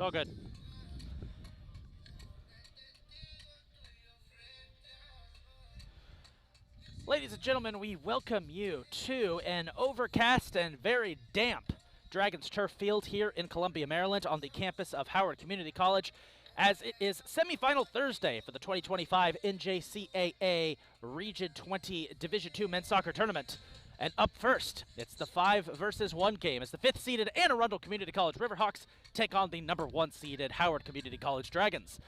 It's all good. Ladies and gentlemen, we welcome you to an overcast and very damp Dragons Turf Field here in Columbia, Maryland on the campus of Howard Community College, as it is semifinal Thursday for the 2025 NJCAA Region 20 Division II Men's Soccer Tournament. And up first, it's the 5-versus-1 game as the 5th-seeded Arundel Community College Riverhawks take on the number 1-seeded Howard Community College Dragons.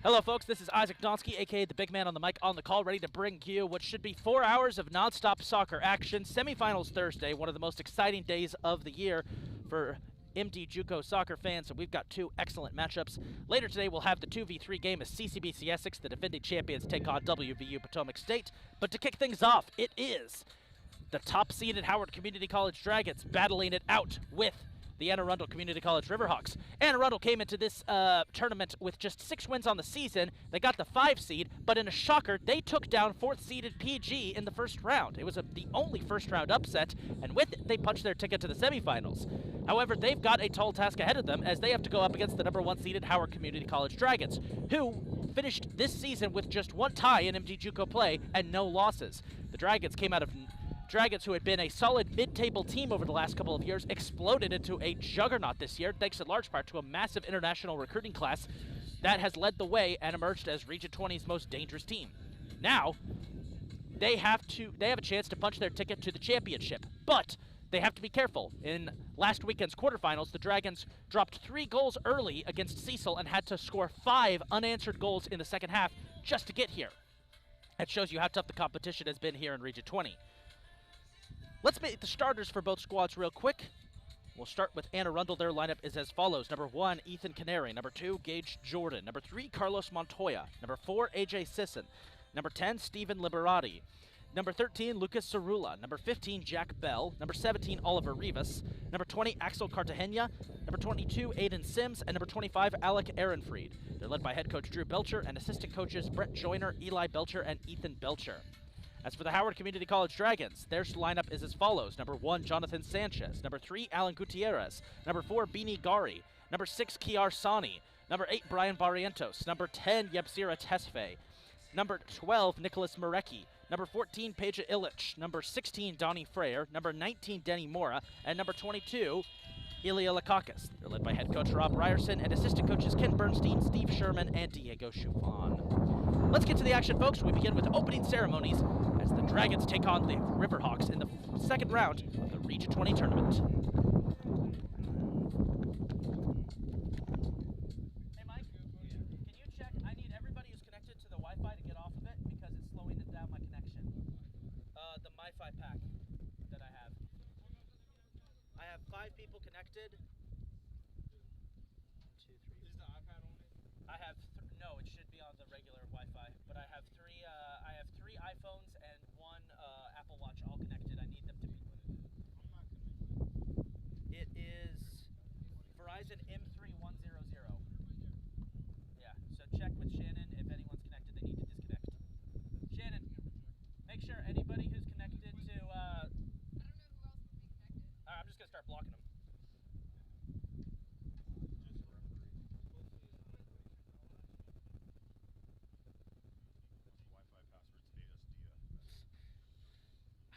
Hello, folks. This is Isaac Donsky, a.k.a. the big man on the mic on the call, ready to bring you what should be 4 hours of nonstop soccer action. Semifinals Thursday, one of the most exciting days of the year for NJCAA soccer fans, so we've got two excellent matchups. Later today, we'll have the 2v3 game as CCBC Essex, the defending champions, take on WVU Potomac State. But to kick things off, it is the top-seeded Howard Community College Dragons battling it out with the Arundel Community College Riverhawks. Arundel came into this tournament with just 6 wins on the season. They got the 5 seed, but in a shocker, they took down 4th-seeded PG in the first round. It was the only first-round upset, and with it, they punched their ticket to the semifinals. However, they've got a tall task ahead of them as they have to go up against the number 1-seeded Howard Community College Dragons, who finished this season with just 1 tie in NJCAA play and no losses. The Dragons came out of Dragons, who had been a solid mid-table team over the last couple of years, exploded into a juggernaut this year, thanks in large part to a massive international recruiting class that has led the way and emerged as Region 20's most dangerous team. Now, they have a chance to punch their ticket to the championship, but they have to be careful. In last weekend's quarterfinals, the Dragons dropped 3 goals early against Cecil and had to score 5 unanswered goals in the second half just to get here. That shows you how tough the competition has been here in Region 20. Let's make the starters for both squads real quick. We'll start with Arundel. Their lineup is as follows. Number 1, Ethan Canary. Number 2, Gage Jordan. Number 3, Carlos Montoya. Number 4, AJ Sisson. Number 10, Steven Liberati. Number 13, Lucas Cerula. Number 15, Jack Bell. Number 17, Oliver Rivas. Number 20, Axel Cartagena. Number 22, Aiden Sims. And number 25, Alec Ehrenfried. They're led by head coach Drew Belcher and assistant coaches Brett Joyner, Eli Belcher, and Ethan Belcher. As for the Howard Community College Dragons, their lineup is as follows. Number 1, Jonathan Sanchez. Number 3, Alan Gutierrez. Number 4, Beanie Gari. Number 6, Kiar Sani. Number 8, Brian Barrientos. Number 10, Yebsira Tesfaye. Number 12, Nicholas Marecki. Number 14, Peja Illich. Number 16, Donnie Freyer. Number 19, Denny Mora. And number 22, Ilya Lakakis. They're led by head coach Rob Ryerson and assistant coaches Ken Bernstein, Steve Sherman, and Diego Chufon. Let's get to the action, folks. We begin with opening ceremonies as the Dragons take on the Riverhawks in the second round of the Region 20 tournament. Hey, Mike, can you check? I need everybody who's connected to the Wi-Fi to get off of it because it's slowing down my connection. The MiFi pack that I have. I have 5 people connected. 1, 2, 3. Is the iPad on it? I have no. It should be on the regular Wi-Fi, but I have 3. I have 3 iPhones and 1 Apple Watch, all connected. I need them to be. I'm not connected. It is Verizon M3100. Yeah. So check with Shannon if anyone's connected. They need to disconnect. Shannon, make sure anybody who's connected to. I'm just going to start blocking them. Wi-Fi password's ASDF.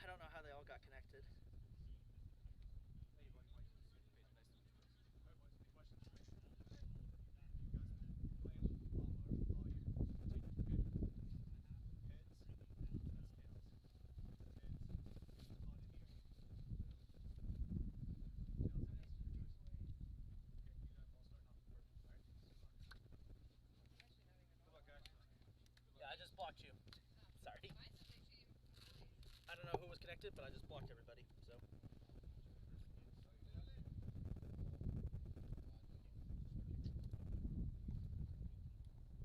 I don't know how they all got connected. I just blocked you. Sorry. I don't know who was connected, but I just blocked everybody, so.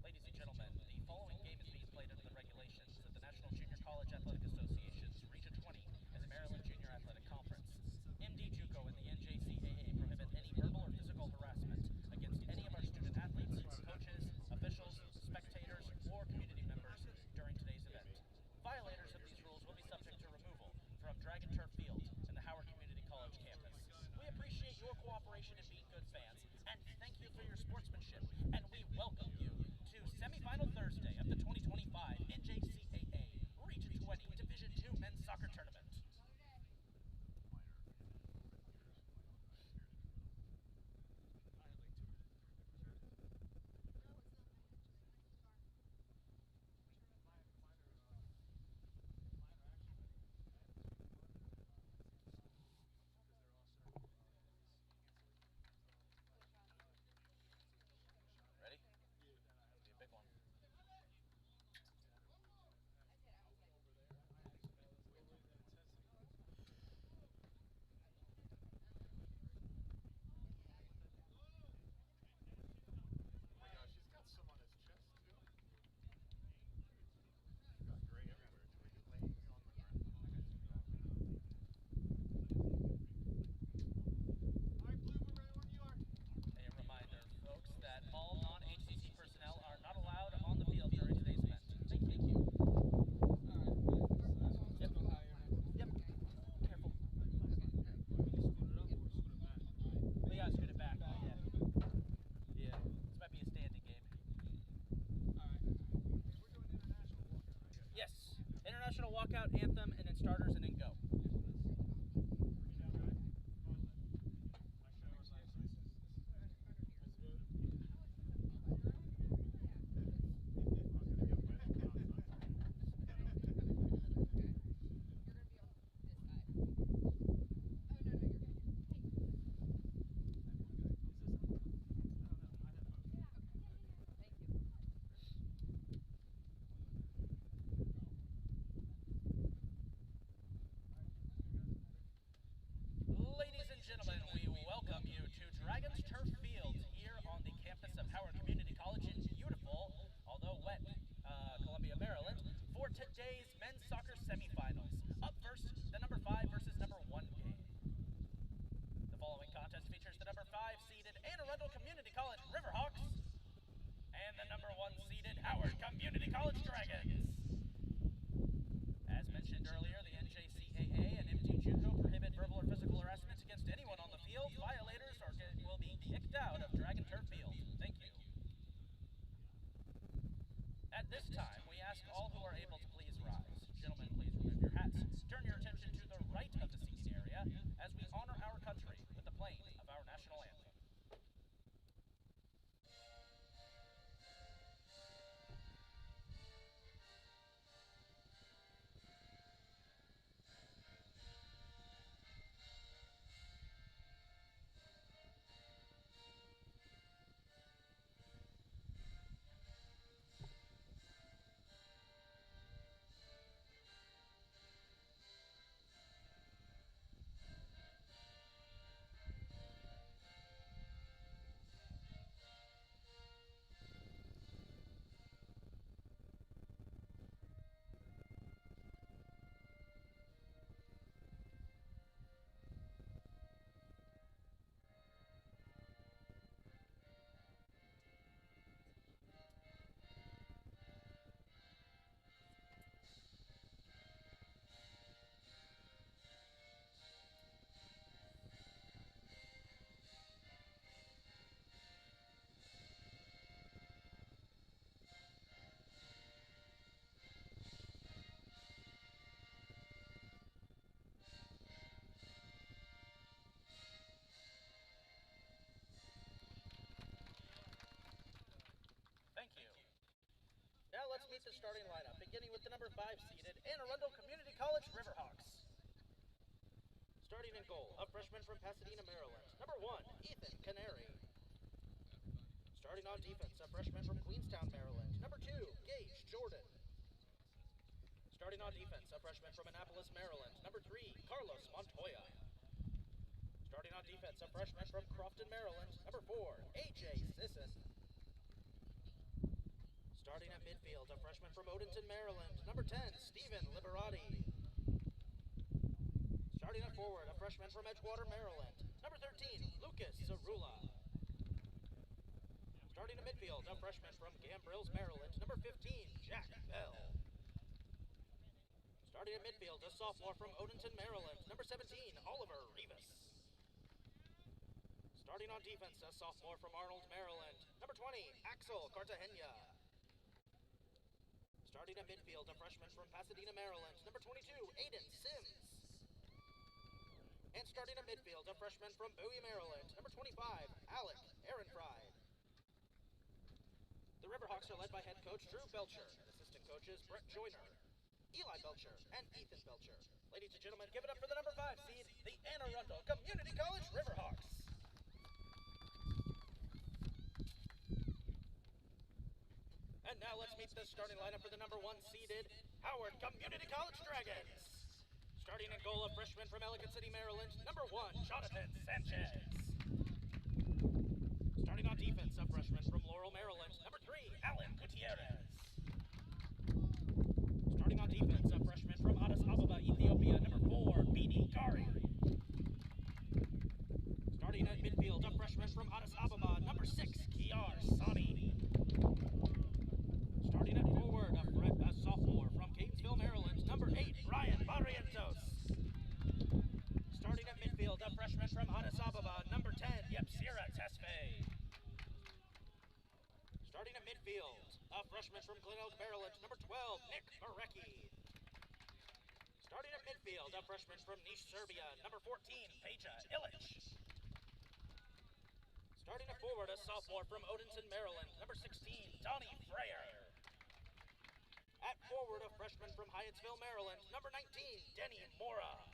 Ladies and gentlemen, the following game is being played under the regulations of the National Junior College Athletic Association's Region 20 and the Maryland Junior Athletic Conference. NJCAA and the NJCAA prohibit any verbal or physical harassment against any of our student athletes, coaches, officials, spectators, or community members during today's event. Violators of these rules will be subject to removal from Dragon Turf Field and the Howard Community College campus. We appreciate your cooperation in being good fans, and thank out anthem, and then starters, and then go. Gentlemen, we welcome you to Dragons Turf Field here on the campus of Howard Community College in beautiful, although wet, Columbia, Maryland, for today's men's soccer semifinals. Up first, the number 5 versus number 1 game. The following contest features the number 5 seeded Arundel Community College Riverhawks and the number 1 seeded Howard Community College Dragons. As mentioned earlier, the NJCAA and NJCAA prohibit verbal or physical harassment against anyone on the field. Violators will be kicked out of Dragon Turf Field. Thank you. At this time, we ask all who are able to please rise. Gentlemen, please remove your hats. Turn your attention to the right of the seating area as we honor our country with the playing of our national anthem. Thank you. Now let's meet the starting lineup, beginning with the number 5 seeded Arundel Community College Riverhawks. Starting in goal, a freshman from Pasadena, Maryland, number 1, Ethan Canary. Starting on defense, a freshman from Queenstown, Maryland, number 2, Gage Jordan. Starting on defense, a freshman from Annapolis, Maryland, number 3, Carlos Montoya. Starting on defense, a freshman from Crofton, Maryland, number 4, AJ Sisson. Starting at midfield, a freshman from Odenton, Maryland, number 10, Stephen Liberati. Starting at forward, a freshman from Edgewater, Maryland, number 13, Lucas Zarula. Starting at midfield, a freshman from Gambrills, Maryland, number 15, Jack Bell. Starting at midfield, a sophomore from Odenton, Maryland, number 17, Oliver Rivas. Starting on defense, a sophomore from Arnold, Maryland, number 20, Axel Cartagena. Starting at midfield, a freshman from Pasadena, Maryland, number 22, Aiden Sims. And starting at midfield, a freshman from Bowie, Maryland, number 25, Alec Ehrenfried. The Riverhawks are led by head coach Drew Belcher, assistant coaches Brett Joyner, Eli Belcher, and Ethan Belcher. Ladies and gentlemen, give it up for the number 5 seed, the Arundel Community College Riverhawks. And now let's meet the starting lineup for the number 1 seeded Howard Community College Dragons. Starting in goal, a freshman from Ellicott City, Maryland, number 1, Jonathan Sanchez. Starting on defense, a freshman from Laurel, Maryland, number 3, Alan Gutierrez. Starting on defense, a freshman from Addis Ababa, Ethiopia, number 4, Bini Kari. Starting at midfield, a freshman from Addis Ababa, number 6, Kiar Sani. Starting at forward, a sophomore from Catonsville, Maryland, number 8, Brian Barrientos. Starting at midfield, a freshman from Addis Ababa, number 10, Yepsira Tesfaye. Starting at midfield, a freshman from Glen Oak, Maryland, number 12, Nick Marecki. Starting at midfield, a freshman from Niš, Serbia, number 14, Peja Ilic. Starting at forward, a sophomore from Odenton, Maryland, number 16, Donnie Freyer. At forward, a freshman from Hyattsville, Maryland, number 19, Denny Mora.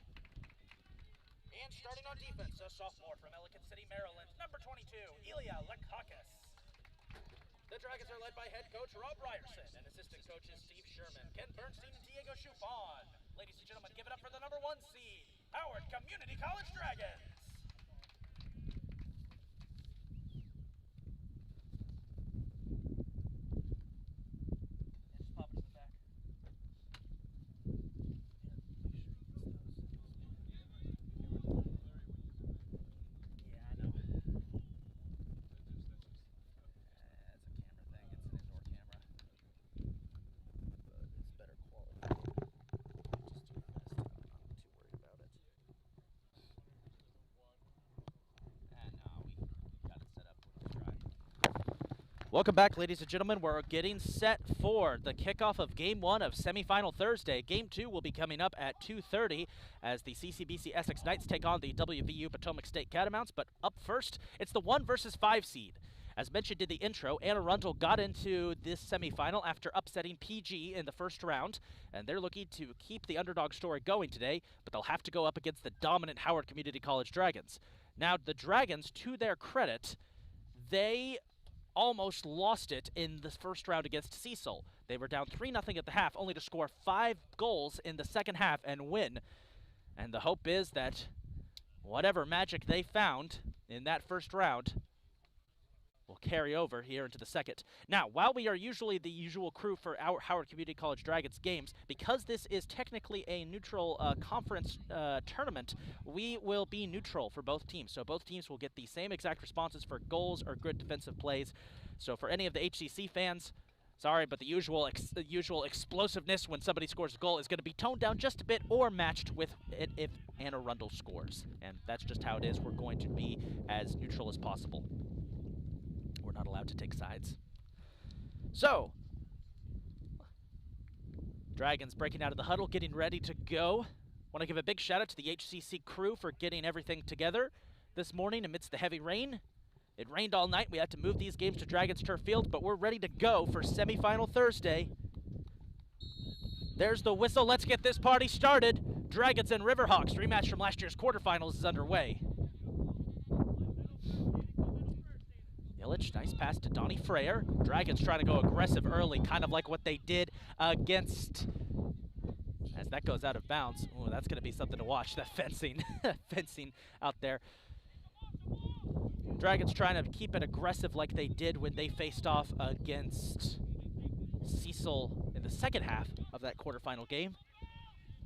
And starting on defense, a sophomore from Ellicott City, Maryland, number 22, Ilya Lekakis. The Dragons are led by head coach Rob Ryerson and assistant coaches Steve Sherman, Ken Bernstein, and Diego Chufon. Ladies and gentlemen, give it up for the number 1 seed, Howard Community College Dragons. Welcome back, ladies and gentlemen. We're getting set for the kickoff of Game 1 of semifinal Thursday. Game 2 will be coming up at 2:30 as the CCBC Essex Knights take on the WVU Potomac State Catamounts. But up first, it's the 1 versus 5 seed. As mentioned in the intro, Arundel got into this semifinal after upsetting PG in the first round, and they're looking to keep the underdog story going today, but they'll have to go up against the dominant Howard Community College Dragons. Now, the Dragons, to their credit, they almost lost it in the first round against Cecil. They were down 3-0 at the half, only to score 5 goals in the second half and win. And the hope is that whatever magic they found in that first round will carry over here into the second. Now, while we are usually the usual crew for our Howard Community College Dragons games, because this is technically a neutral conference tournament, we will be neutral for both teams. So both teams will get the same exact responses for goals or good defensive plays. So for any of the HCC fans, sorry, but the usual explosiveness when somebody scores a goal is going to be toned down just a bit or matched with it if Anna Arundel scores. And that's just how it is. We're going to be as neutral as possible. We're not allowed to take sides. So, Dragons breaking out of the huddle, getting ready to go. Want to give a big shout out to the HCC crew for getting everything together this morning amidst the heavy rain. It rained all night. We had to move these games to Dragons Turf Field, but we're ready to go for semifinal Thursday. There's the whistle. Let's get this party started. Dragons and Riverhawks, rematch from last year's quarterfinals, is underway. Ilic, nice pass to Donnie Freyer. Dragons trying to go aggressive early, kind of like what they did against, as that goes out of bounds. Ooh, that's going to be something to watch, that fencing, fencing out there. Dragons trying to keep it aggressive like they did when they faced off against Cecil in the second half of that quarterfinal game.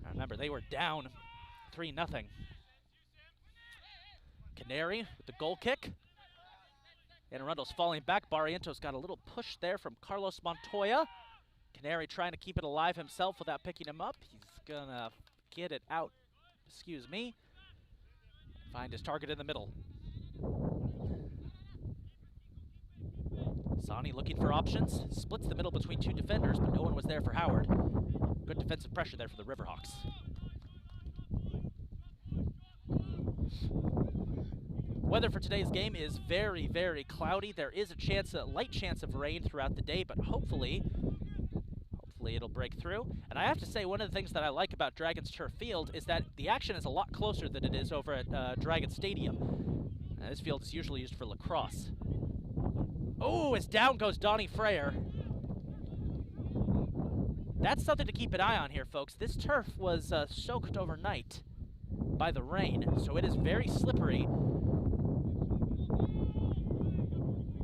I remember they were down 3-0. Canary with the goal kick. And Arundel's falling back. Barriento's got a little push there from Carlos Montoya. Canary trying to keep it alive himself without picking him up. He's gonna get it out, excuse me. Find his target in the middle. Sani looking for options. Splits the middle between 2 defenders, but no one was there for Howard. Good defensive pressure there for the Riverhawks. Weather for today's game is very, very cloudy. There is a light chance of rain throughout the day, but hopefully it'll break through. And I have to say, one of the things that I like about Dragons Turf Field is that the action is a lot closer than it is over at Dragon Stadium. This field is usually used for lacrosse. Oh, as down goes Donnie Freyer. That's something to keep an eye on here, folks. This turf was soaked overnight by the rain, so it is very slippery.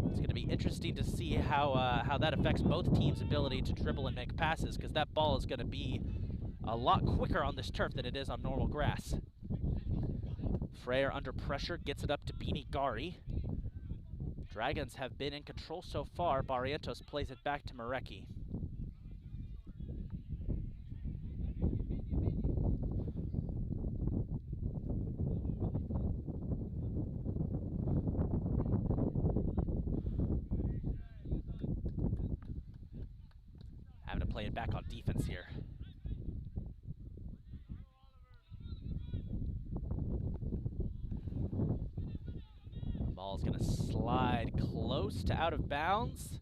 It's going to be interesting to see how that affects both teams' ability to dribble and make passes, because that ball is going to be a lot quicker on this turf than it is on normal grass. Freyer under pressure, gets it up to Beanie Gari. Dragons have been in control so far. Barrientos plays it back to Marecki. Having to play it back on defense here. Ball's going to slide close to out of bounds.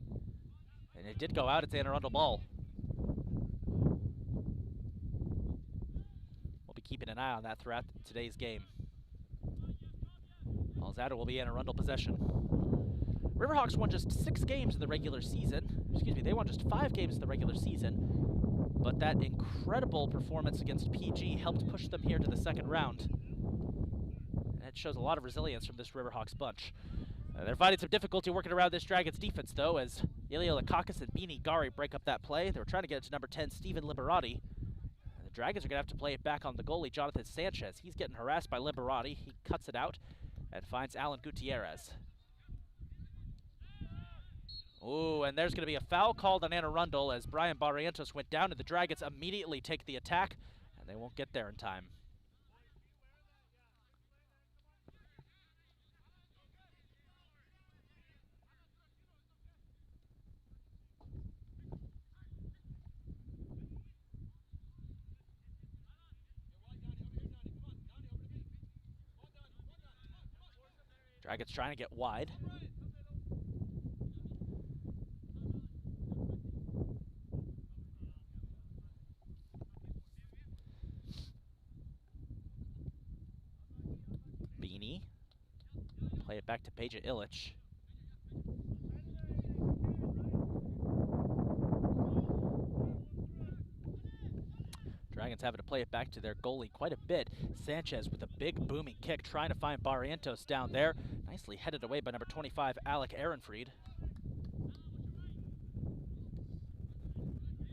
And it did go out. It's an Arundel ball. We'll be keeping an eye on that throughout today's game. Ball's out. It will be an Arundel possession. Riverhawks won just 6 games in the regular season. Excuse me, they won just 5 games in the regular season. But that incredible performance against PG helped push them here to the second round. And it shows a lot of resilience from this Riverhawks bunch. They're finding some difficulty working around this Dragons defense, though, as Ilya Lakakis and Beanie Gari break up that play. They were trying to get it to number 10, Steven Liberati. The Dragons are going to have to play it back on the goalie, Jonathan Sanchez. He's getting harassed by Liberati. He cuts it out and finds Alan Gutierrez. Ooh, and there's going to be a foul called on Anne Arundel as Brian Barrientos went down, and the Dragons immediately take the attack, and they won't get there in time. Dragons trying to get wide. Beanie. Play it back to Peja Illich. Dragons having to play it back to their goalie quite a bit. Sanchez with a big booming kick, trying to find Barrientos down there. Nicely headed away by number 25, Alec Ehrenfried.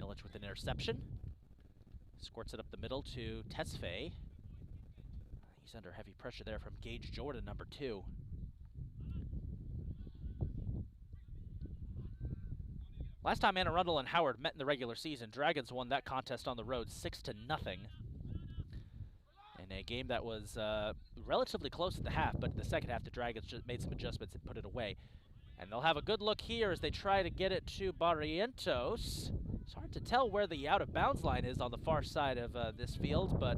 Illich with an interception. Squirts it up the middle to Tesfaye. He's under heavy pressure there from Gage Jordan, number 2. Last time Anne Arundel and Howard met in the regular season, Dragons won that contest on the road 6-0 in a game that was relatively close at the half, but in the second half the Dragons just made some adjustments and put it away. And they'll have a good look here as they try to get it to Barrientos. It's hard to tell where the out-of-bounds line is on the far side of this field, but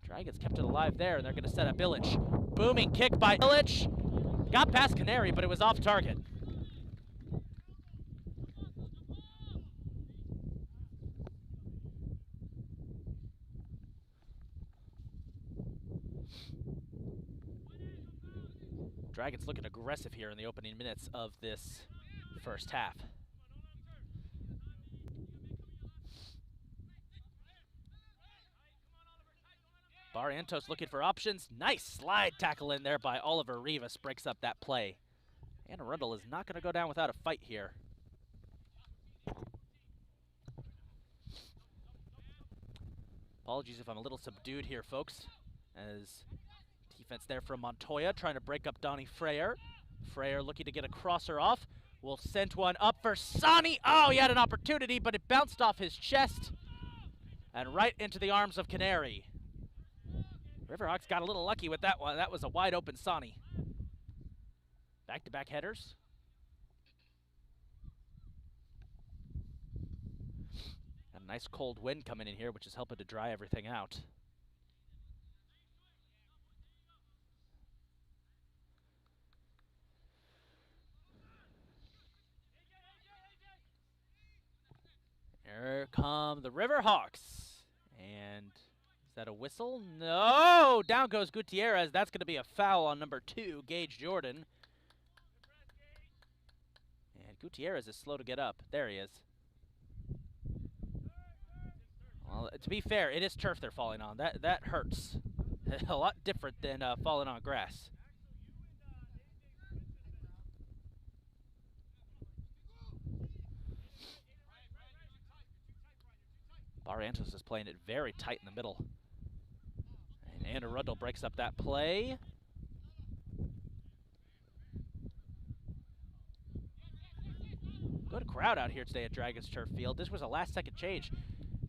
Dragons kept it alive there, and they're going to set up Illich. Booming kick by Illich. Got past Canary, but it was off target. Dragons looking aggressive here in the opening minutes of this first half. Barrientos looking for options. Nice slide tackle in there by Oliver Rivas. Breaks up that play. Anne Arundel is not going to go down without a fight here. Apologies if I'm a little subdued here, folks, as defense there from Montoya trying to break up Donnie Freyer. Freyer looking to get a crosser off. Will send one up for Sonny. Oh, he had an opportunity, but it bounced off his chest and right into the arms of Canary. Riverhawks got a little lucky with that one. That was a wide open Sonny. Back-to-back headers. Got a nice cold wind coming in here, which is helping to dry everything out. Here come the Riverhawks. And is that a whistle? No! Down goes Gutierrez. That's going to be a foul on number 2, Gage Jordan. And Gutierrez is slow to get up. There he is. Well, to be fair, it is turf they're falling on. That hurts. A lot different than falling on grass. Barrientos is playing it very tight in the middle. And Anne Arundel breaks up that play. Good crowd out here today at Dragons Turf Field. This was a last-second change.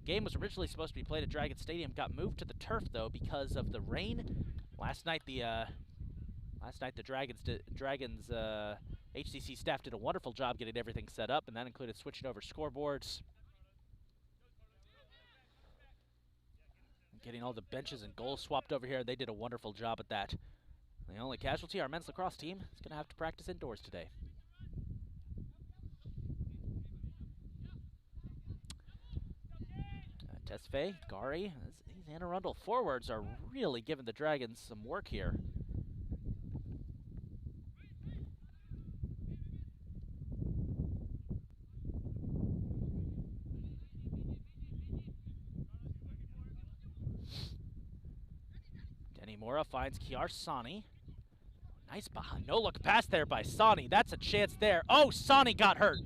Game was originally supposed to be played at Dragons Stadium. Got moved to the turf though because of the rain. Last night the Dragons HCC staff did a wonderful job getting everything set up, and that included switching over scoreboards, getting all the benches and goals swapped over here. They did a wonderful job at that. The only casualty, our men's lacrosse team, is going to have to practice indoors today. Tesfaye, Gari, these Anne Arundel forwards are really giving the Dragons some work here. Denny Mora finds Kiar Sani. Nice behind, no look pass there by Sani. That's a chance there. Oh, Sani got hurt.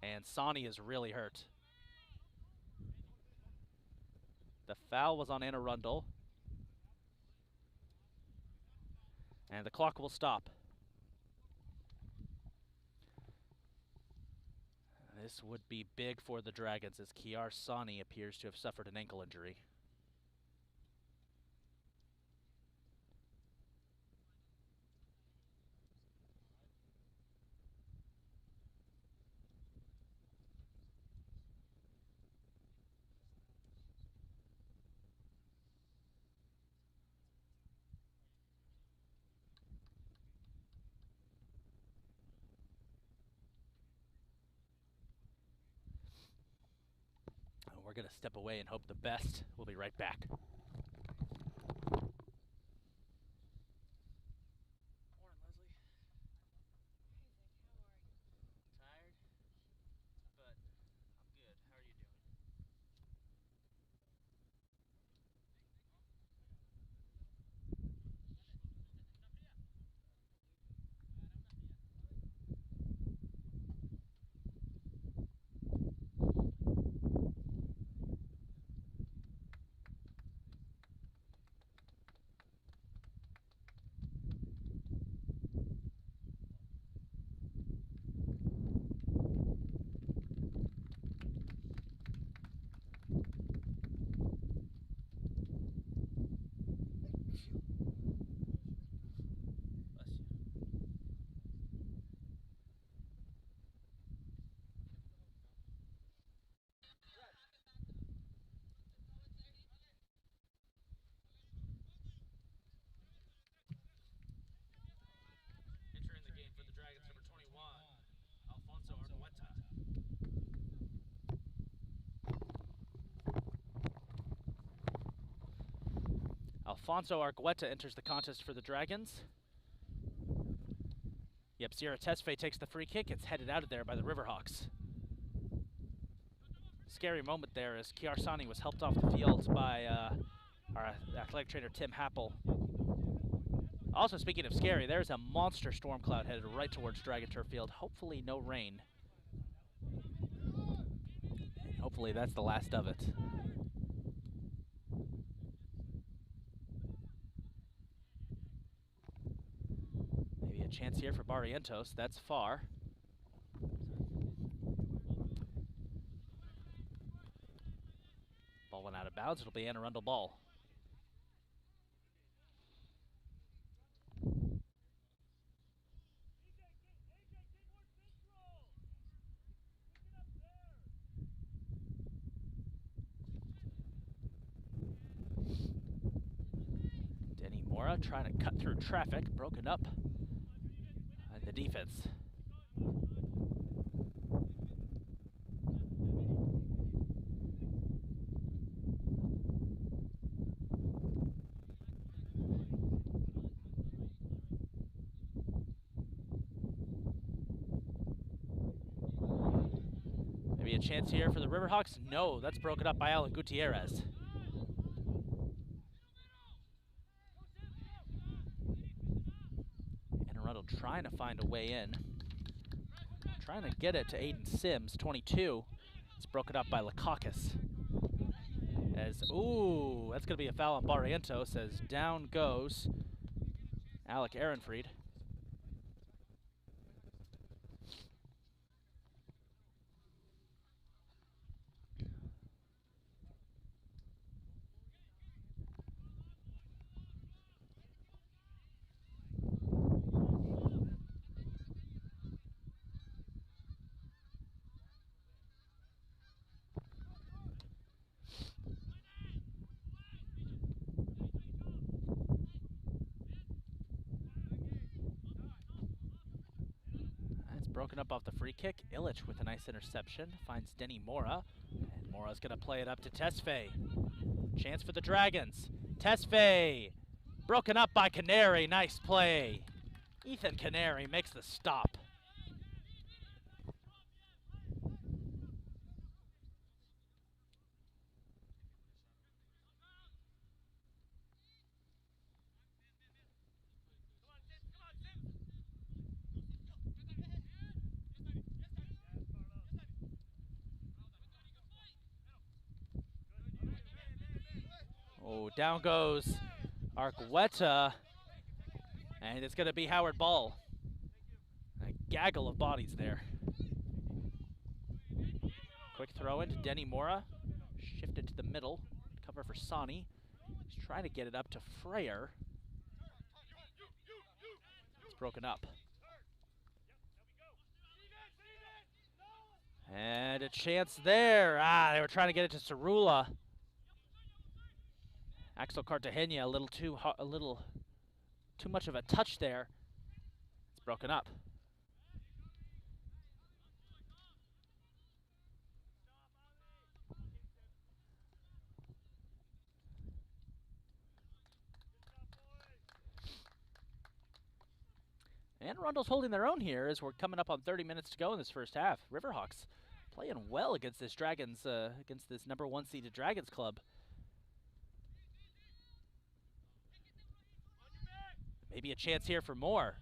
And Sani is really hurt. The foul was on Anne Arundel. And the clock will stop. This would be big for the Dragons as Kiar Sani appears to have suffered an ankle injury. We're going to step away and hope the best. We'll be right back. Morning, Leslie. Tired, but I'm good. How are you doing? Entering the game for the Dragons, number 21, Alfonso Argueta. Alfonso Argueta enters the contest for the Dragons. Yep, Sierra Tesfaye takes the free kick. It's headed out of there by the Riverhawks. Scary moment there as Kiar Sani was helped off the field by our athletic trainer Tim Happel. Also, speaking of scary, there's a monster storm cloud headed right towards Dragon Turf Field. Hopefully no rain. Hopefully that's the last of it. Maybe a chance here for Barrientos. That's far. Ball went out of bounds. It'll be Anne Arundel ball. Denny Mora trying to cut through traffic, broken up by the defense. Maybe a chance here for the Riverhawks? No, that's broken up by Alan Gutierrez. Anne Arundel trying to find a way in. Trying to get it to Aiden Sims, 22. It's broken up by Lakakis. As, ooh, that's going to be a foul on Barrientos as down goes Alec Ehrenfried. broken up off the free kick. Illich with a nice interception. Finds Denny Mora. And Mora's going to play it up to Tesfaye. Chance for the Dragons. Tesfaye. Broken up by Canary. Nice play. Ethan Canary makes the stop. Oh, down goes Argueta, and it's going to be Howard Ball. A gaggle of bodies there. Quick throw into Denny Mora. Shifted to the middle. Cover for Sani. He's trying to get it up to Freyer. It's broken up. And a chance there. They were trying to get it to Cerula. Axel Cartagena a little too much of a touch there. It's broken up. And Arundel's holding their own here as we're coming up on 30 minutes to go in this first half. Riverhawks playing well against this Dragons, against this #1 seeded Dragons club. Maybe a chance here for more.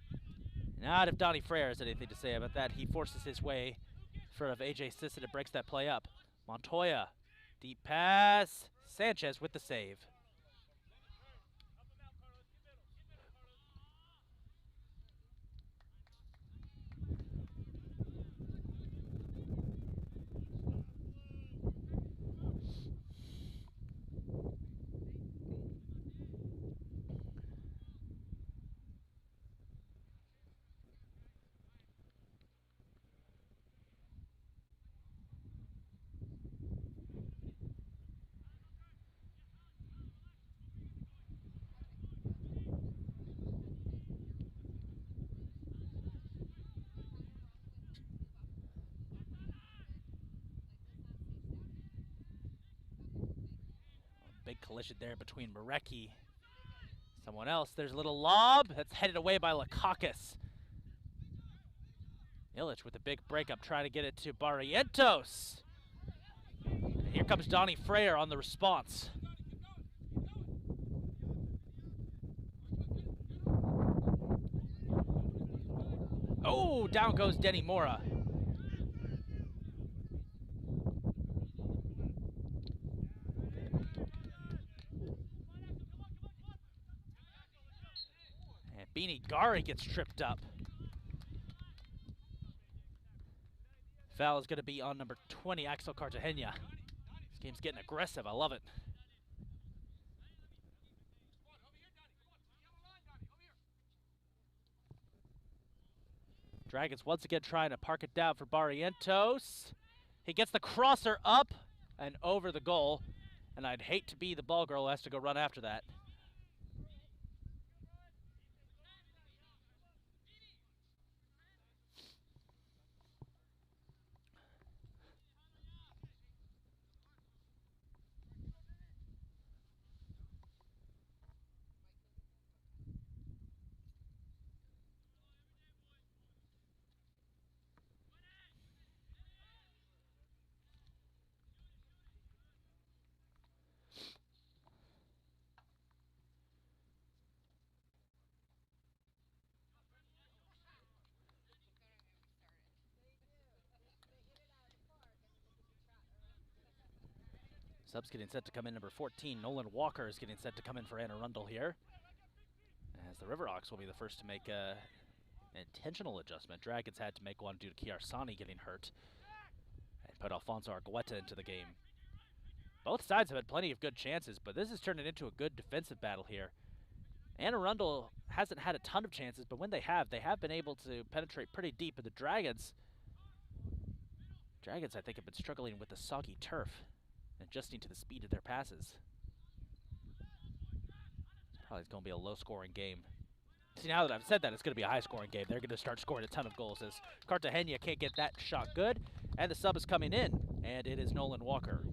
Not if Donnie Frere has anything to say about that. He forces his way in front of AJ Sisson and breaks that play up. Montoya, deep pass. Sanchez with the save. Big collision there between Marecki. Someone else. There's a little lob. That's headed away by Lakakis. Illich with a big breakup trying to get it to Barrientos. And here comes Donnie Frere on the response. Oh, down goes Denny Mora. Beanie Gari gets tripped up. Foul is going to be on number 20, Axel Cartagena. This game's getting aggressive. I love it. Dragons once again trying to park it down for Barrientos. He gets the crosser up and over the goal. And I'd hate to be the ball girl who has to go run after that. Subs getting set to come in. Number 14, Nolan Walker is getting set to come in for Arundel here. As the Riverhawks will be the first to make an intentional adjustment. Dragons had to make one due to Kiarsani getting hurt. And put Alfonso Argueta into the game. Both sides have had plenty of good chances, but this is turning into a good defensive battle here. Arundel hasn't had a ton of chances, but when they have been able to penetrate pretty deep. And the Dragons, I think, have been struggling with the soggy turf, adjusting to the speed of their passes. It's probably going to be a low-scoring game. See, now that I've said that, it's going to be a high-scoring game. They're going to start scoring a ton of goals as Cartagena can't get that shot good. And the sub is coming in, and it is Nolan Walker.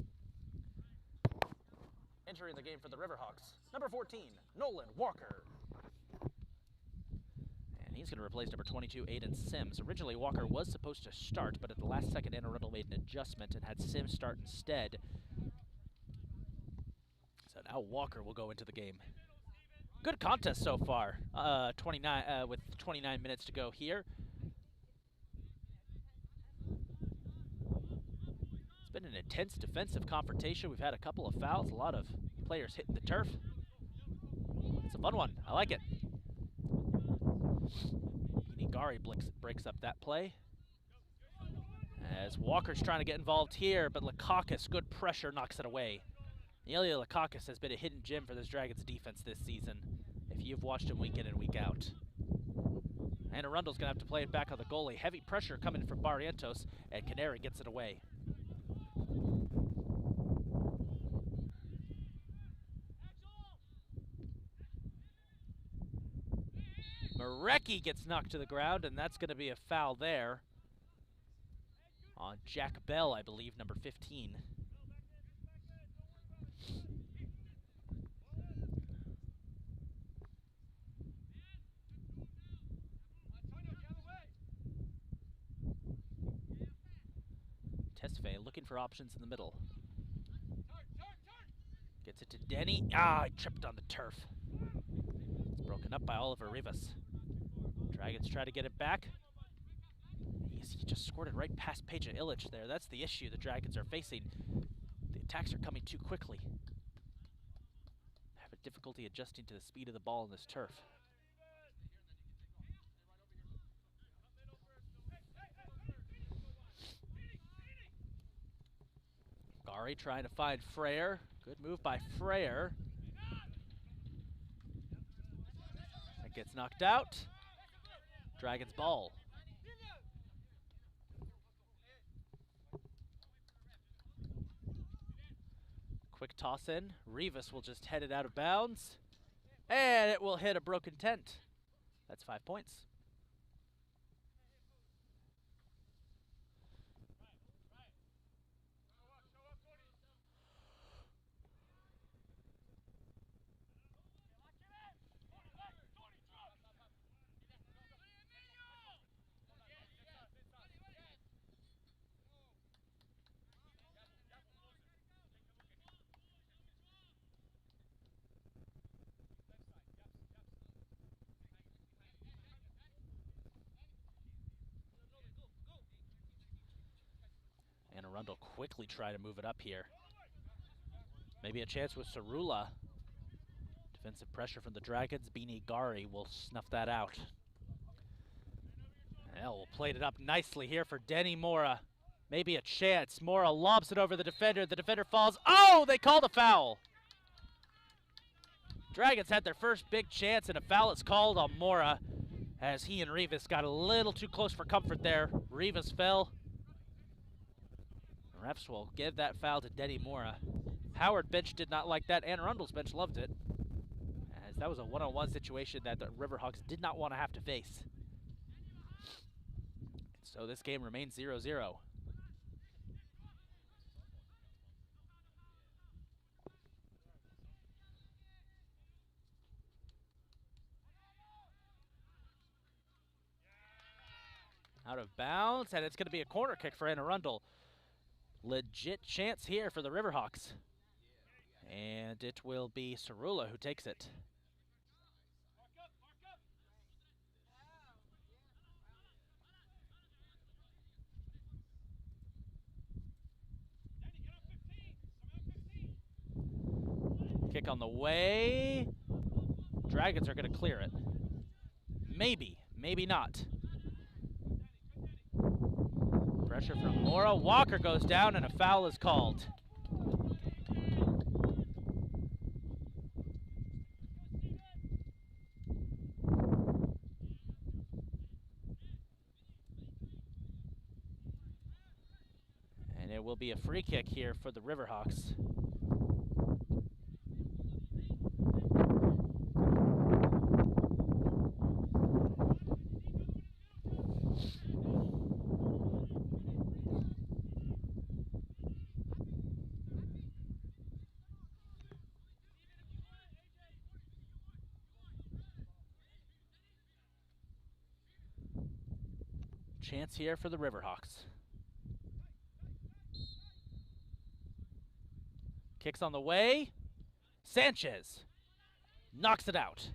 Entering the game for the Riverhawks, number 14, Nolan Walker. And he's going to replace number 22, Aiden Sims. Originally, Walker was supposed to start, but at the last second, Arundel made an adjustment and had Sims start instead. So now Walker will go into the game. Good contest so far. 29 with 29 minutes to go here. It's been an intense defensive confrontation. We've had a couple of fouls, a lot of players hitting the turf. It's a fun one. I like it. Inigari breaks up that play. As Walker's trying to get involved here, but Lakakis, good pressure, knocks it away. Nelia Lakakis has been a hidden gem for this Dragons defense this season, if you've watched him week in and week out. And Arundel's going to have to play it back on the goalie. Heavy pressure coming from Barrientos, and Canary gets it away. Marecki gets knocked to the ground, and that's going to be a foul there on Jack Bell, I believe, number 15. Tesfaye looking for options in the middle. Gets it to Denny. Ah, he tripped on the turf. It's broken up by Oliver Rivas. Dragons try to get it back. He just scored it right past Peja Illich there. That's the issue the Dragons are facing. The attacks are coming too quickly. They have a difficulty adjusting to the speed of the ball on this turf. Gari trying to find Freyr. Good move by Freyr. That gets knocked out. Dragons ball. Quick toss in. Rivas will just head it out of bounds. And it will hit a broken tent. That's 5 points. And Arundel quickly try to move it up here. Maybe a chance with Cerula. Defensive pressure from the Dragons. Beanie Gari will snuff that out. Well, played it up nicely here for Denny Mora. Maybe a chance. Mora lobs it over the defender. The defender falls. Oh, they called a foul. Dragons had their first big chance, and a foul is called on Mora as he and Rivas got a little too close for comfort there. Rivas fell. Refs will give that foul to Denny Mora. Howard bench did not like that, and Arundel's bench loved it, as that was a one-on-one situation that the Riverhawks did not want to have to face. So this game remains 0-0. Out of bounds, and it's going to be a corner kick for Arundel. Legit chance here for the Riverhawks. And it will be Cerula who takes it. Kick on the way. Dragons are going to clear it. Maybe, maybe not. Pressure from Mora. Walker goes down and a foul is called. And it will be a free kick here for the Riverhawks. Chance here for the Riverhawks. Kicks on the way. Sanchez knocks it out.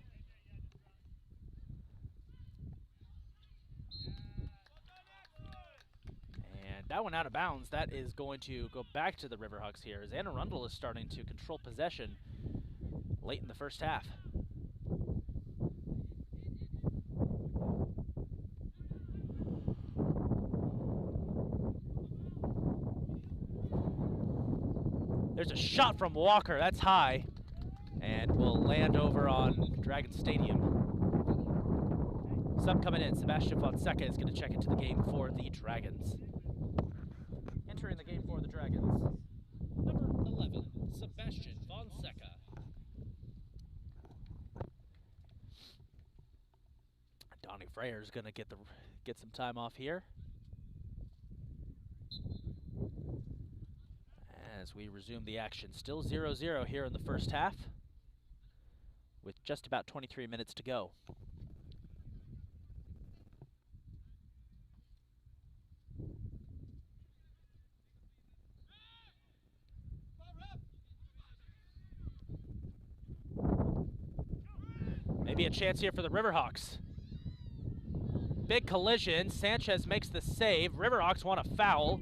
And that one out of bounds. That is going to go back to the Riverhawks here as Arundel is starting to control possession late in the first half. There's a shot from Walker, that's high, and will land over on Dragon Stadium. Sub coming in, Sebastian Fonseca is going to check into the game for the Dragons. Entering the game for the Dragons, number 11, Sebastian Fonseca. Donnie Freyer is going to get some time off here. As we resume the action. Still 0-0 here in the first half with just about 23 minutes to go. Maybe a chance here for the Riverhawks. Big collision. Sanchez makes the save. Riverhawks want a foul.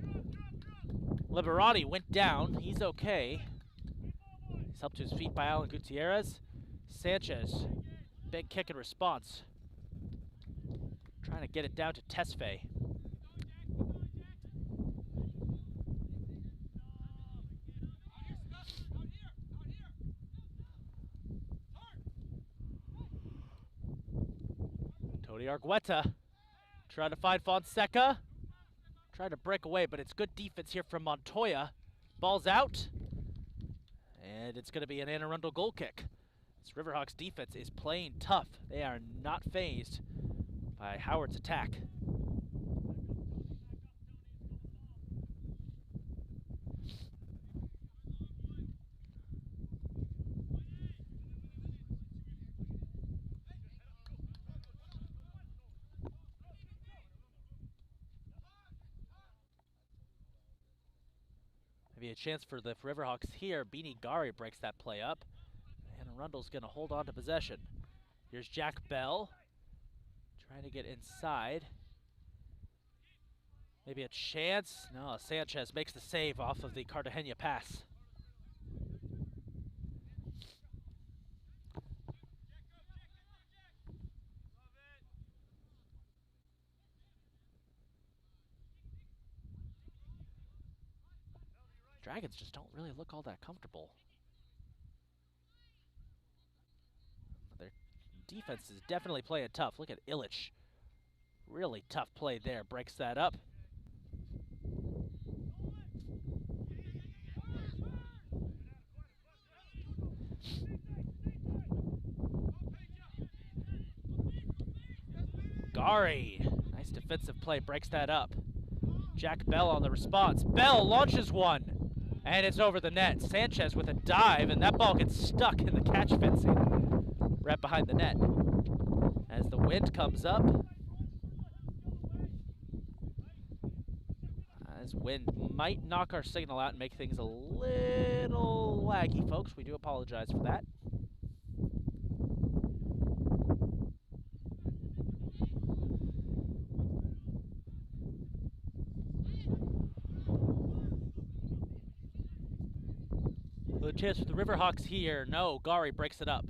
Liberati went down. He's okay. He's helped to his feet by Alan Gutierrez. Sanchez, big kick in response. Trying to get it down to Tesfaye. Tony Argueta trying to find Fonseca. Trying to break away, but it's good defense here from Montoya. Ball's out, and it's going to be an Arundel goal kick. This Riverhawks defense is playing tough. They are not fazed by Howard's attack. Maybe a chance for the Riverhawks here. Beanie Gari breaks that play up. And Arundel's going to hold on to possession. Here's Jack Bell. Trying to get inside. Maybe a chance. No, Sanchez makes the save off of the Cartagena pass. Dragons just don't really look all that comfortable. Their defense is definitely playing tough. Look at Illich. Really tough play there. Breaks that up. Gari. Nice defensive play. Breaks that up. Jack Bell on the response. Bell launches one. And it's over the net. Sanchez with a dive, and that ball gets stuck in the catch fencing right behind the net. As the wind comes up, as wind might knock our signal out and make things a little laggy, folks. We do apologize for that. The chance for the Riverhawks here. No, Gari breaks it up.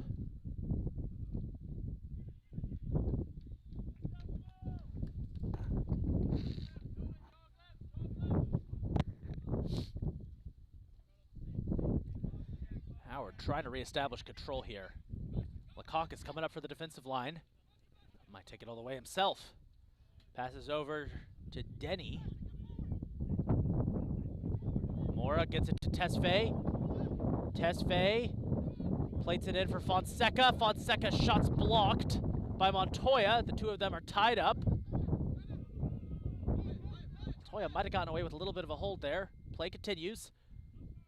Howard trying to reestablish control here. Lecoq is coming up for the defensive line. Might take it all the way himself. Passes over to Denny. Mora gets it to Tesfaye. Tesfaye plates it in for Fonseca. Fonseca's shot's blocked by Montoya. The two of them are tied up. Montoya might have gotten away with a little bit of a hold there. Play continues.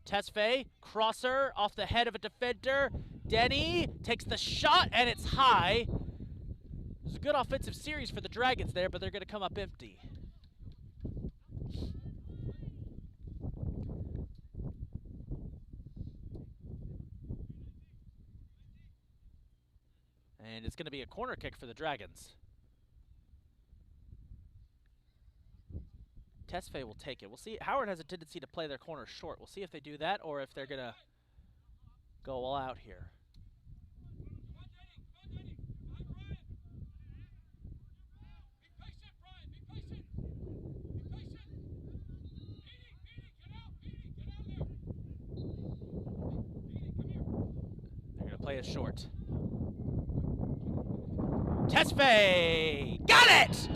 Tesfaye, crosser off the head of a defender. Denny takes the shot, and it's high. It was a good offensive series for the Dragons there, but they're going to come up empty. And it's going to be a corner kick for the Dragons. Tesfaye will take it. We'll see. Howard has a tendency to play their corner short. We'll see if they do that or if they're going to go all out here. They're going to play it short. Tesfaye! Got it!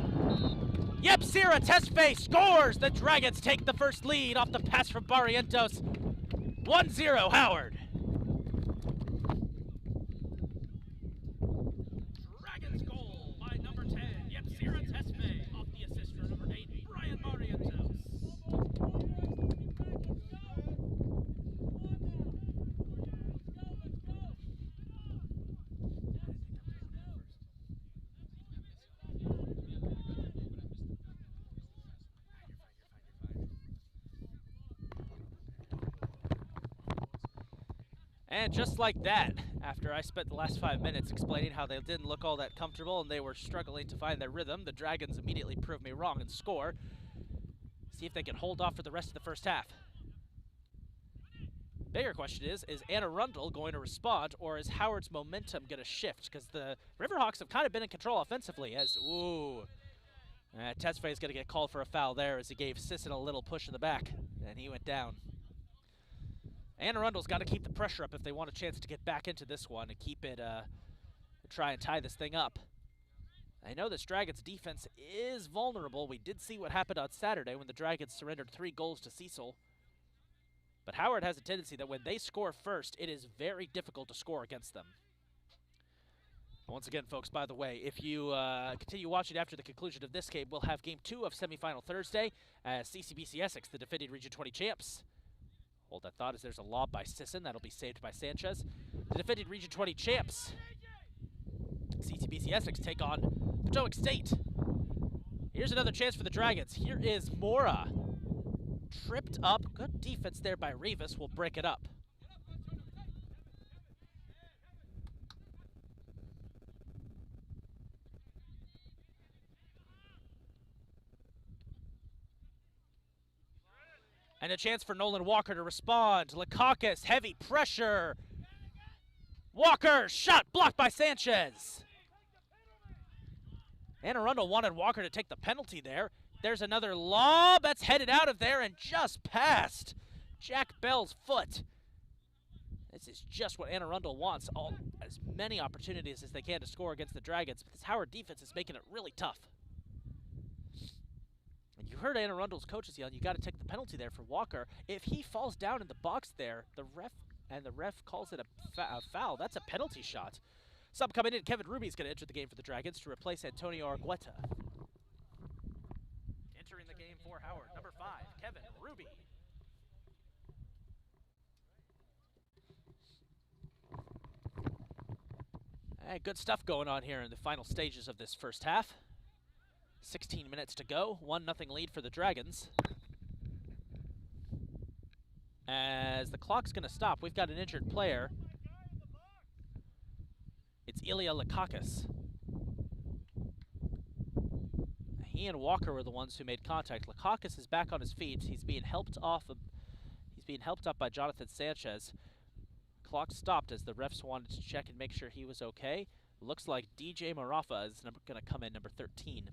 Yep, Sierra Tesfaye scores! The Dragons take the first lead off the pass from Barrientos. 1-0 Howard. Dragons goal by number 10. Yep, Sierra Tesfaye off the assist for number 8, Brian Barrientos. And just like that, after I spent the last 5 minutes explaining how they didn't look all that comfortable and they were struggling to find their rhythm, the Dragons immediately proved me wrong and score. See if they can hold off for the rest of the first half. Bigger question is Arundel going to respond, or is Howard's momentum going to shift? Because the Riverhawks have kind of been in control offensively as, ooh. Tesfaye is going to get called for a foul there as he gave Sisson a little push in the back, and he went down. And Arundel's got to keep the pressure up if they want a chance to get back into this one and keep it, try and tie this thing up. I know this Dragons defense is vulnerable. We did see what happened on Saturday when the Dragons surrendered 3 goals to Cecil. But Howard has a tendency that when they score first, it is very difficult to score against them. Once again, folks, by the way, if you continue watching after the conclusion of this game, we'll have Game 2 of semifinal Thursday as CCBC Essex, the defending Region 20 champs. Hold that thought as there's a lob by Sisson. That'll be saved by Sanchez. The defending Region 20 champs, CCBC Essex, take on Potomac State. Here's another chance for the Dragons. Here is Mora. Tripped up. Good defense there by Rivas. Will break it up. And a chance for Nolan Walker to respond. Lakakis, heavy pressure. Walker, shot blocked by Sanchez. And Arundel wanted Walker to take the penalty there. There's another lob that's headed out of there and just past Jack Bell's foot. This is just what Anne Arundel wants. As many opportunities as they can to score against the Dragons. But this Howard defense is making it really tough. And you heard Anne Arundel's coaches yelling, you got to take the penalty there for Walker. If he falls down in the box there, the ref calls it a foul. That's a penalty shot. Sub coming in, Kevin Ruby's going to enter the game for the Dragons to replace Antonio Argueta. Entering the game for Howard, number 5, Kevin Ruby. Hey, good stuff going on here in the final stages of this first half. 16 minutes to go, 1-0 lead for the Dragons. As the clock's going to stop, we've got an injured player. It's Ilya Lakakis. He and Walker were the ones who made contact. Lakakis is back on his feet. He's being helped up by Jonathan Sanchez. Clock stopped as the refs wanted to check and make sure he was okay. Looks like DJ Marafa is going to come in, number 13.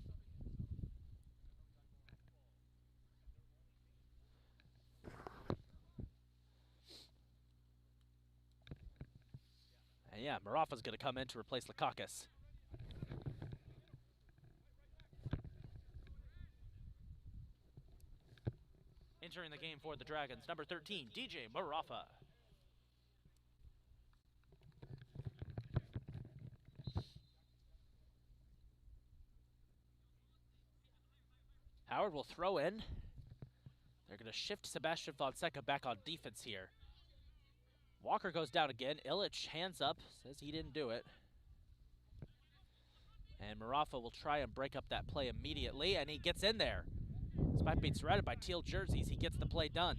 And yeah, Marafa's going to come in to replace Lakakis. Entering the game for the Dragons, number 13, DJ Marafa. Howard will throw in. They're going to shift Sebastian Fonseca back on defense here. Walker goes down again. Illich hands up, says he didn't do it. And Marafa will try and break up that play immediately, and he gets in there. Despite being surrounded by teal jerseys, he gets the play done.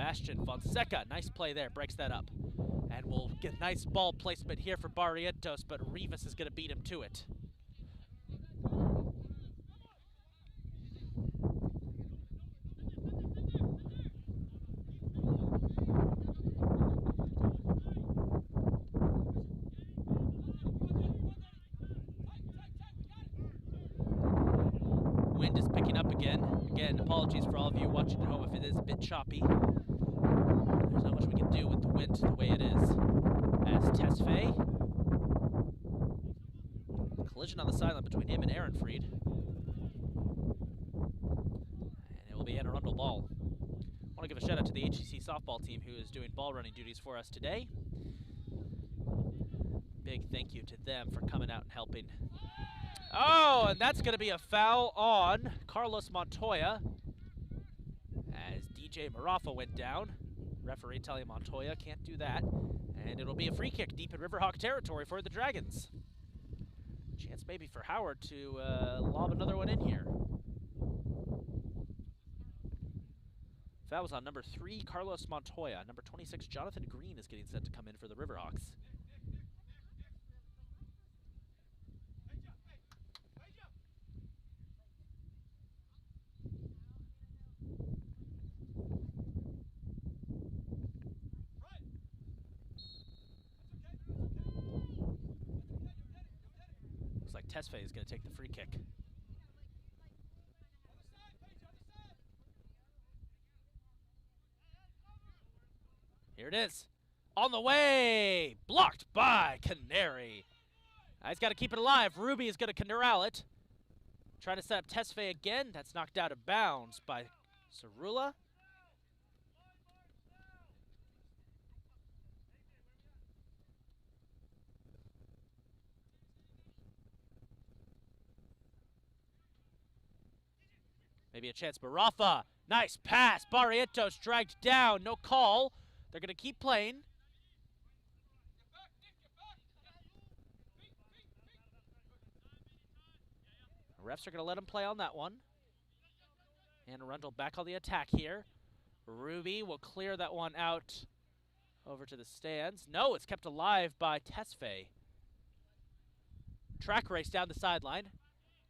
Sebastian Fonseca, nice play there, breaks that up. And we'll get nice ball placement here for Barrientos, but Rivas is going to beat him to it. Wind is picking up again. Again, apologies for all of you watching at home if it is a bit choppy. There's not much we can do with the wind the way it is. As Tesfaye. Collision on the sideline between him and Ehrenfried. And it will be an Arundel ball. I want to give a shout out to the HCC softball team who is doing ball running duties for us today. Big thank you to them for coming out and helping. Oh, and that's going to be a foul on Carlos Montoya as DJ Marafa went down. Referee telling Montoya can't do that. And it'll be a free kick deep in Riverhawk territory for the Dragons. Chance maybe for Howard to lob another one in here. Foul was on number 3, Carlos Montoya. Number 26, Jonathan Green, is getting set to come in for the Riverhawks. Looks like Tesfaye is going to take the free kick. Here it is. On the way! Blocked by Canary. He's got to keep it alive. Ruby is going to corral it. Trying to set up Tesfaye again. That's knocked out of bounds by Cerula. Maybe a chance. Marafa. Nice pass. Barrientos dragged down. No call. They're going to keep playing. The refs are going to let him play on that one. And Arundel back on the attack here. Ruby will clear that one out over to the stands. No, it's kept alive by Tesfaye. Track race down the sideline.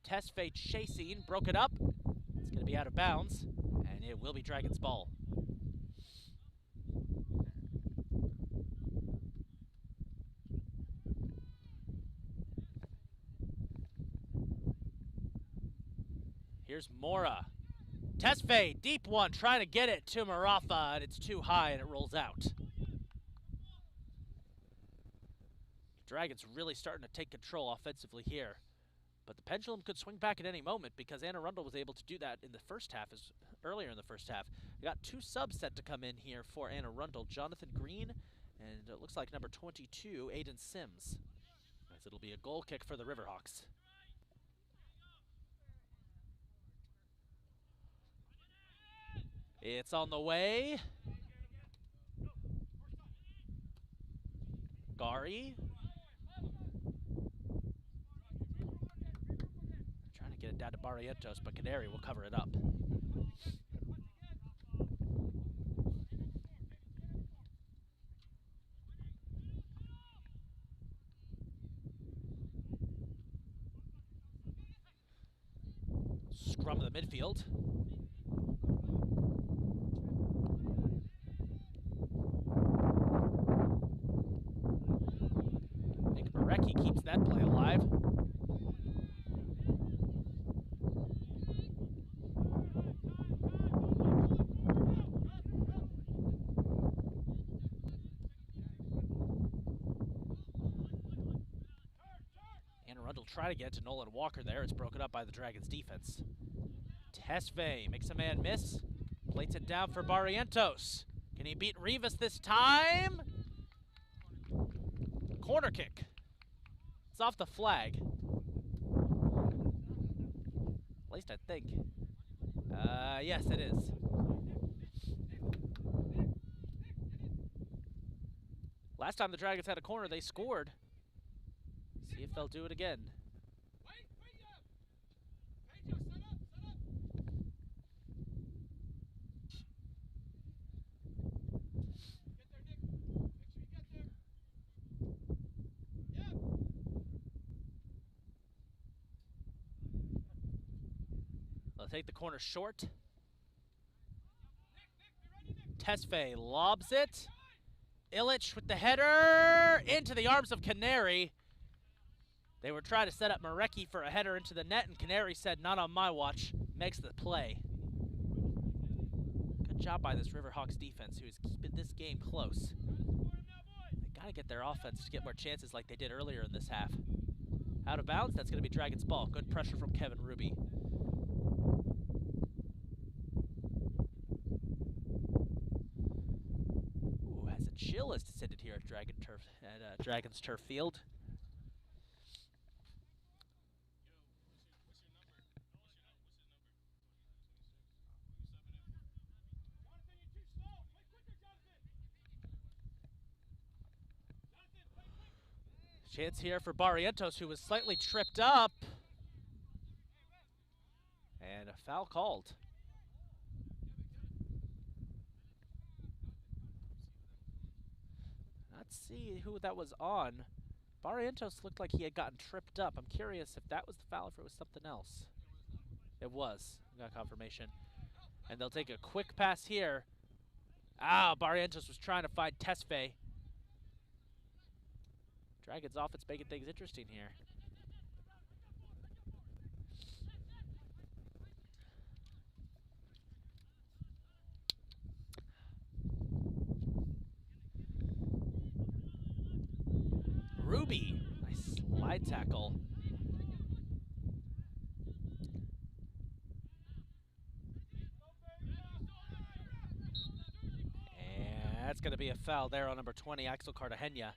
Tesfaye chasing, broke it up. It's going to be out of bounds, and it will be Dragons' ball. Here's Mora. Tesfaye, deep one, trying to get it to Marafa, and it's too high, and it rolls out. Dragons really starting to take control offensively here. But the pendulum could swing back at any moment because Anne Arundel was able to do that in the first half, earlier in the first half. We got 2 subs set to come in here for Anne Arundel. Jonathan Green, and it looks like number 22, Aiden Sims. As it'll be a goal kick for the Riverhawks. It's on the way. Gari. Trying to get it down to Barrientos, but Canary will cover it up. Scrum of the midfield. Nick Barecki keeps that play alive. Anne Arundel try to get to Nolan Walker there. It's broken up by the Dragons' defense. Tesfaye makes a man miss. Plates it down for Barrientos. Can he beat Rivas this time? Corner kick. It's off the flag. At least I think. Yes, it is. Last time the Dragons had a corner, they scored. See if they'll do it again. They'll take the corner short. Tesfaye lobs it. Illich with the header into the arms of Canary. They were trying to set up Marecki for a header into the net, and Canary said, not on my watch. Makes the play. Good job by this Riverhawks defense, who is keeping this game close. They got to get their offense to get more chances like they did earlier in this half. Out of bounds, that's going to be Dragons ball. Good pressure from Kevin Ruby. Ooh, has a chill as descended here at Dragons Turf Field. Chance here for Barrientos, who was slightly tripped up. And a foul called. Let's see who that was on. Barrientos looked like he had gotten tripped up. I'm curious if that was the foul or if it was something else. It was. We got confirmation. And they'll take a quick pass here. Barrientos was trying to find Tesfaye. Dragons offense making things interesting here. Ruby, nice slide tackle. And that's going to be a foul there on number 20, Axel Cartagena.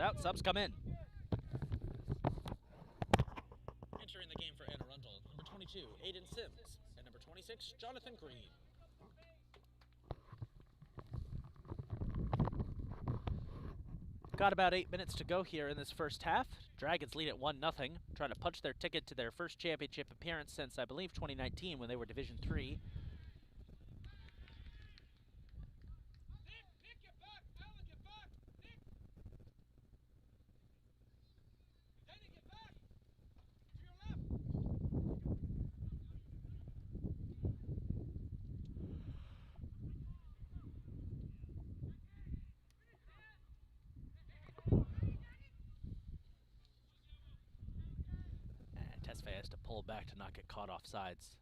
Out, subs come in. Entering the game for Arundel, number 22, Aiden Sims, and number 26, Jonathan Green. Got about 8 minutes to go here in this first half. Dragons lead at 1-0, trying to punch their ticket to their first championship appearance since, I believe, 2019 when they were Division III. Tesfaye has to pull back to not get caught off sides.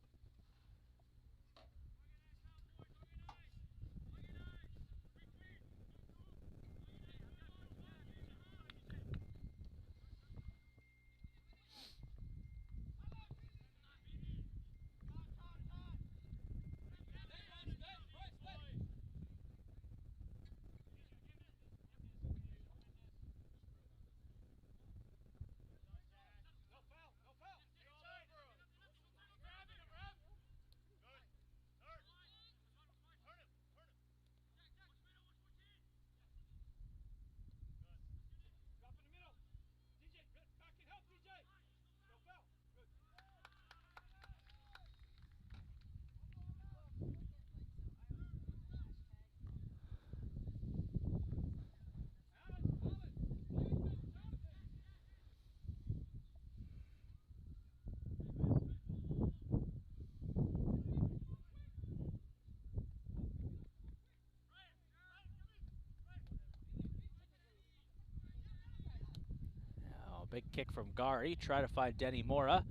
Big kick from Gari. Try to find Denny Mora.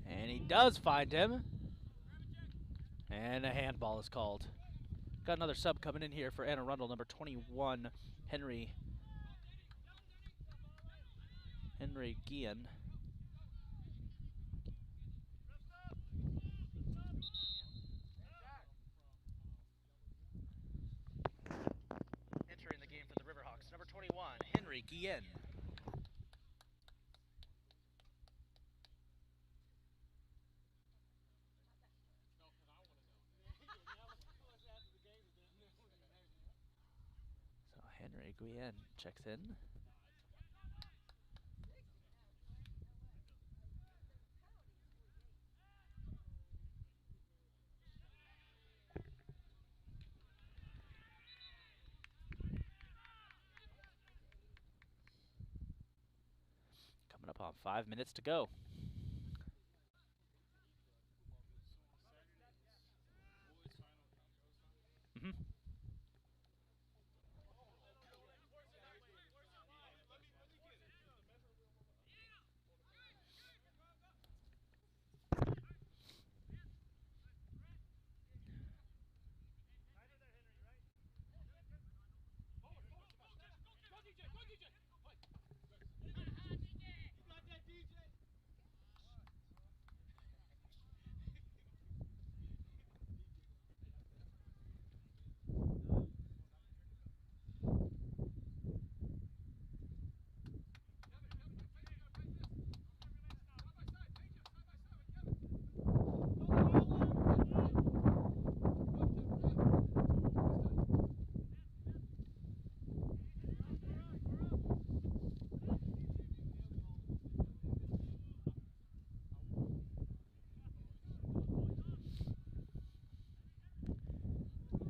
And he does find him. And a handball is called. Got another sub coming in here for Anne Arundel, number 21, Henry Guillen. Entering the game for the Riverhawks, number 21, Henry Guillen. Henry Guillen checks in. Coming up on 5 minutes to go.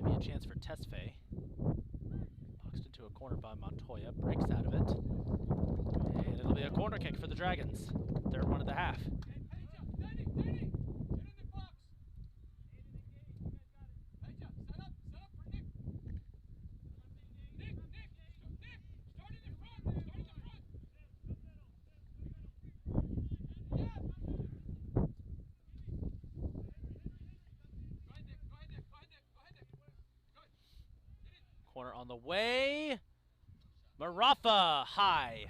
Maybe a chance for Tesfaye. Boxed into a corner by Montoya, breaks out of it. And it'll be a corner kick for the Dragons. Third one of the half. Corner on the way. Marafa high.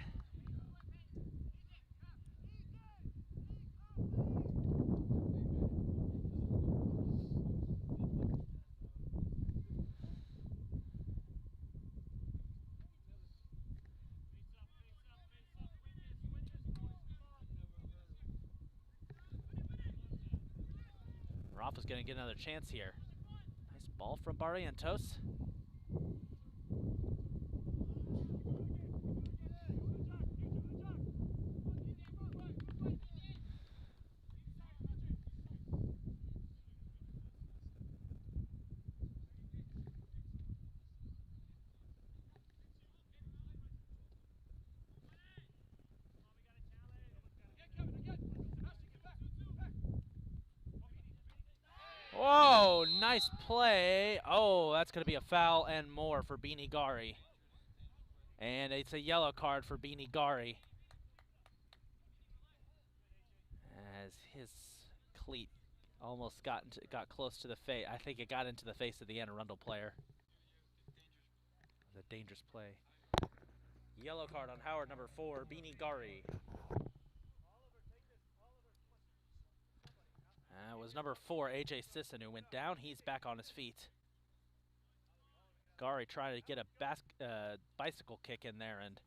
Marafa's going to get another chance here. Nice ball from Barrientos. Whoa, nice play. Oh, that's going to be a foul and more for Beanie Gari. And it's a yellow card for Beanie Gari, as his cleat almost got close to the face. I think it got into the face of the Arundel player. It was a dangerous play. Yellow card on Howard, number 4, Beanie Gari. It was number 4, AJ Sisson, who went down. He's back on his feet. Gari trying to get a bicycle kick in there, and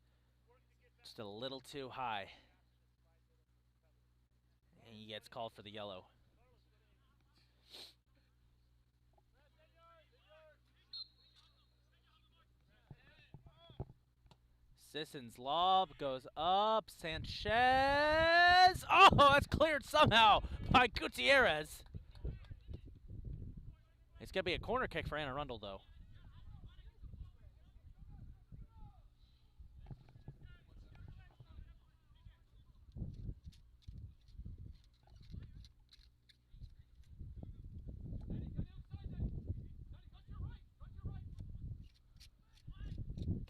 just a little too high. And he gets called for the yellow. Sisson's lob goes up. Sanchez. Oh, that's cleared somehow by Gutierrez. It's going to be a corner kick for Arundel, though.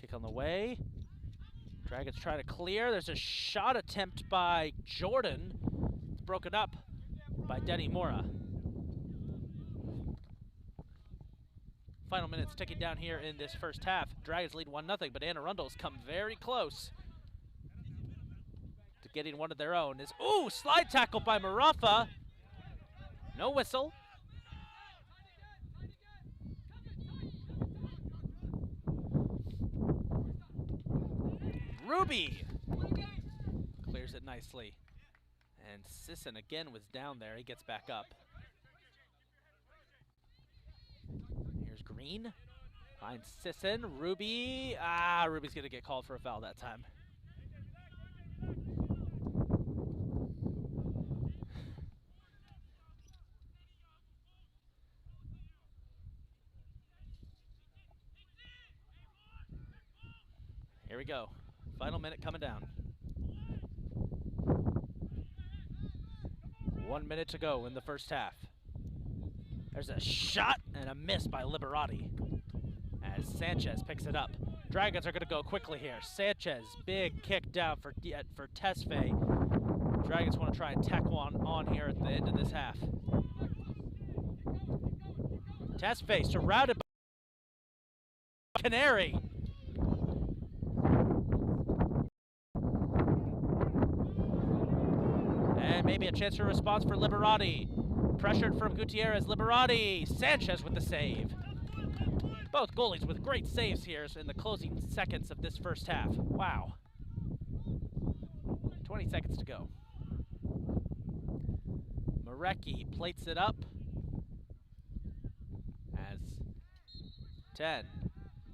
Kick on the way. Dragons try to clear. There's a shot attempt by Jordan. It's broken up by Denny Mora. Final minutes ticking down here in this first half. Dragons lead 1-0, but Arundel's come very close to getting one of their own. Ooh, slide tackle by Marafa. No whistle. Ruby clears it nicely. And Sisson again was down there. He gets back up. Here's Green. Finds Sisson. Ruby. Ruby's going to get called for a foul that time. Here we go. Final minute coming down. 1 minute to go in the first half. There's a shot and a miss by Liberati as Sanchez picks it up. Dragons are going to go quickly here. Sanchez, big kick down for Tesfaye. Dragons want to try and tack one on here at the end of this half. Tesfaye surrounded by Canary. And maybe a chance for a response for Liberati. Pressured from Gutierrez. Liberati. Sanchez with the save. Both goalies with great saves here in the closing seconds of this first half. Wow. 20 seconds to go. Marecki plates it up as 10,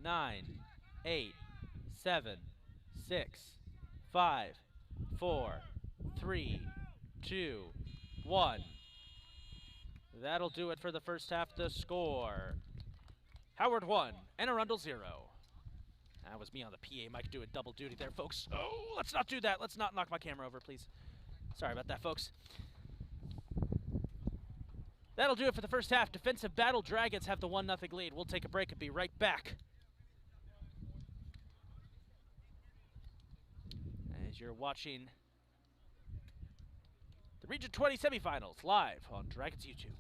9, 8, 7, 6, 5, 4, 3, 2, 1. That'll do it for the first half. The score: Howard 1 and Arundel 0. That was me on the PA mic doing double duty there, folks. Oh, let's not do that. Let's not knock my camera over, please. Sorry about that, folks. That'll do it for the first half. Defensive battle. Dragons have the 1-0 lead. We'll take a break and be right back. As you're watching the Region 20 semifinals live on Dragons YouTube.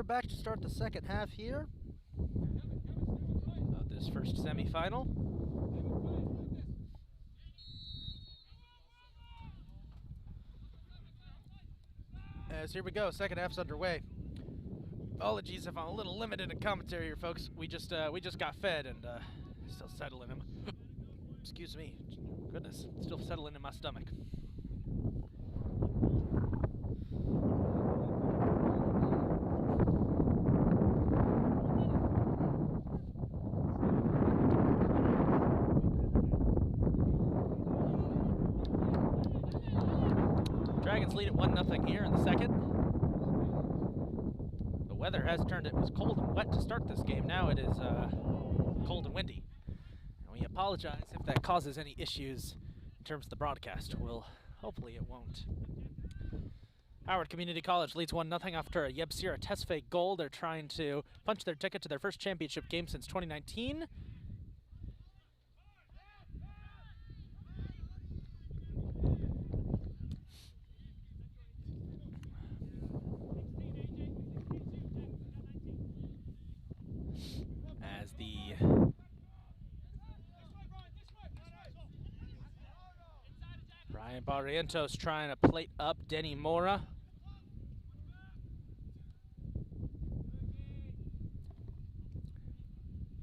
we're back to start the second half here of this first semifinal. As here we go, second half's underway. Apologies if I'm a little limited in commentary here, folks. We just got fed and still settling in. Excuse me, goodness, still settling in my stomach. Dragons lead at 1-0 here in the second. The weather has turned. It was cold and wet to start this game. Now it is cold and windy. And we apologize if that causes any issues in terms of the broadcast. Hopefully it won't. Howard Community College leads 1-0 after a Yebsira Tesfaye goal. They're trying to punch their ticket to their first championship game since 2019. As the Brian Barrientos trying to plate up Denny Mora.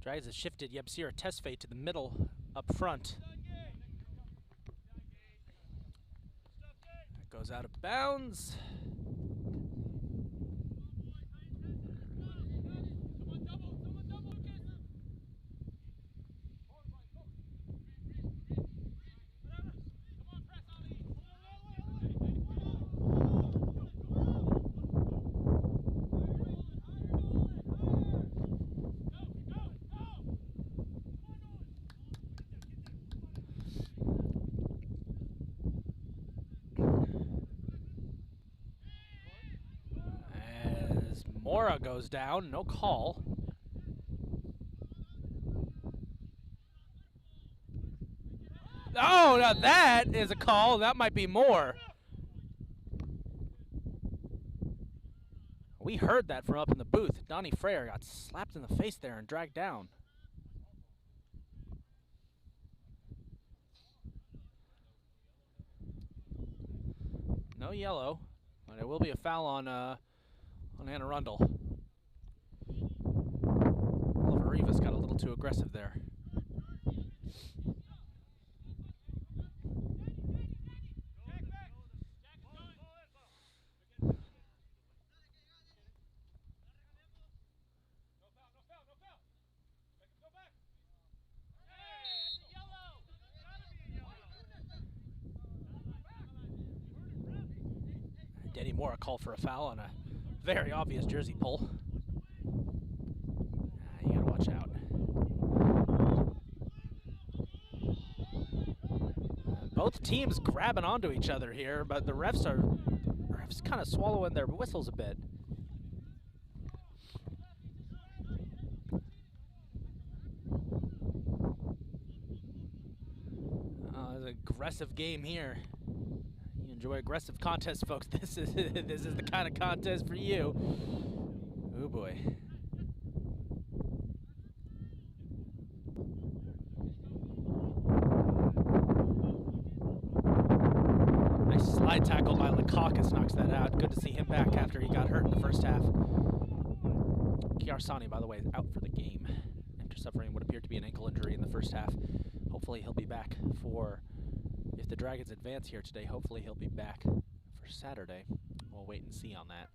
Dragons has shifted Yebsira Tesfaye to the middle up front. That goes out of bounds. Mora goes down, no call. Oh, now that is a call. That might be more. We heard that from up in the booth. Donnie Freyer got slapped in the face there and dragged down. No yellow, but it will be a foul on Arundel. Oliver Rivas got a little too aggressive there. Denny Moore called for a foul on a very obvious jersey pull. You gotta watch out. Both teams grabbing onto each other here, but the refs kind of swallowing their whistles a bit. It's an aggressive game here. You enjoy aggressive contests, folks. This is the kind of contest for you. Oh boy. Nice slide tackle by Lakakis knocks that out. Good to see him back after he got hurt in the first half. Kiarsani, by the way, is out for the game after suffering what appeared to be an ankle injury in the first half. Hopefully he'll be back for, if the Dragons advance here today, hopefully he'll be back for Saturday. We'll wait and see on that.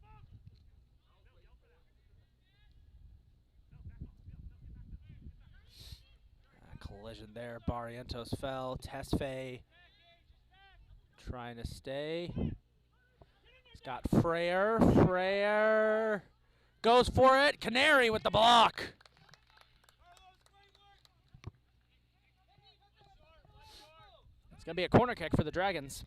Collision there. Barrientos fell. Tesfaye trying to stay. He's got Freyer. Freyer goes for it. Canary with the block. It's going to be a corner kick for the Dragons.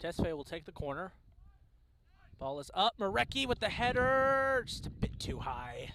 Tesfaye will take the corner. Ball is up. Marecki with the header. Just a bit too high.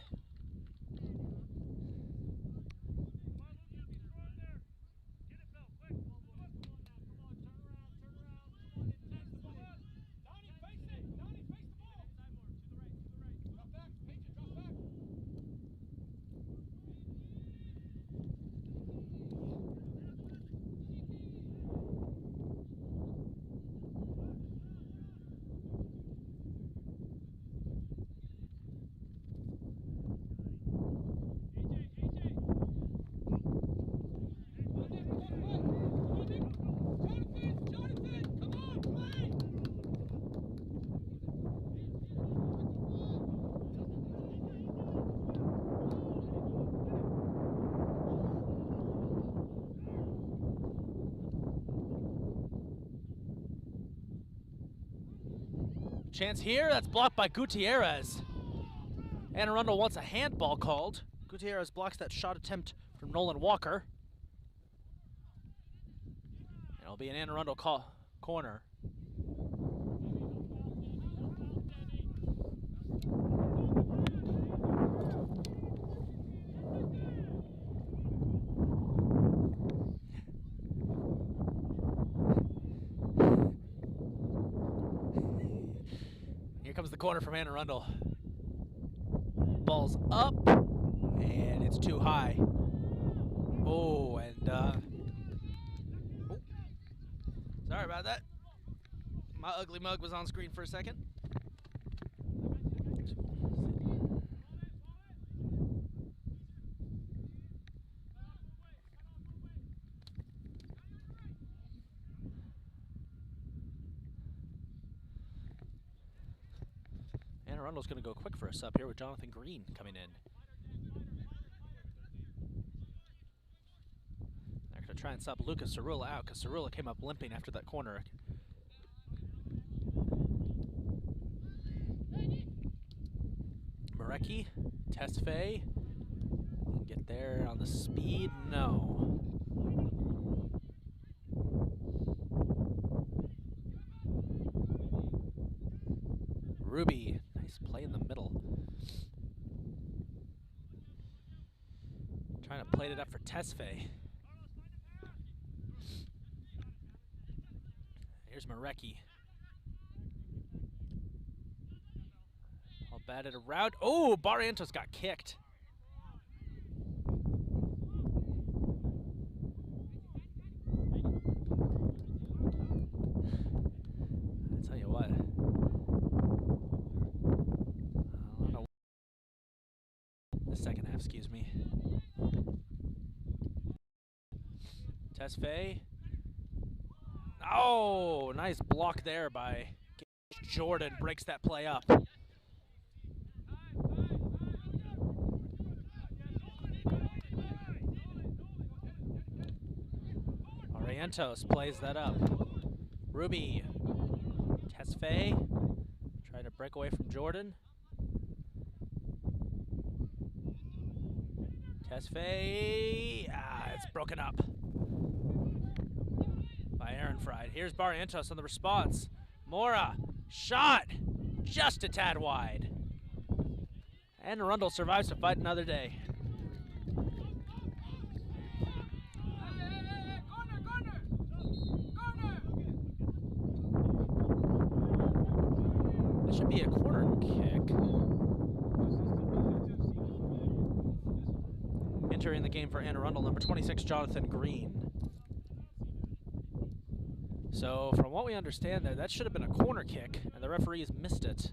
Chance here, that's blocked by Gutierrez. And Arundel wants a handball called. Gutierrez blocks that shot attempt from Nolan Walker. And it'll be an Anne Arundel corner. Here comes the corner from Anne Arundel. Ball's up, and it's too high. Oh, and oh. Sorry about that. My ugly mug was on screen for a second. Anne Arundel's going to go quick for a sub here with Jonathan Green coming in. They're going to try and sub Lucas Cerula out because Cerula came up limping after that corner. Marecki, Tesfaye, get there on the speed, no. Ruby, nice play in the middle. Trying to plate it up for Tesfaye. Here's Marecki. All batted around. Oh, Barrientos got kicked. I tell you what. The second half, excuse me. Tesfaye. Oh, nice block there by Jordan. Breaks that play up. Barrientos plays that up. Ruby. Tesfaye. Trying to break away from Jordan. Tesfaye, it's broken up by Aaron Fried. Here's Barrientos on the response. Mora, shot, just a tad wide. And Arundel survives to fight another day. That should be a corner kick. Entering the game for Anne Arundel, number 26, Jonathan Green. So, from what we understand there, that should have been a corner kick, and the referees missed it.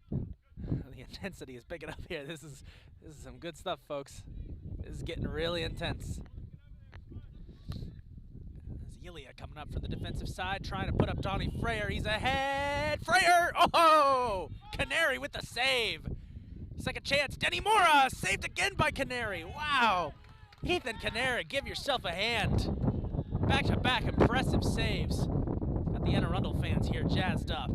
The intensity is picking up here. This is some good stuff, folks. This is getting really intense. Ilya coming up from the defensive side, trying to put up Donnie Freyer. He's ahead. Freyer! Oh! Canary with the save. Second chance. Denny Mora saved again by Canary. Wow. Ethan Canary, give yourself a hand. Back-to-back impressive saves. Got the Anne Arundel fans here jazzed up.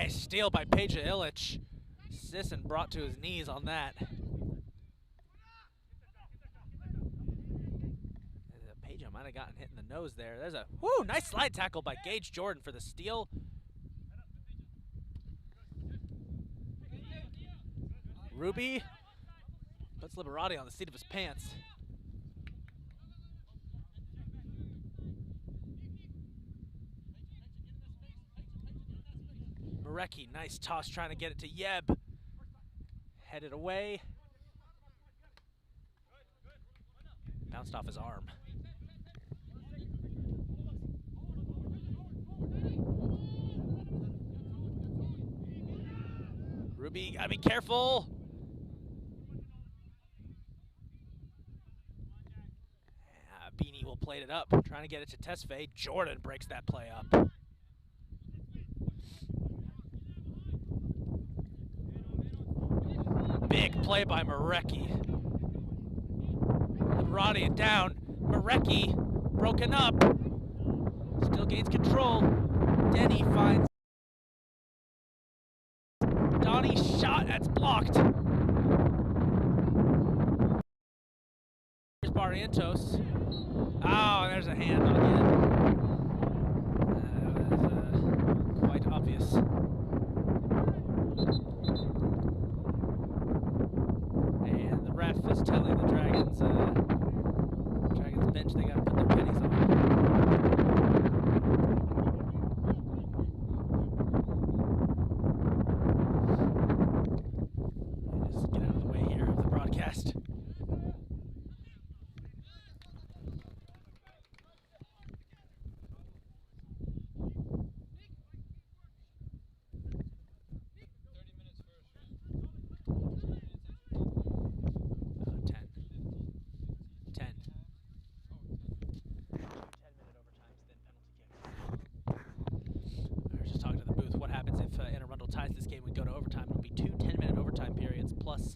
Nice steal by Peja Illich. Sisson brought to his knees on that. Peja might have gotten hit in the nose there. There's a nice slide tackle by Gage Jordan for the steal. Ruby puts Liberati on the seat of his pants. Marecki, nice toss trying to get it to Yeb. Headed away. Bounced off his arm. Ruby, gotta be careful. Beanie will plate it up, trying to get it to Tesfaye. Jordan breaks that play up. Big play by Marecki. Liberati down. Marecki broken up. Still gains control. Denny finds Donnie's shot. That's blocked. Here's Barrientos. Oh, there's a hand on it. That was quite obvious. And the ref is telling the Dragons bench they got to put their pennies on. Just get out of the way here of the broadcast. Arundel ties this game, we go to overtime. It'll be 2 10-minute overtime periods plus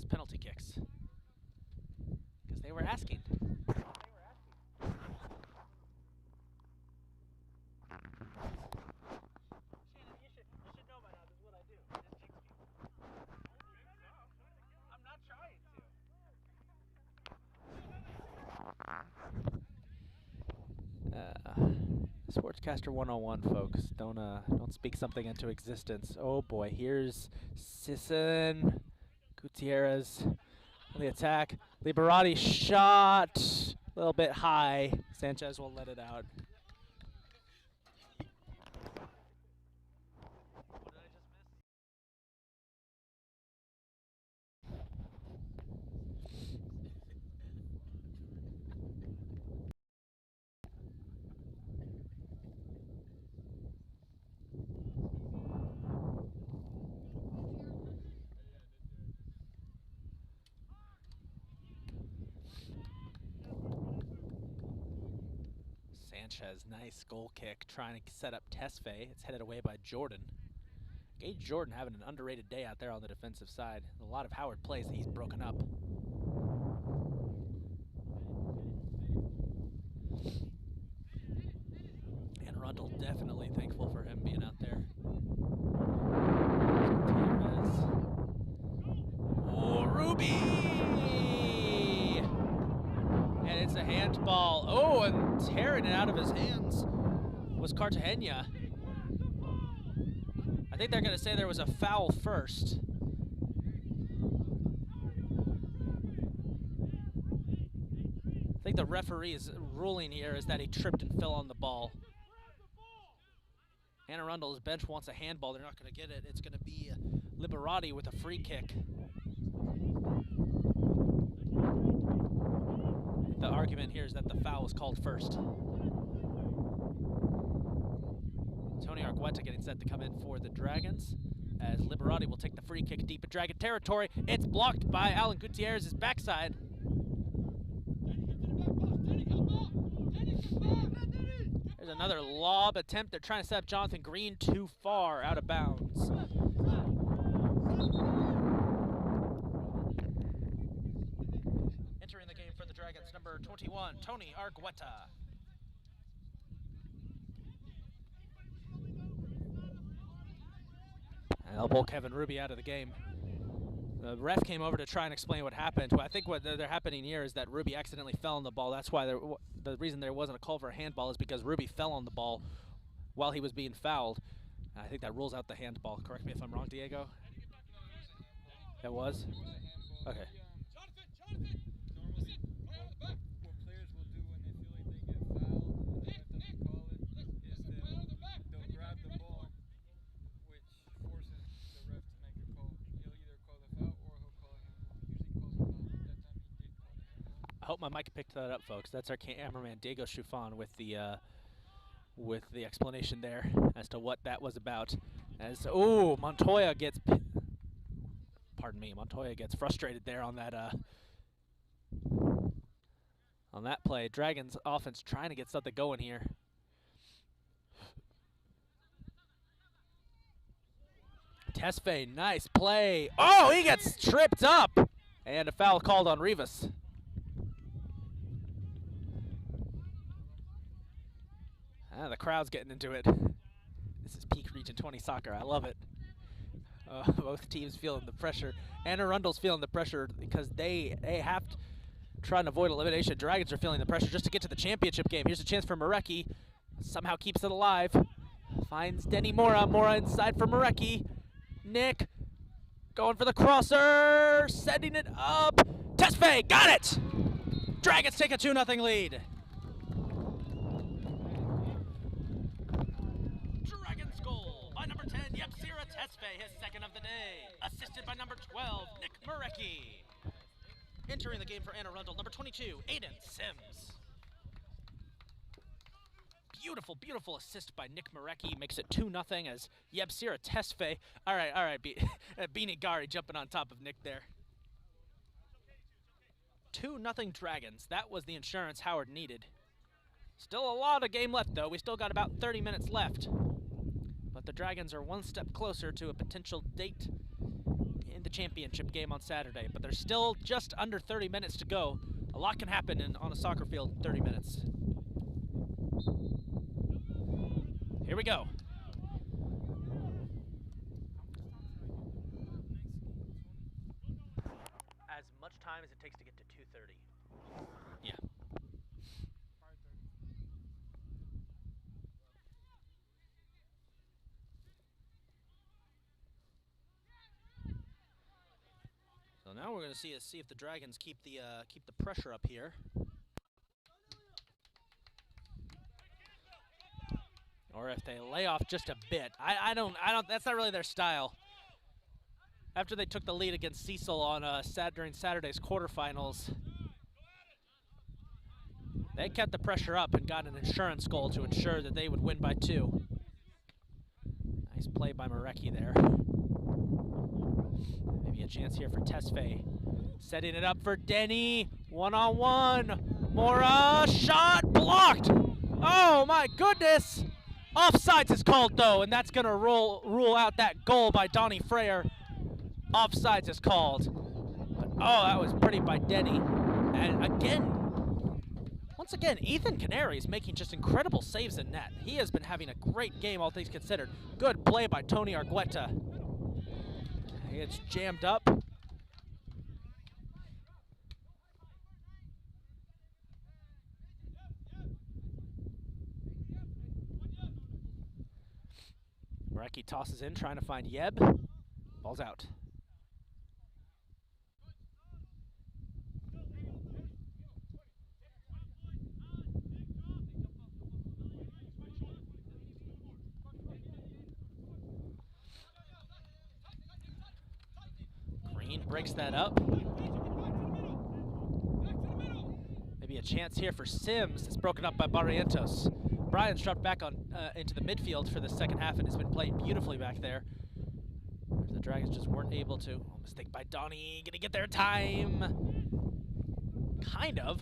penalty kicks. Because they were asking. Sportscaster 101, folks. Don't speak something into existence. Oh boy, here's Sisson, Gutierrez on the attack. Liberati shot a little bit high. Sanchez will let it out. Sanchez, nice goal kick, trying to set up Tesfaye. It's headed away by Jordan. Gage Jordan having an underrated day out there on the defensive side. A lot of Howard plays that he's broken up. And Arundel definitely thankful for him being out there. Oh, Ruby! And it's a handball. Oh, and tearing it out of his hands was Cartagena. I think they're going to say there was a foul first. I think the referee's ruling here is that he tripped and fell on the ball. And Arundel's bench wants a handball. They're not going to get it. It's going to be Liberati with a free kick. The argument here is that the foul was called first. Tony Argueta getting set to come in for the Dragons, as Liberati will take the free kick deep in Dragon territory. It's blocked by Alan Gutierrez's backside. There's another lob attempt. They're trying to set up Jonathan Green too far out of bounds. Entering the game for the Dragons, number 21, Tony Argueta. And they'll pull Kevin Ruby out of the game. The ref came over to try and explain what happened. Well, I think what they're happening here is that Ruby accidentally fell on the ball. That's why the reason there wasn't a call for a handball is because Ruby fell on the ball while he was being fouled. I think that rules out the handball. Correct me if I'm wrong, Diego. That was? Okay. I hope my mic picked that up, folks. That's our cameraman Diego Chiffon with the explanation there as to what that was about. As Montoya gets, pardon me, Montoya gets frustrated there on that play. Dragons offense trying to get something going here. Tesfaye, nice play. Oh, he gets tripped up, and a foul called on Rivas. The crowd's getting into it. This is peak Region 20 soccer. I love it. Both teams feeling the pressure. And Arundel's feeling the pressure because they have to try and avoid elimination. Dragons are feeling the pressure just to get to the championship game. Here's a chance for Marecki. Somehow keeps it alive. Finds Denny Mora. Mora inside for Marecki. Nick going for the crosser. Setting it up. Tesfaye got it! Dragons take a 2-0 lead. His second of the day, assisted by number 12, Nick Marecki. Entering the game for Anne Arundel, number 22, Aiden Sims. Beautiful, beautiful assist by Nick Marecki. Makes it 2-0 as Yebsira Tesfaye. All right, Beanie Gari jumping on top of Nick there. 2-0 Dragons. That was the insurance Howard needed. Still a lot of game left, though. We still got about 30 minutes left. But the Dragons are one step closer to a potential date in the championship game on Saturday. But there's still just under 30 minutes to go. A lot can happen on a soccer field in 30 minutes. Here we go. As much time as it takes to get to 2:30. Yeah. So now we're going to see if the Dragons keep the pressure up here. Or if they lay off just a bit. I don't that's not really their style. After they took the lead against Cecil on during Saturday's quarterfinals, they kept the pressure up and got an insurance goal to ensure that they would win by 2. Nice play by Marecki there. Maybe a chance here for Tesfaye. Setting it up for Denny. One-on-one. Mora, shot blocked. Oh my goodness. Offsides is called though, and that's gonna rule out that goal by Donnie Freyer. Offsides is called. But, oh, that was pretty by Denny. And once again, Ethan Canary is making just incredible saves in net. He has been having a great game, all things considered. Good play by Tony Argueta. It's jammed up. Marecki tosses in, trying to find Yeb. Ball's out. Green breaks that up. Maybe a chance here for Sims. It's broken up by Barrientos. Brian's dropped back on into the midfield for the second half and has been playing beautifully back there. The Dragons just weren't able to. Oh, mistake by Donnie. Gonna get there in time. Kind of.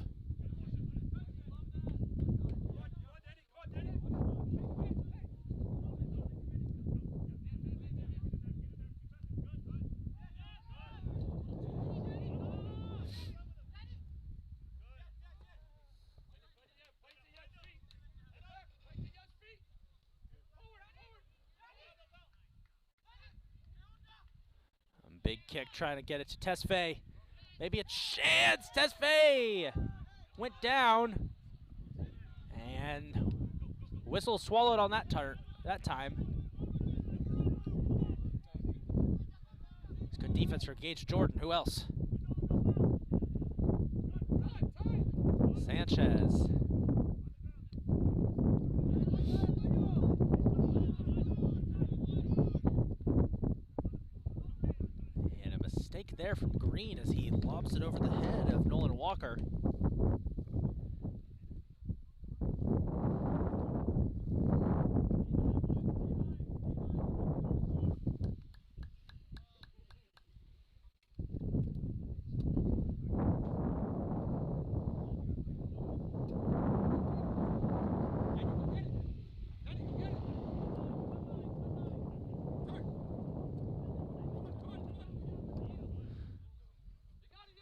Big kick trying to get it to Tesfaye. Maybe a chance. Tesfaye went down. And whistle swallowed on that time. It's good defense for Gage Jordan. Who else? Sanchez. And a mistake there from Green as he lobs it over the head of Nolan Walker.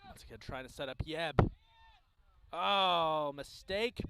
Once again, trying to set up Yeb. Oh, mistake.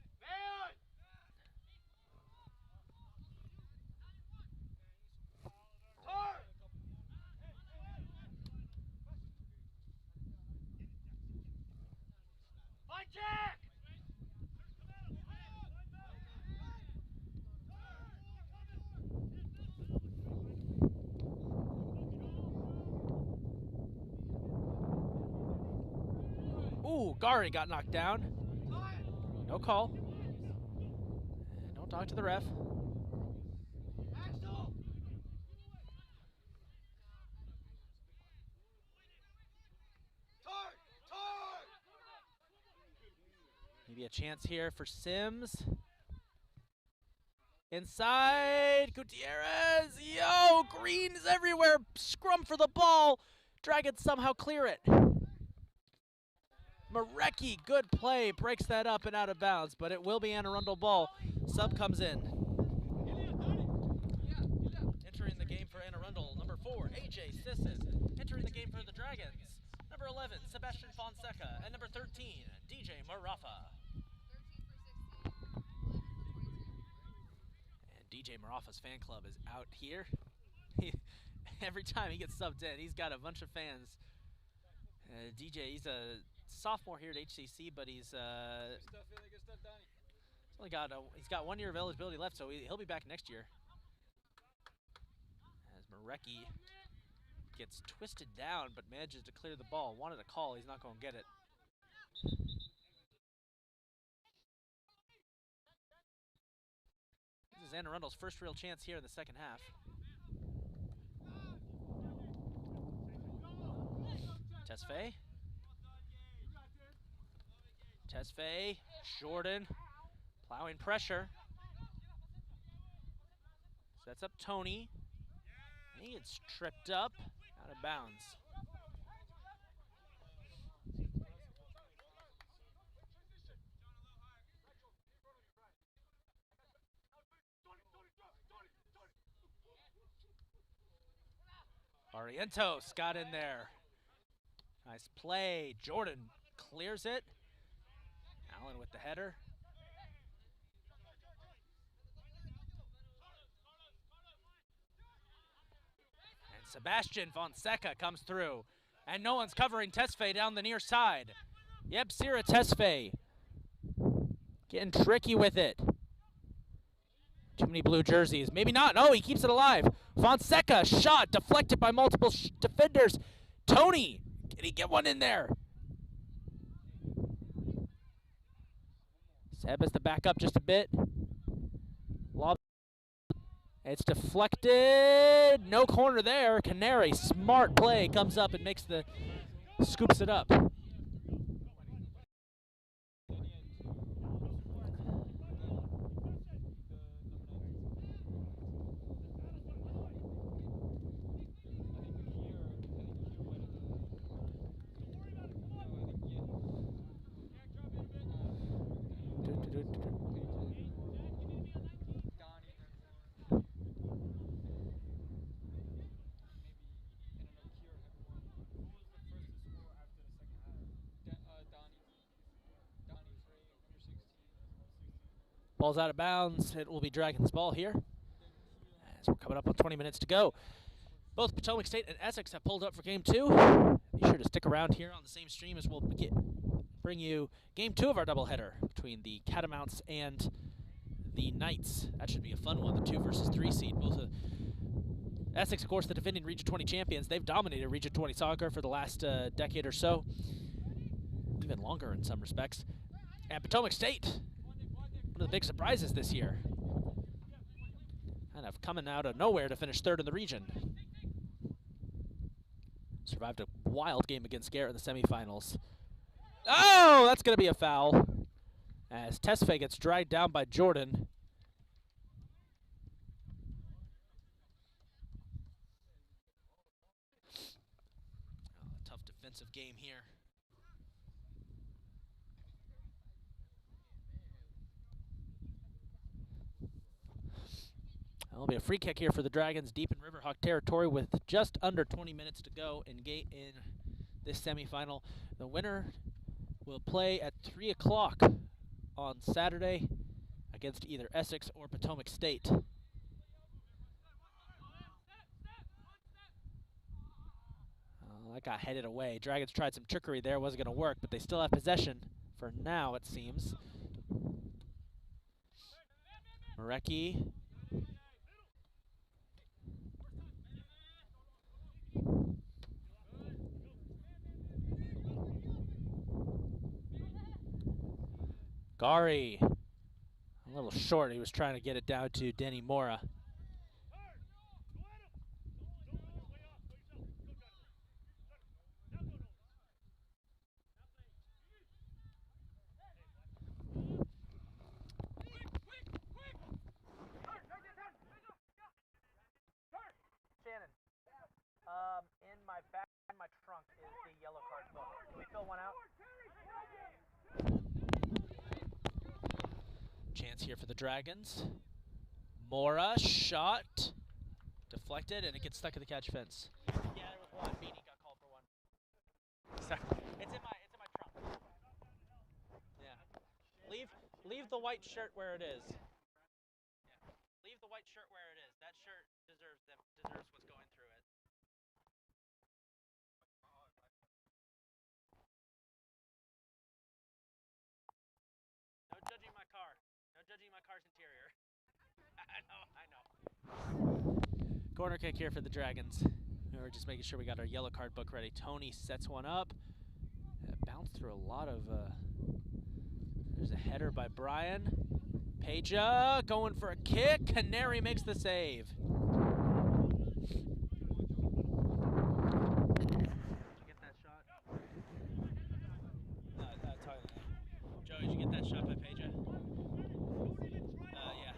Ooh, Gari got knocked down. No call. And don't talk to the ref. Maybe a chance here for Sims. Inside, Gutierrez. Yo, Green is everywhere. Scrum for the ball. Dragons somehow clear it. Marecki, good play, breaks that up and out of bounds, but it will be an Arundel ball. Sub comes in. Entering the game for Anne Arundel, number 4, AJ Sisson. Entering the game for the Dragons, number 11, Sebastian Fonseca, and number 13, DJ Marafa. And DJ Marafa's fan club is out here. Every time he gets subbed in, he's got a bunch of fans. DJ, he's a sophomore here at HCC, but he's he's got 1 year of eligibility left, so he'll be back next year. As Marecki gets twisted down, but manages to clear the ball. Wanted a call, he's not going to get it. This is Anne Arundel's first real chance here in the second half. Tesfaye. Tesfaye, Jordan, plowing pressure. Sets up Tony. He gets tripped up, out of bounds. Barrientos got in there. Nice play. Jordan clears it. Allen with the header. And Sebastian Fonseca comes through. And no one's covering Tesfaye down the near side. Yep, Sierra Tesfaye. Getting tricky with it. Too many blue jerseys. Maybe not. No, he keeps it alive. Fonseca, shot, deflected by multiple defenders. Tony, can he get one in there? Seb has to back up just a bit. Lob. It's deflected. No corner there. Canary, smart play, comes up and makes the, scoops it up. Ball's out of bounds. It will be Dragons' ball here, as we're coming up on 20 minutes to go. Both Potomac State and Essex have pulled up for Game 2. Be sure to stick around here on the same stream as we'll bring you Game 2 of our doubleheader between the Catamounts and the Knights. That should be a fun one, the 2 versus 3 seed. Both Essex, of course, the defending Region 20 champions. They've dominated Region 20 soccer for the last decade or so, even longer in some respects. And Potomac State, one of the big surprises this year, kind of coming out of nowhere to finish 3rd in the region. Survived a wild game against Garrett in the semifinals. Oh, that's going to be a foul as Tesfaye gets dragged down by Jordan. Oh, tough defensive game here. That'll be a free kick here for the Dragons deep in Riverhawk territory with just under 20 minutes to go in this semifinal. The winner will play at 3 o'clock on Saturday against either Essex or Potomac State. That got headed away. Dragons tried some trickery there. Wasn't going to work, but they still have possession for now, it seems. Marecki. Gari, a little short. He was trying to get it down to Denny Mora. Shannon, in my back in my trunk is the yellow card book. Can we fill one out? Chance here for the Dragons. Mora, shot, deflected, and it gets stuck in the catch fence. Yeah, there was one. Beanie got called for one. Sorry. It's in my trunk. Yeah. Leave the white shirt where it is. Yeah. Leave the white shirt where it is. That shirt deserves what's going through it. No judging my car. No judging my car's interior. I know. Corner kick here for the Dragons. We're just making sure we got our yellow card book ready. Tony sets one up. Bounced through a lot of... There's a header by Brian. Peja going for a kick. Canary makes the save. Did you get that shot? Joey, did you get that shot by Peja? Yeah.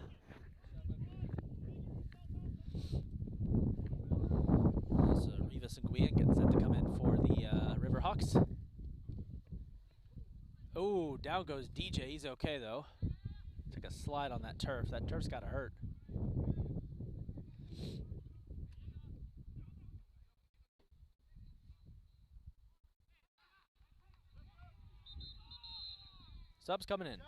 So Rivas and Nguyen getting set to come in for the Riverhawks. Oh, down goes DJ. He's okay, though. Took a slide on that turf. That turf's got to hurt. Subs coming in.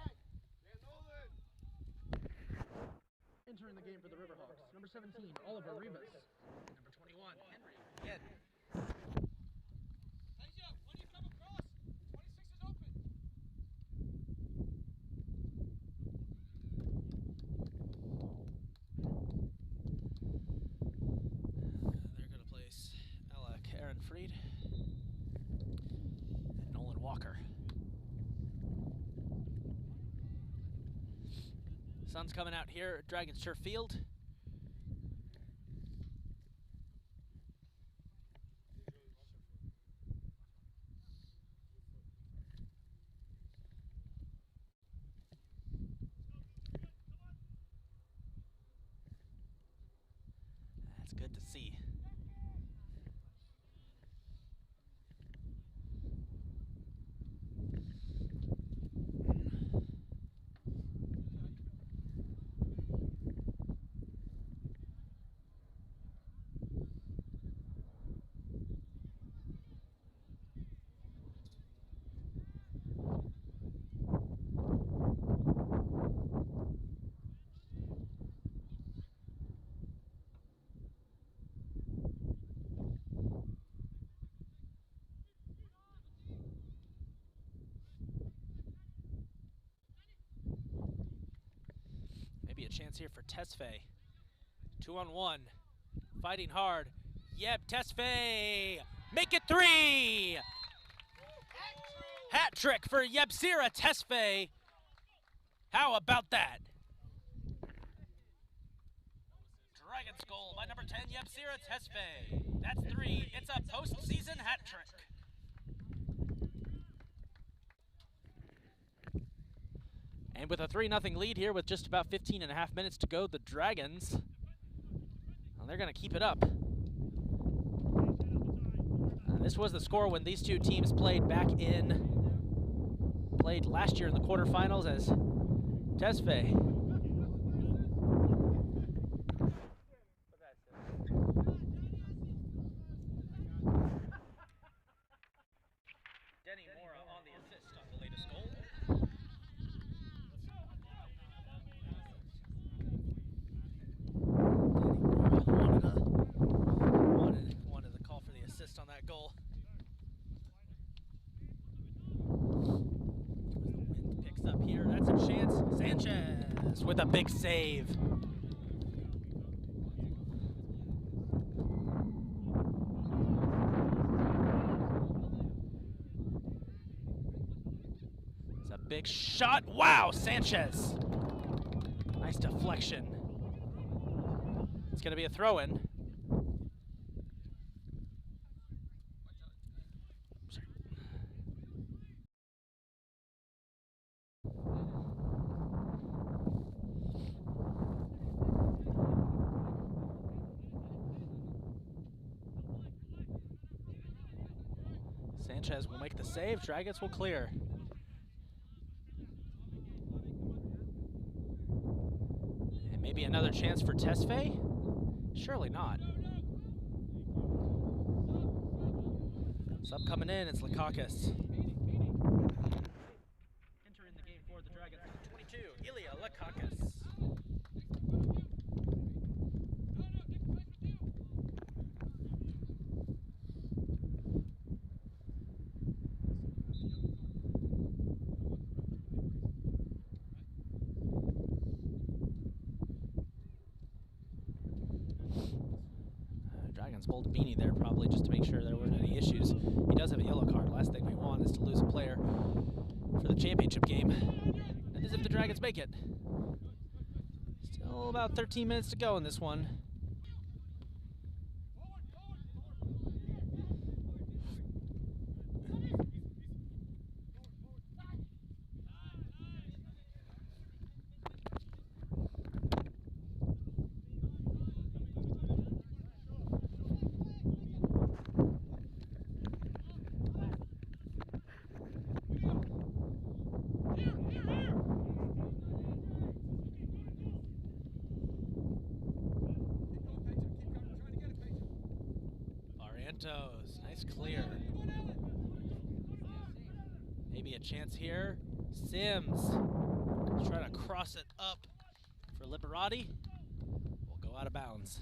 Entering the game for the Riverhawks, number 17, Oliver Rivas. Number 21, Henry again. When you come across, 26 is open. They're going to place Alec Ehrenfried and Nolan Walker. Sun's coming out here at Dragons Turf Field. That's good to see. a chance here for Tesfaye. 2-on-1. Fighting hard. Yep, Tesfaye. Make it 3. Hat trick for Yebsira Tesfaye. How about that? Dragons goal by number 10, Yebsira Tesfaye. That's 3. It's a postseason hat trick. And with a 3-0 lead here with just about 15.5 minutes to go, the Dragons, well, they're going to keep it up. This was the score when these two teams played last year in the quarterfinals as Tesfaye. Denny Mora on the assist on the latest goal. Wanted the call for the assist on that goal. Wind picks up here. That's a chance. Sanchez with a big save. It's a big shot. Wow, Sanchez. Nice deflection. It's going to be a throw-in. Sanchez will make the save. Dragons will clear. And maybe another chance for Tesfaye? Surely not. Sub coming in, it's Lakakis. Entering the game for the Dragons, 22, Ilya Lakakis. Dragons pulled Beanie there probably just to make sure there weren't any issues. He does have a yellow card. Last thing we want is to lose a player for the championship game. That is if the Dragons make it. Still about 13 minutes to go in this one. Nice clear. Maybe a chance here. Sims. Let's try to cross it up for Liberati. We'll go out of bounds.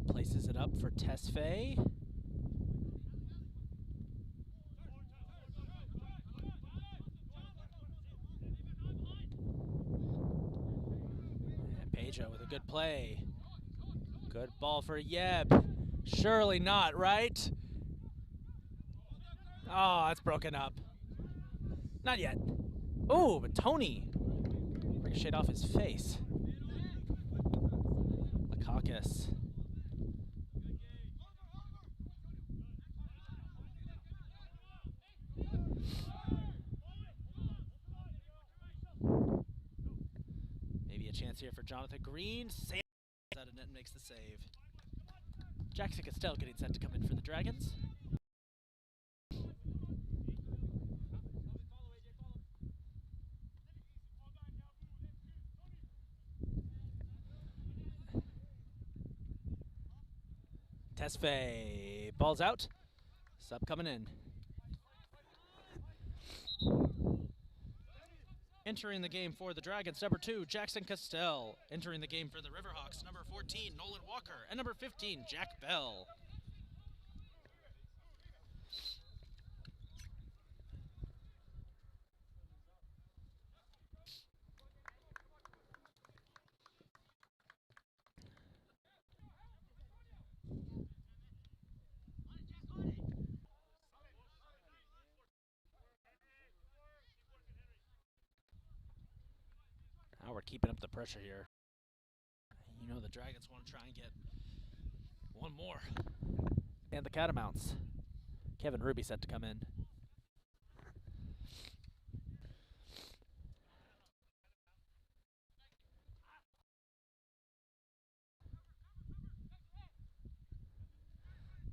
Places it up for Tesfaye. And Pedro with a good play. Good ball for Yeb. Surely not, right? Oh, it's broken up. Not yet. Oh, but Tony ricocheted off his face. Lakakis. Chance here for Jonathan Green. Sam out of net and makes the save. Jackson Castell getting set to come in for the Dragons. Tesfaye. Ball's out. Sub coming in. Entering the game for the Dragons, number 2, Jackson Castell. Entering the game for the Riverhawks, number 14, Nolan Walker. And number 15, Jack Bell. Howard keeping up the pressure here. You know the Dragons want to try and get one more. And the Catamounts. Kevin Ruby set to come in.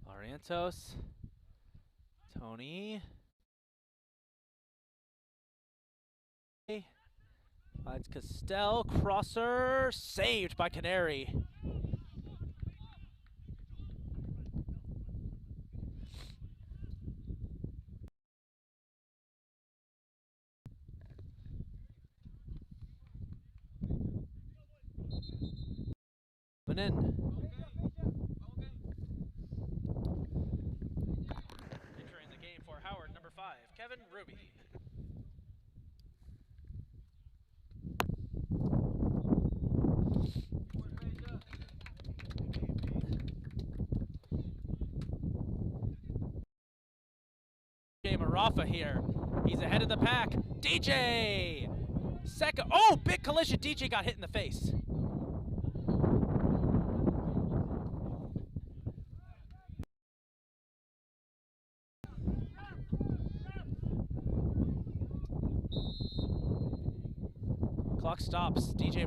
Ariantos. Tony. Finds Castell. Crosser. Saved by Canary. Coming in. Entering the game for Howard, number 5, Kevin Ruby. Rafa here. He's ahead of the pack. DJ! Second. Oh, big collision. DJ got hit in the face. Clock stops. DJ.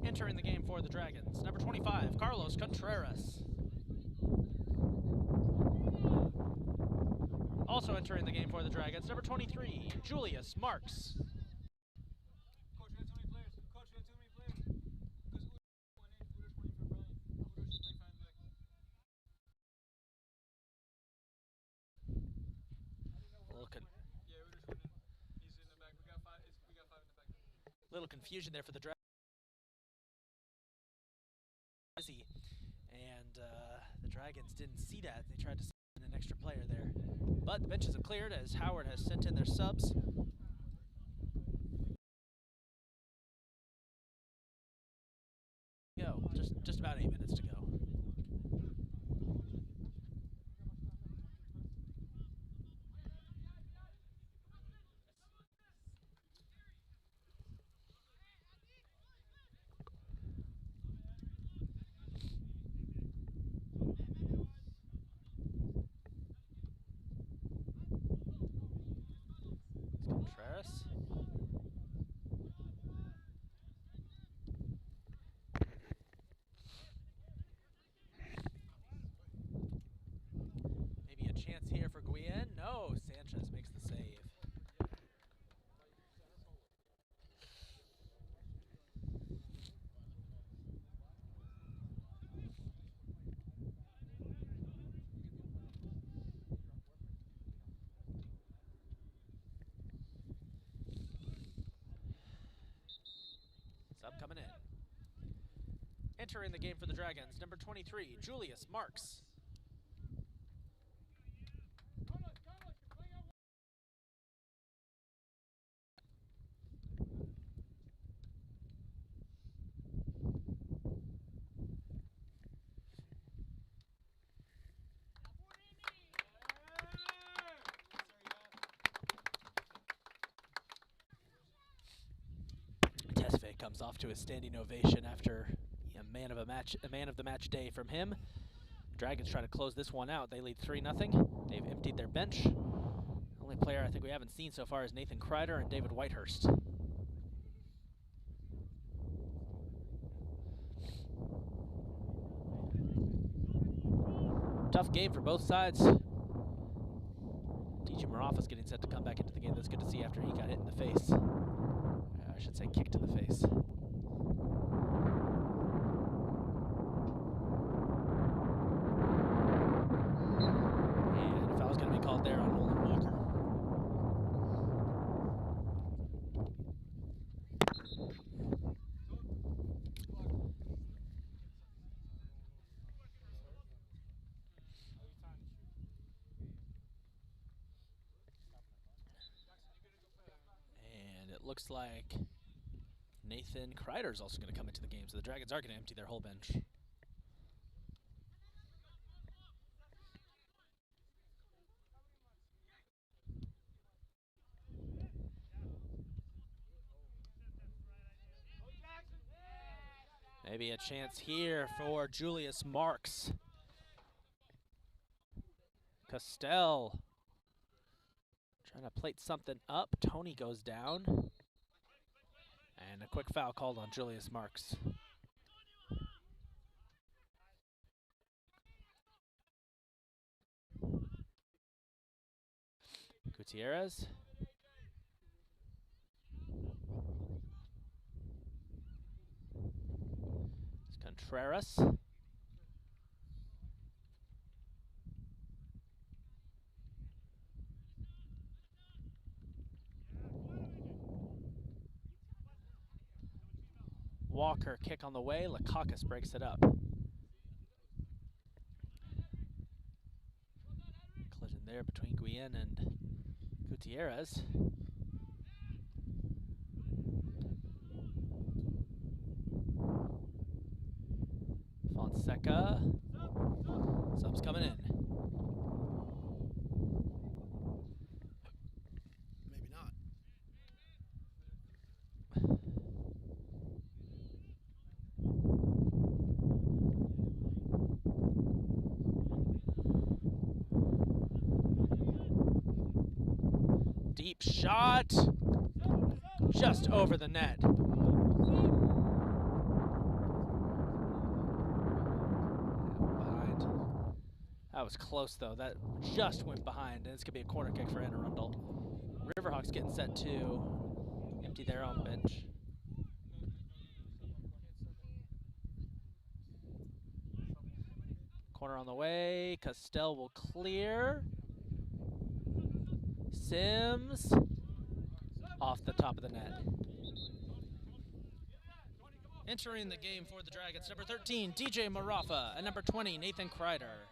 Entering the game for the Dragons, number 25, Carlos Contreras. Also entering the game for the Dragons, number 23, Julius Marks. Coach, we got too many players. Coach, we got too many players. Because Udo's playing for Brilliant. Udo's just playing fine back. Yeah, Udo's winning. He's in the back. We got five in the back. Little confusion there for the Dragons. And the Dragons didn't see that. They tried to send an extra player there. But the benches have cleared as Howard has sent in their subs. Go. Just about 8 minutes to go. Contreras. Maybe a chance here for Guillen. No, Sanchez makes the save. Entering the game for the Dragons, number 23, Julius Marks. Tesfaye comes off to a standing ovation after a man of the match day from him. Dragons try to close this one out. They lead 3-0. They've emptied their bench. Only player I think we haven't seen so far is Nathan Kreider and David Whitehurst. Tough game for both sides. DJ Marafa's getting set to come back into the game. That's good to see after he got hit in the face. I should say kick to the face. And a foul's going to be called there on Nolan Walker. And it looks like Nathan Kreider is also going to come into the game, so the Dragons are going to empty their whole bench. Maybe a chance here for Julius Marks. Castell trying to plate something up. Tony goes down. And a quick foul called on Julius Marks. Gutierrez. It's Contreras. Walker, kick on the way. Lakakis breaks it up. Collision there between Guillen and Gutierrez. Fonseca. Sub's coming in. Maybe not. Deep shot. Just over the net. That was close, though. That just went behind, and it's going to be a corner kick for Arundel. Riverhawks getting set to empty their own bench. Corner on the way. Castell will clear. Sims off the top of the net. Entering the game for the Dragons, number 13, DJ Marafa, and number 20, Nathan Kreider.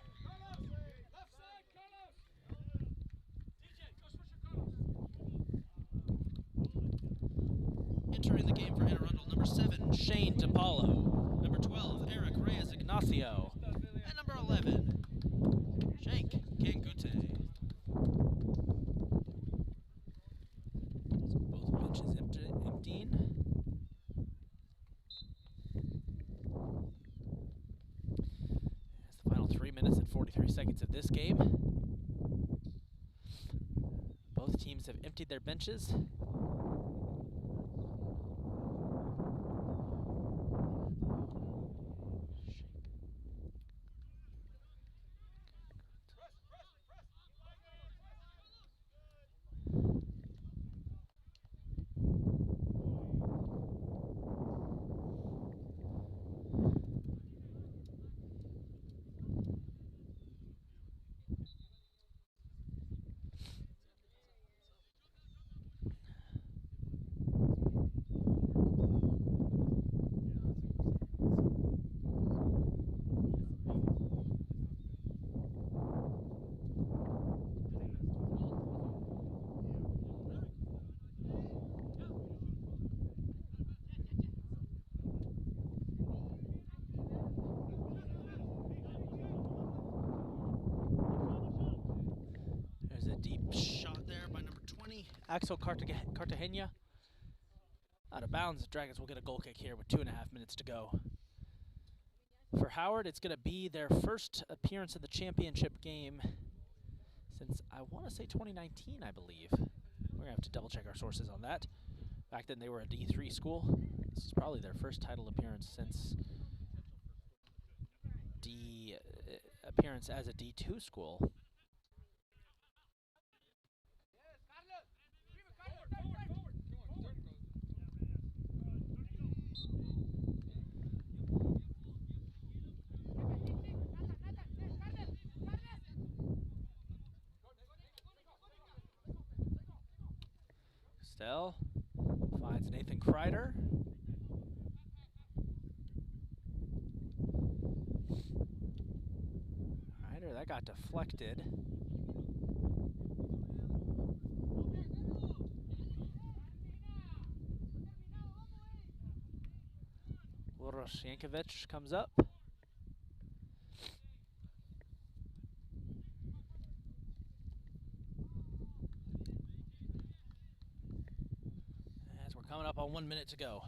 Entering the game for Arundel, number 7, Shane DePaulo. Number 12, Eric Reyes Ignacio. And number 11, Jake Kangute. So both benches emptying. That's the final 3 minutes and 43 seconds of this game. Both teams have emptied their benches. Deep shot there by number 20, Axel Cartagena. Out of bounds, the Dragons will get a goal kick here with 2.5 minutes to go. For Howard, it's going to be their first appearance in the championship game since, I want to say, 2019, I believe. We're going to have to double-check our sources on that. Back then, they were a D3 school. This is probably their first title appearance since appearance as a D2 school. Stell finds Nathan Kreider. Kreider, that got deflected. Uroš Jankovic comes up. As we're coming up on 1 minute to go.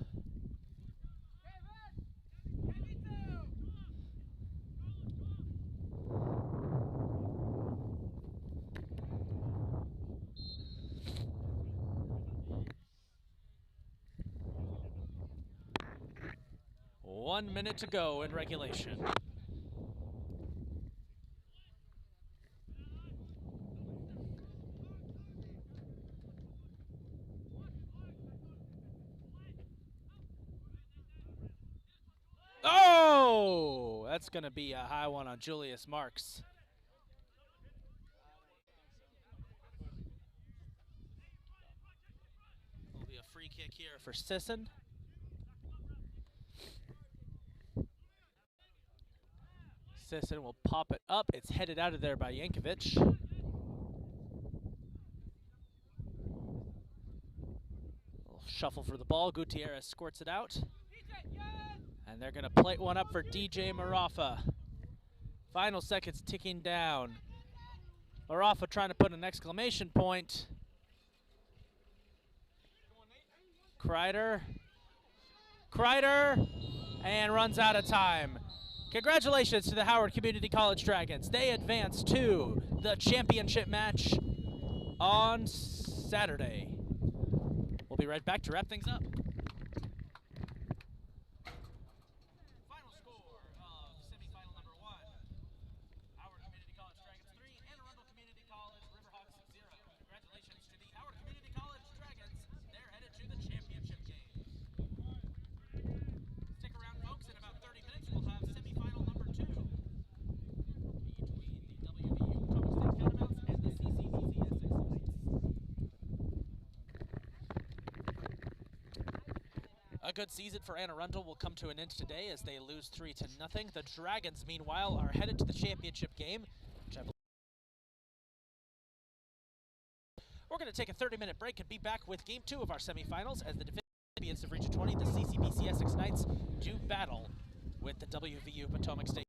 One minute to go in regulation. Oh, that's going to be a high one on Julius Marks. Will be a free kick here for Sisson. Sisson will pop it up. It's headed out of there by Jankovic. Shuffle for the ball. Gutierrez squirts it out. And they're going to plate one up for DJ Marafa. Final seconds ticking down. Marafa trying to put an exclamation point. Kreider, and runs out of time. Congratulations to the Howard Community College Dragons. They advance to the championship match on Saturday. We'll be right back to wrap things up. Final score of semifinal number 1. Howard Community College Dragons 3 and Arundel Community College Riverhawks 0. Congratulations to the Howard Community College Dragons. They're headed to the championship game. Stick around, folks. In about 30 minutes, we'll have semifinal number 2 between the WVU Potomac State Catamounts and the CCBC Essex Knights. A good season for Anne Arundel will come to an end today as they lose 3-0. The Dragons, meanwhile, are headed to the championship game, which I believe. We're going to take a 30-minute break and be back with Game 2 of our semifinals as the defending champions of Region 20, the CCBC Essex Knights, do battle with the WVU Potomac State.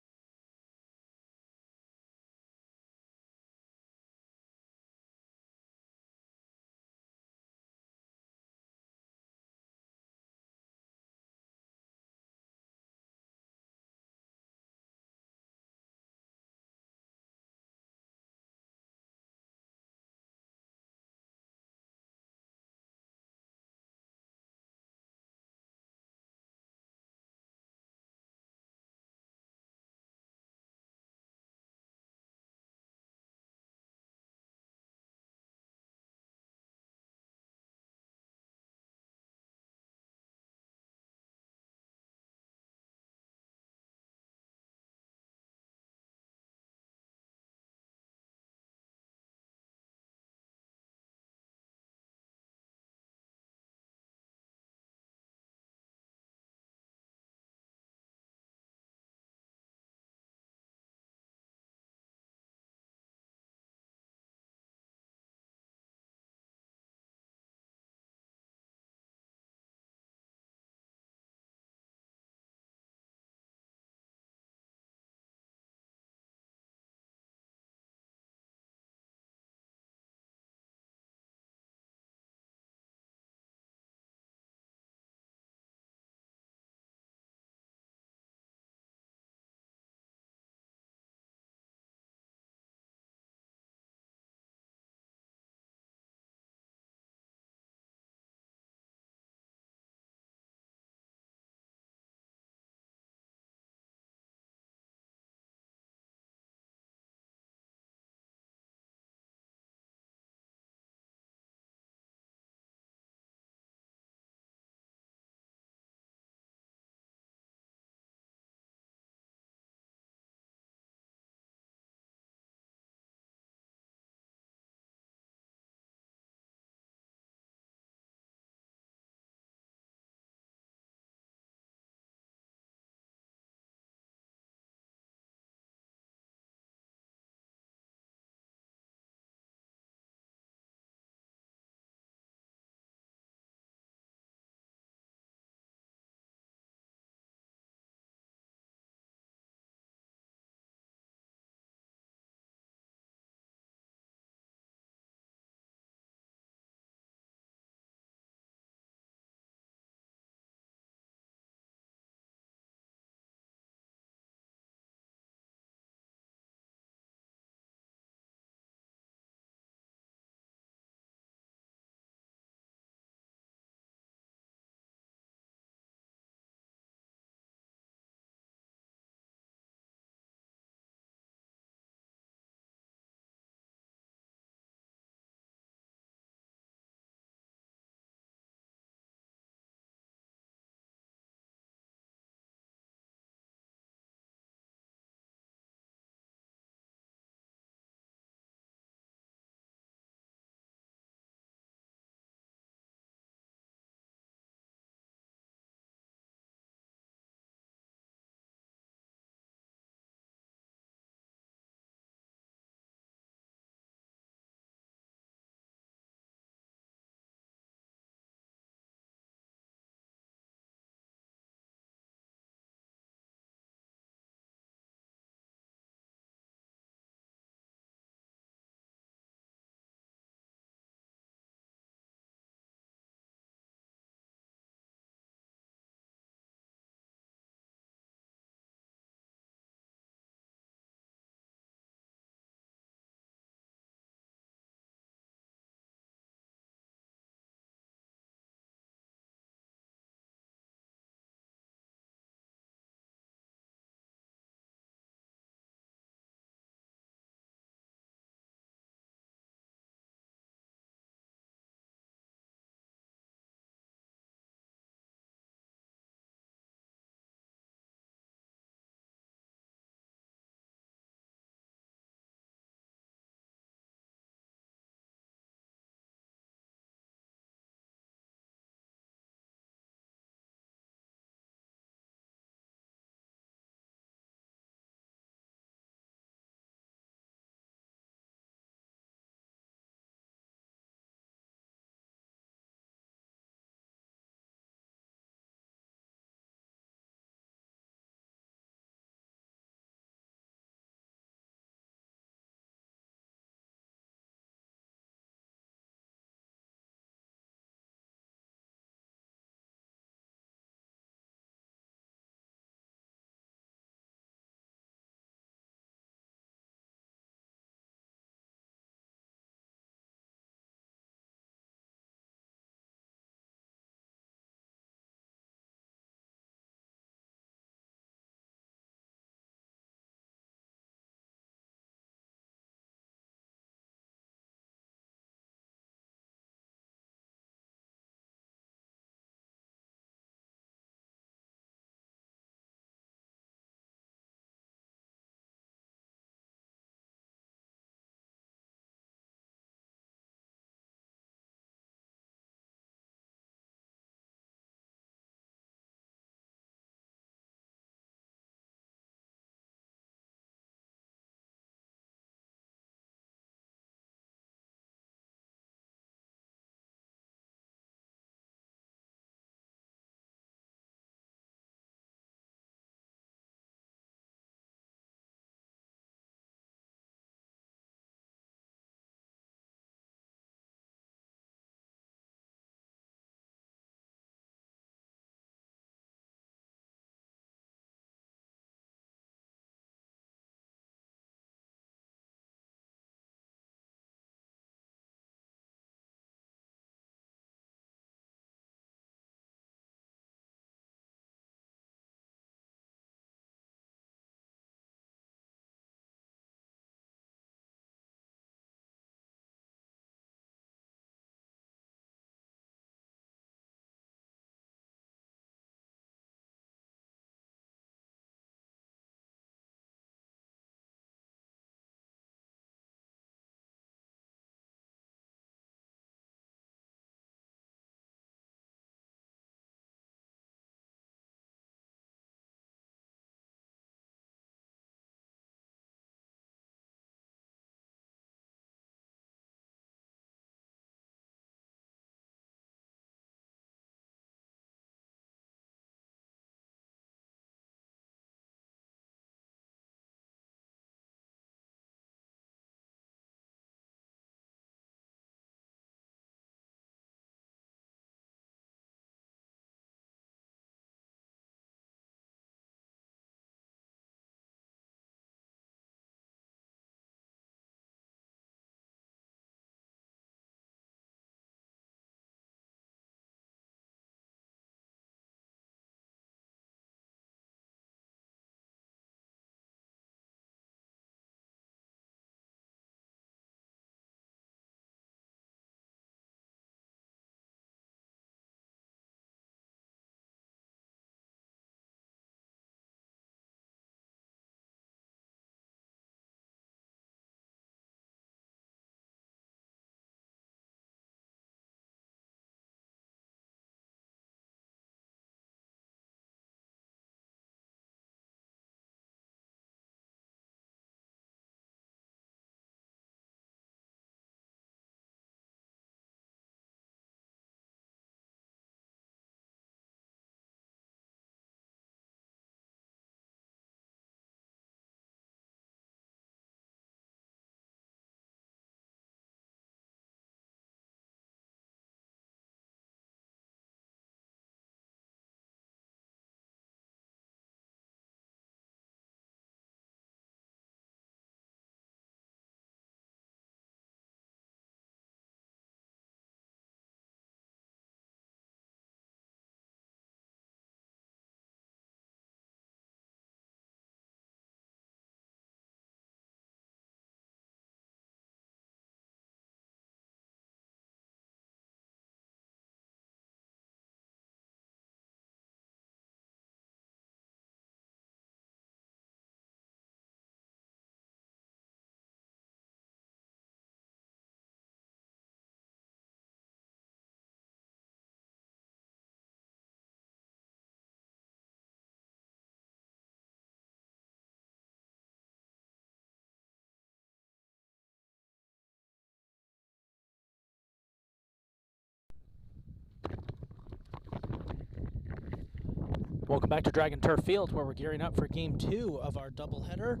Welcome back to Dragon Turf Field, where we're gearing up for Game 2 of our doubleheader.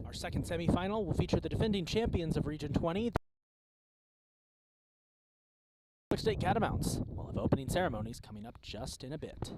Our second semifinal will feature the defending champions of Region 20, the Potomac State Catamounts. We'll have opening ceremonies coming up just in a bit.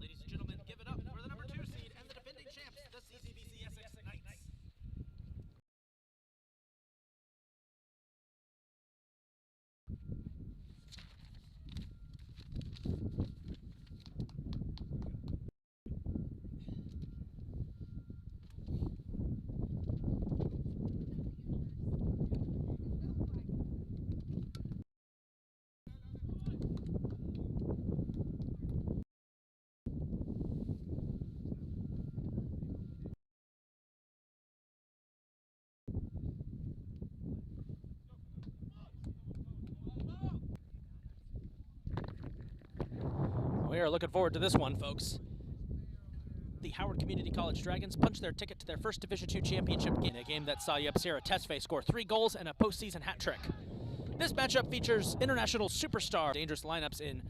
Ladies and gentlemen, give it up for the number 2 seed and the defending champs, the CCBC Essex Knights. We are looking forward to this one, folks. The Howard Community College Dragons punched their ticket to their first Division II championship game, a game that saw Yepsira Tesfaye score 3 goals and a postseason hat trick. This matchup features international superstar dangerous lineups in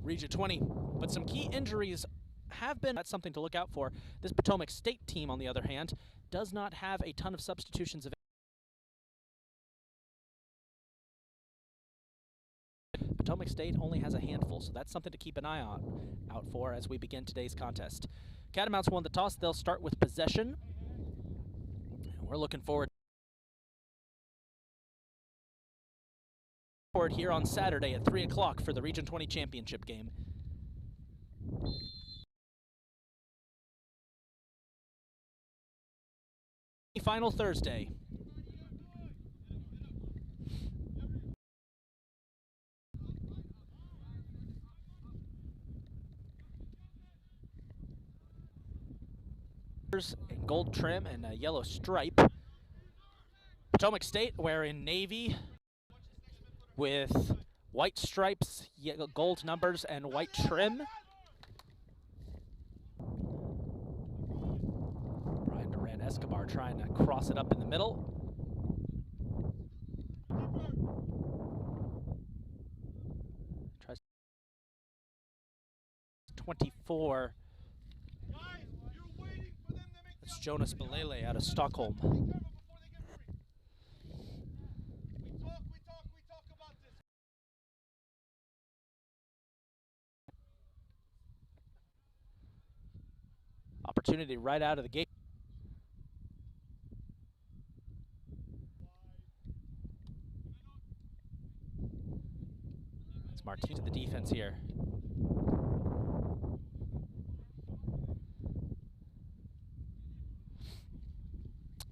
Region 20, but some key injuries have been. That's something to look out for. This Potomac State team, on the other hand, does not have a ton of substitutions available. Potomac State only has a handful, so that's something to keep an eye out for as we begin today's contest. Catamounts won the toss. They'll start with possession. We're looking forward here on Saturday at 3 o'clock for the Region 20 championship game. Final Thursday. In gold trim and a yellow stripe. Potomac State wearing navy with white stripes, gold numbers, and white trim. Brian Durant Escobar trying to cross it up in the middle. Tries 24. That's Jonas Belele out of Stockholm. Opportunity right out of the gate. It's Martin to the defense here.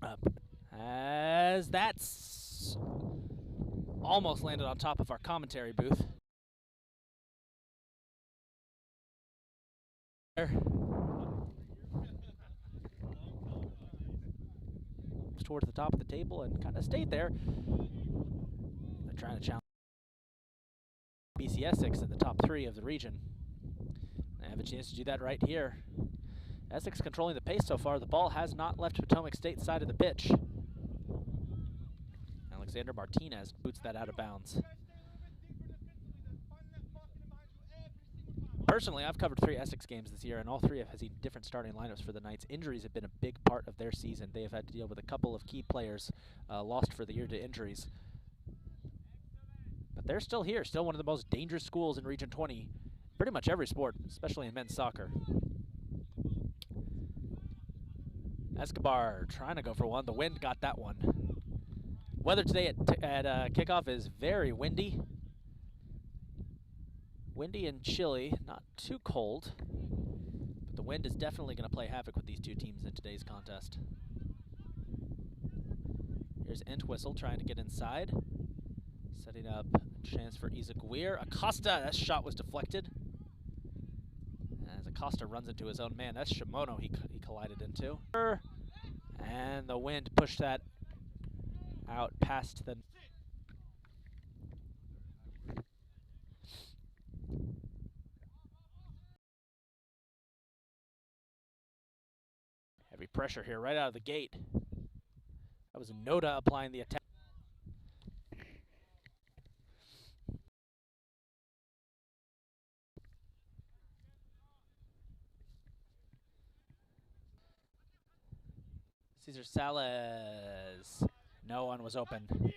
Up. As that's almost landed on top of our commentary booth. Towards the top of the table and kind of stayed there. They're trying to challenge BC Essex at the top 3 of the region. They have a chance to do that right here. Essex controlling the pace so far. The ball has not left Potomac State's side of the pitch. Alexander Martinez boots that out of bounds. Personally, I've covered 3 Essex games this year, and all 3 have seen different starting lineups for the Knights. Injuries have been a big part of their season. They have had to deal with a couple of key players lost for the year to injuries. But they're still here, still one of the most dangerous schools in Region 20. Pretty much every sport, especially in men's soccer. Escobar trying to go for one. The wind got that one. Weather today at kickoff is very windy. Windy and chilly, not too cold, but the wind is definitely going to play havoc with these 2 teams in today's contest. Here's Entwistle trying to get inside, setting up a chance for Izaguirre. Acosta, that shot was deflected. As Acosta runs into his own man, that's Shimono he collided into. And the wind pushed that out past the... Heavy pressure here right out of the gate. That was Noda applying the attack. Cesar Salas. No one was open.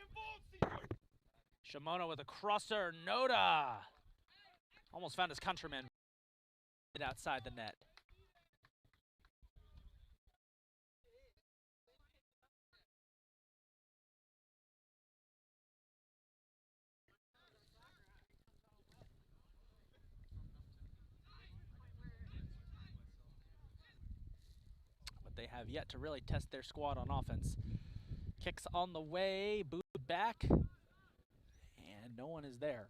Shimono with a crosser. Noda almost found his countryman outside the net. They have yet to really test their squad on offense. Kicks on the way, boot back, and no one is there.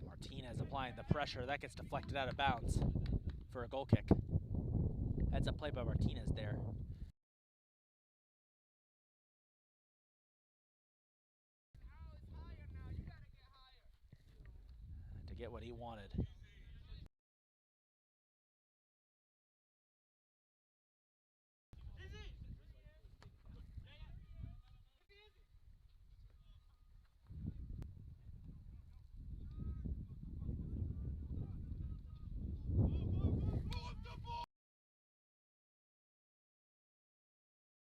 Martinez applying the pressure. That gets deflected out of bounds for a goal kick. Heads up play by Martinez there. To get what he wanted.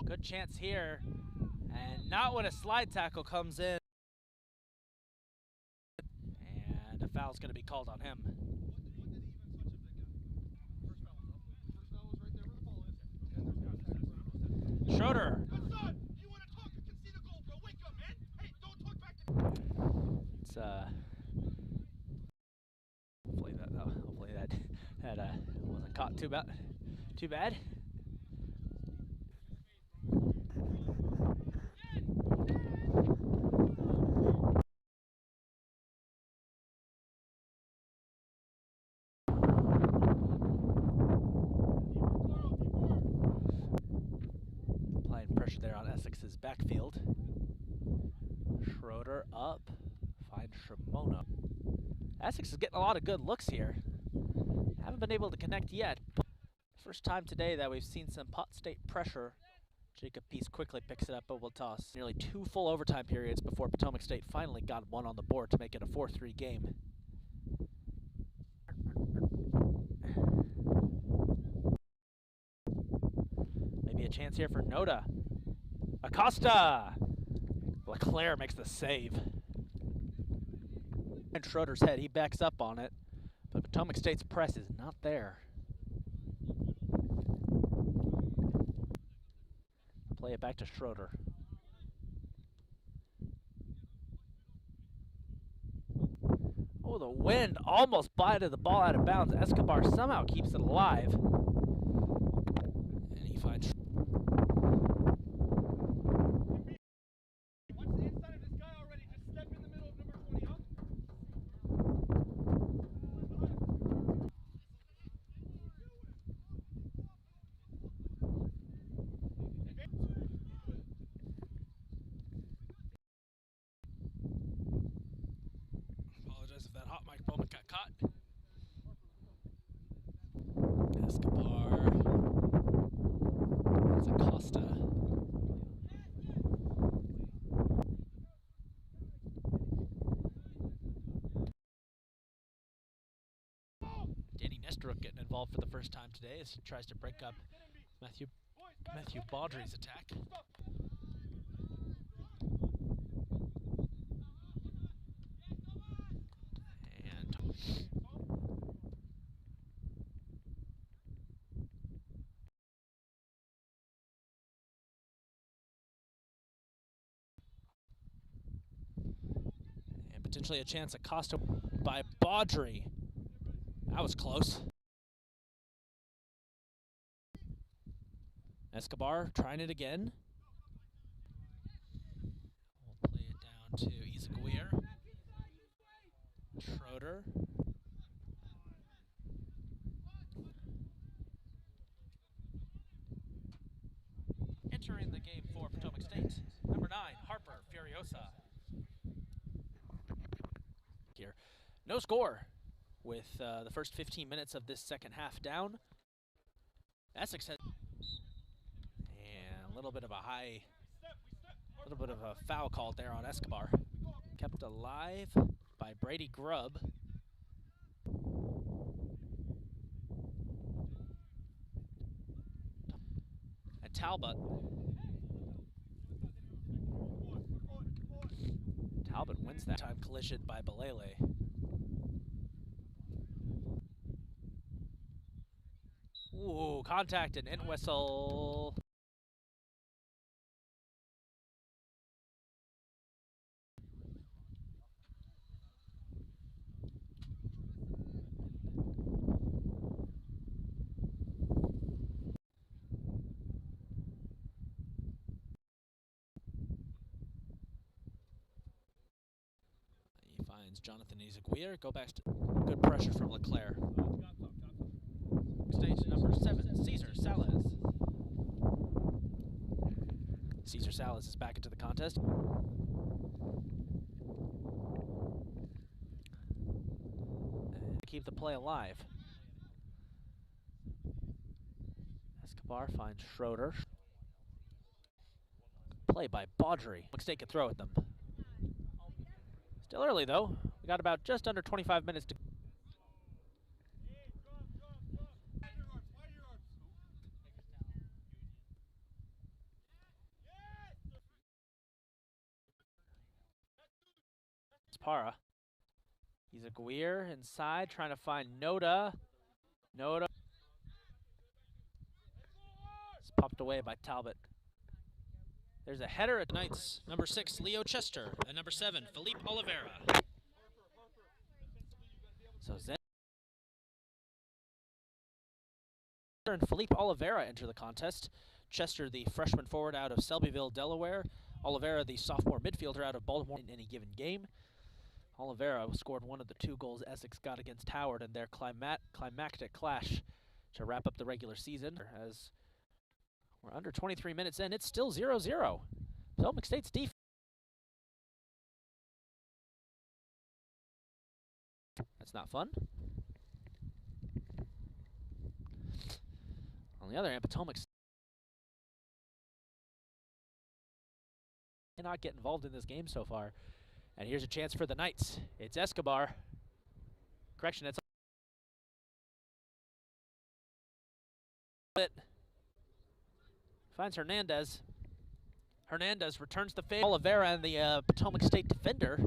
Good chance here, and not when a slide tackle comes in. And a foul's going to be called on him. Schroeder. It's hopefully that wasn't caught too bad. Pressure there on Essex's backfield. Schroeder up, finds Shimono. Essex is getting a lot of good looks here. Haven't been able to connect yet. First time today that we've seen some Pot State pressure. Jacob Peace quickly picks it up, but will toss. Nearly 2 full overtime periods before Potomac State finally got one on the board to make it a 4-3 game. Maybe a chance here for Noda. Acosta! Leclerc makes the save. And Schroeder's head, he backs up on it, but Potomac State's press is not there. Play it back to Schroeder. the wind almost blinded the ball out of bounds. Escobar somehow keeps it alive. And he finds... Watch the inside of this guy already. Just step in the middle of number 20, huh? Apologize if that hot mic moment got caught. Escobar. It's Acosta. Danny Nestoruk getting involved for the first time today as he tries to break up Matthew Baudry's attack. And potentially a chance at Costa by Baudry. That was close. Escobar trying it again. We'll play it down to Izaguirre. Schroeder. Entering the game for Potomac State, number 9, Harper Furiosa. Here, no score with the first 15 minutes of this second half down. Essex has and a little bit of a foul called there on Escobar. Kept alive by Brady Grubb. And Talbot wins that time collision by Balele. Ooh, contact and end whistle. He finds Jonathan Izaguirre. Go back to good pressure from Leclerc. Stage number 7, Cesar Salas. Cesar Salas is back into the contest. And keep the play alive. Escobar finds Schroeder. Play by Baudry. State could throw at them. Still early though. We got about just under 25 minutes to. Para. Izaguirre inside, trying to find Noda. Noda. It's popped away by Talbot. There's a header at Knights. Number 6, Leo Chester. And number 7, Felipe Oliveira. So Zen and Felipe Oliveira enter the contest. Chester, the freshman forward out of Selbyville, Delaware. Oliveira, the sophomore midfielder out of Baltimore in any given game. Oliveira scored one of the 2 goals Essex got against Howard in their climactic clash to wrap up the regular season. As we're under 23 minutes in, it's still 0-0. Potomac State's defense. That's not fun. On the other hand, Potomac State cannot get involved in this game so far. And here's a chance for the Knights. It's Escobar. Correction, it's it. Finds Hernandez. Hernandez returns the favor. Oliveira and the Potomac State defender.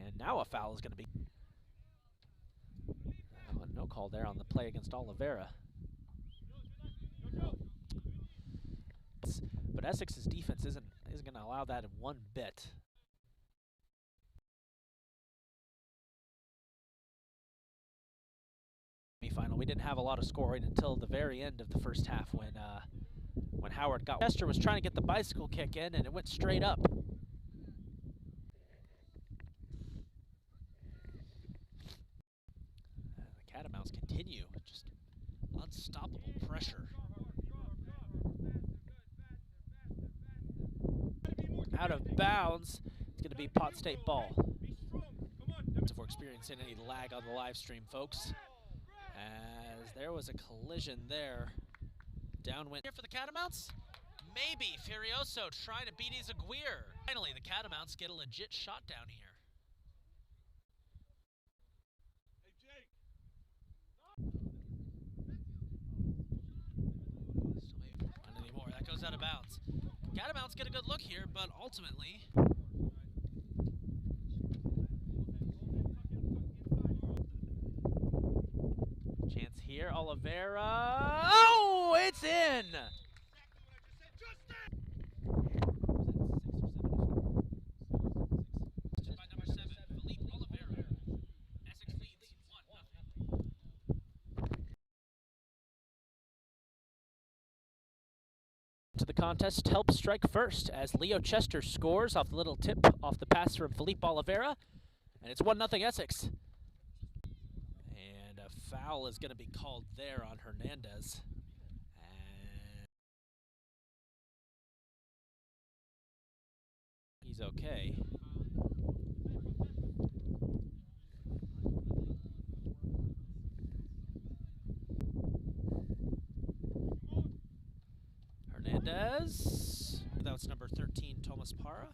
And now a foul is going to be. No call there on the play against Oliveira. But Essex's defense isn't going to allow that in one bit. semifinal. We didn't have a lot of scoring until the very end of the first half when Howard got. Chester was trying to get the bicycle kick in, and it went straight up. The Catamounts continue, just unstoppable pressure. Out of bounds. It's going to be Pot State ball. If we're experiencing any lag on the live stream, folks, as there was a collision there. Downwind here for the Catamounts. Maybe Furioso trying to beat Izaguirre. Finally, the Catamounts get a legit shot down here. Still maybe not anymore. That goes out of bounds. Catamounts get a good look here, but ultimately. Chance here, Oliveira. Oh, it's in! By number 7, Philippe Oliveira. Essex leads 1-0. To the contest helps strike first as Leo Chester scores off the little tip off the pass from Philippe Oliveira, and it's 1-0 Essex. And a foul is going to be called there on Hernandez. And he's okay. Hernandez. That was number 13, Thomas Parra.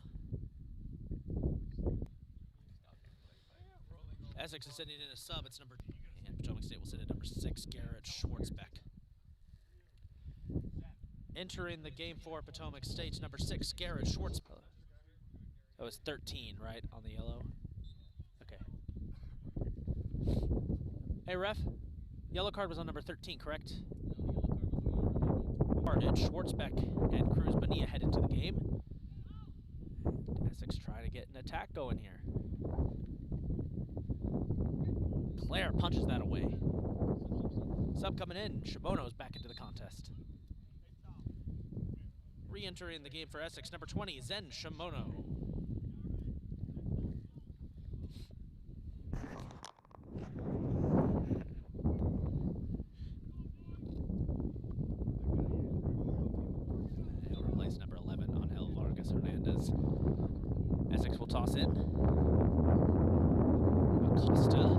Essex is sending in a sub. It's number, and Potomac State will send in number 6, Garrett Schwartzbeck. Entering the game for Potomac State, number 6, Garrett Schwartzbeck. That was 13, right, on the yellow? Okay. Hey, ref. Yellow card was on number 13, correct? Carded. Schwartzbeck and Cruz Bonilla head into the game. And Essex trying to get an attack going here. Claire punches that away. Sub coming in. Shimono's back into the contest. Re-entering the game for Essex, number 20, Zen Shimono. He'll replace number 11 on El Vargas Hernandez. Essex will toss in. Acosta.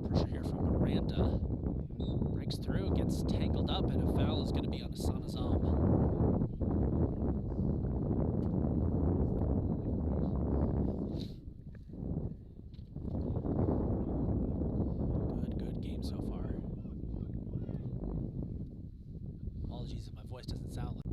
Pressure here from Miranda. Breaks through, gets tangled up, and a foul is going to be on Asana Zom. Good game so far. Apologies if my voice doesn't sound like.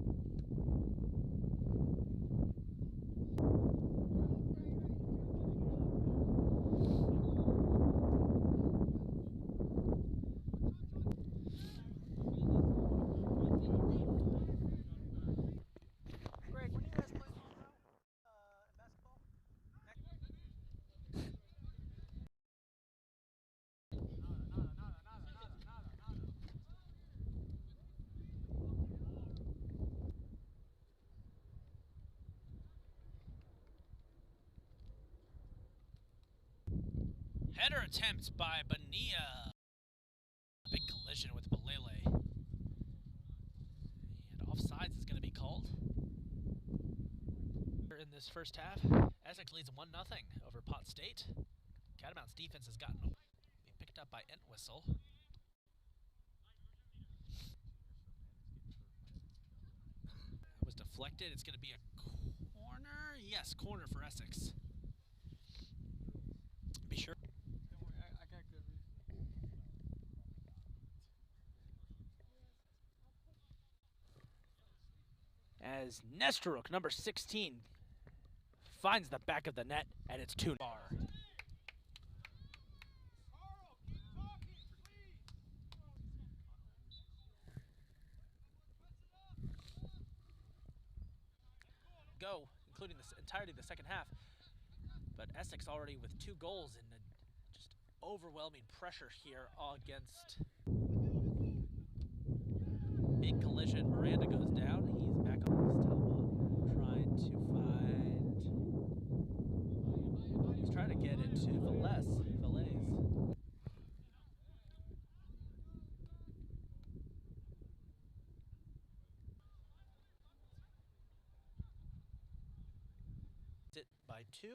Header attempt by Bonilla. Big collision with Balele. And offsides is going to be called. In this first half, Essex leads 1-0 over Pot State. Catamounts defense has gotten picked up by Entwistle. It was deflected. It's going to be a corner. Yes, corner for Essex. Be sure. I got good reason. As Nestoruk, number 16, finds the back of the net, and it's 2-0. Go, including the entirety of the second half. But Essex already with 2 goals in just overwhelming pressure here against big collision. Miranda goes down. He's back on his elbow, trying to find. He's trying to get into Falaise. It by 2.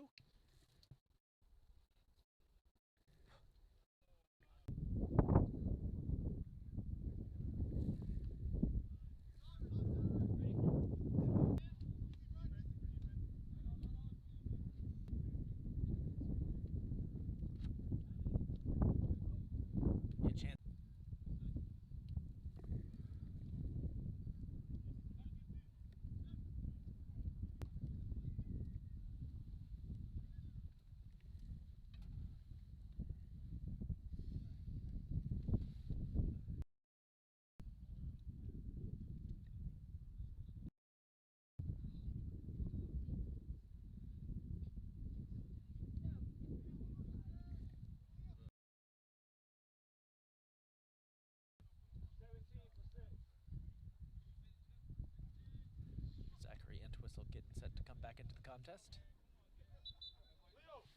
Zachary Entwistle getting set to come back into the contest.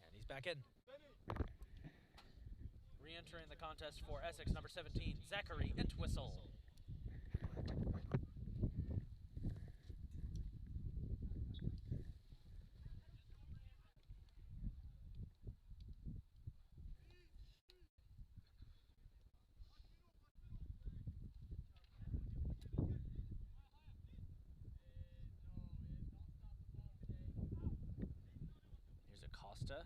And he's back in. Re-entering the contest for Essex, number 17, Zachary Entwistle. Here's Acosta.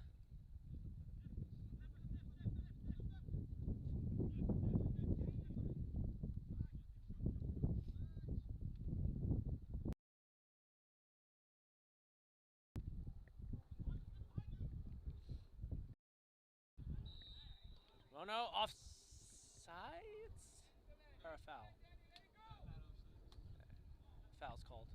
Oh no, offsides? Or a foul? Foul's called.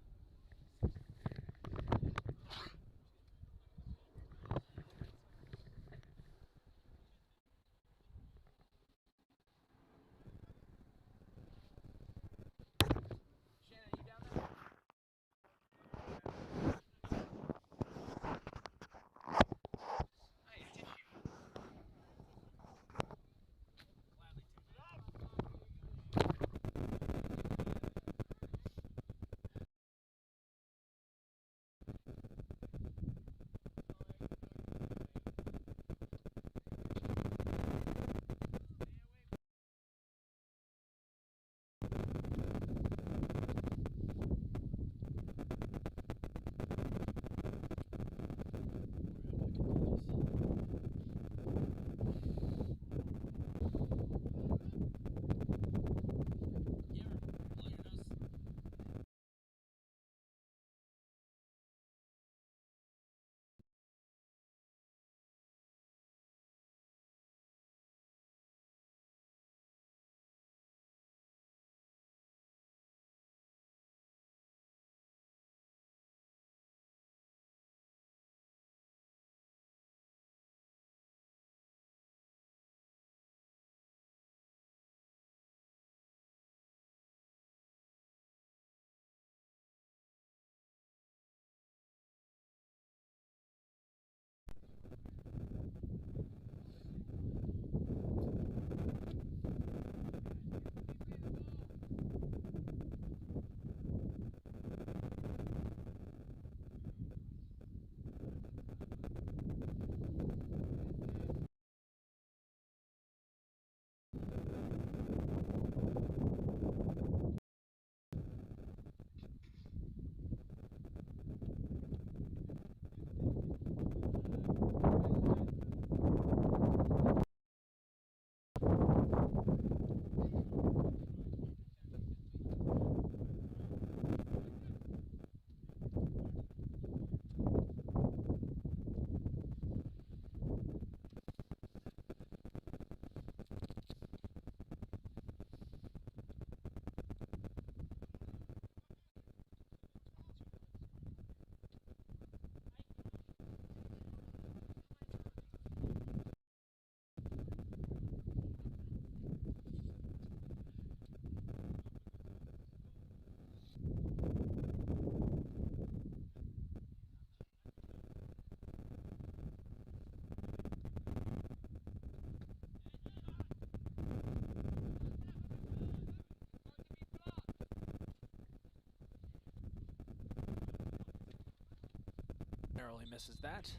narrowly misses that.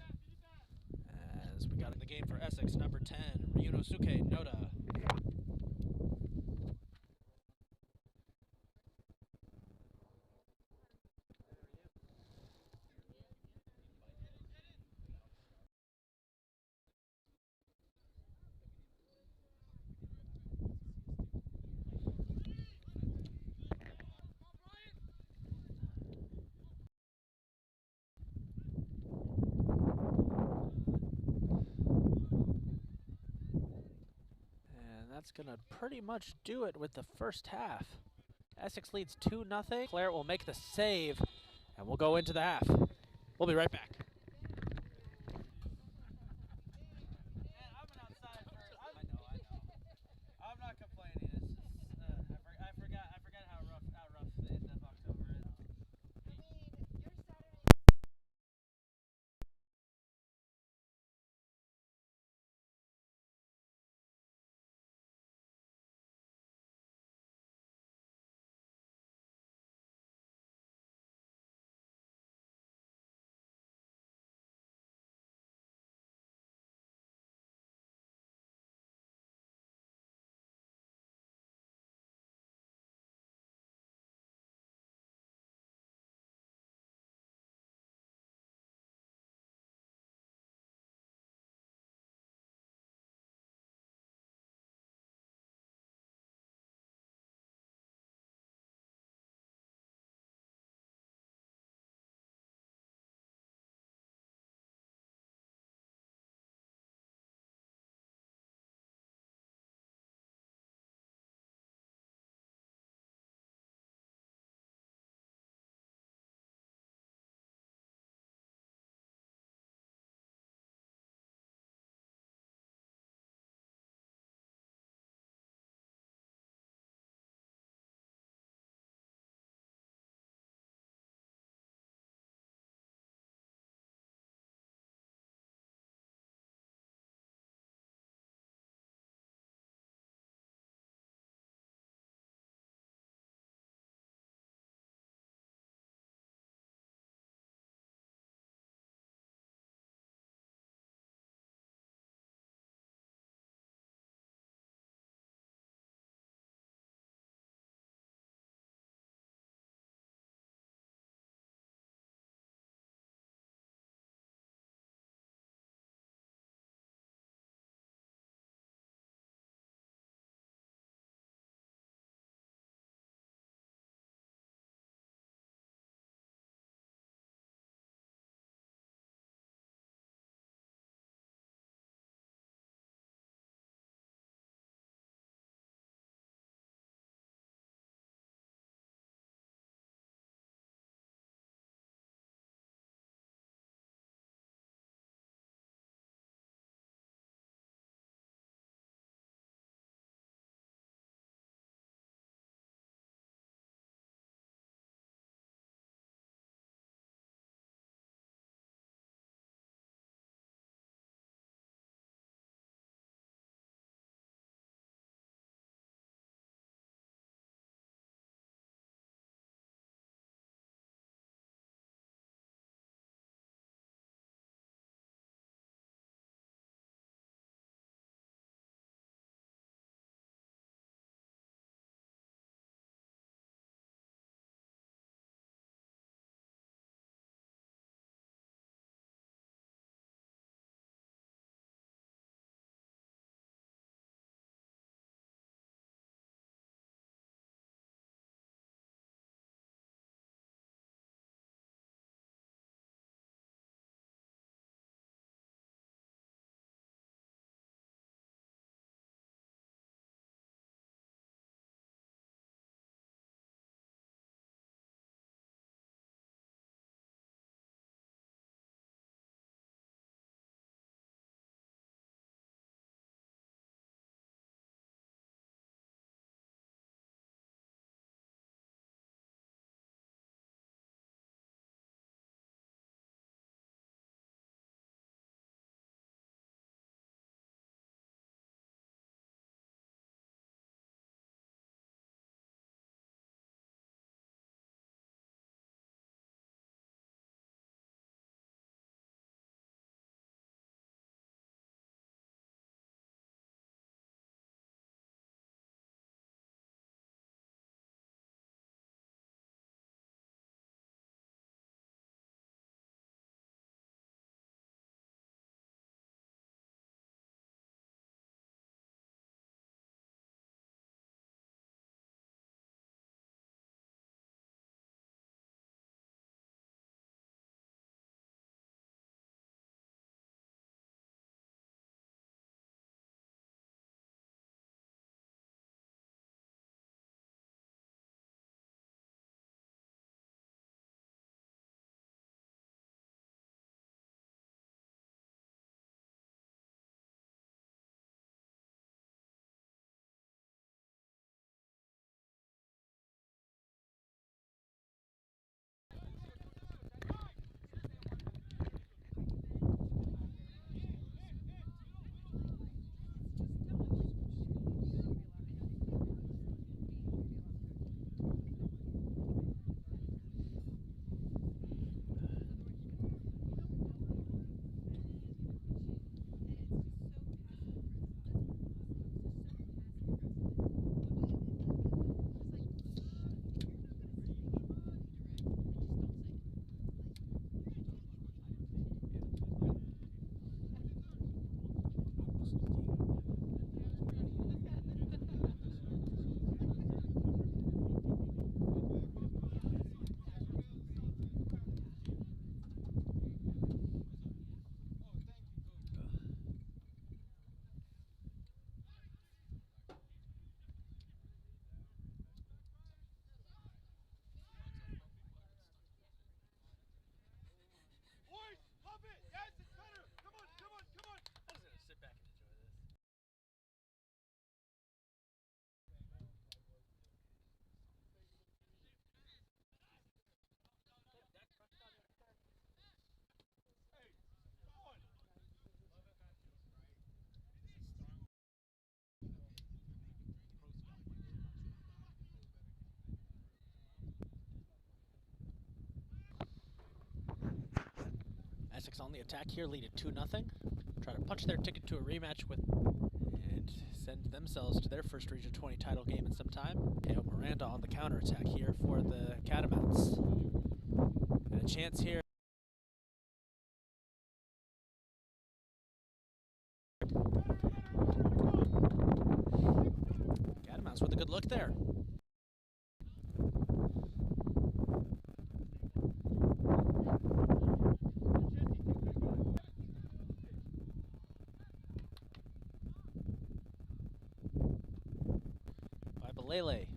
As we got in the game for Essex, number 10, Ryunosuke Noda. And that's going to pretty much do it with the first half. Essex leads 2-0. Claire will make the save, and we'll go into the half. We'll be right back. Essex on the attack here, lead it 2-0. Try to punch their ticket to a rematch with and send themselves to their first Region 20 title game in some time. Teo Miranda on the counterattack here for the Catamounts. And a chance here. Catamounts with a good look there. By Balele.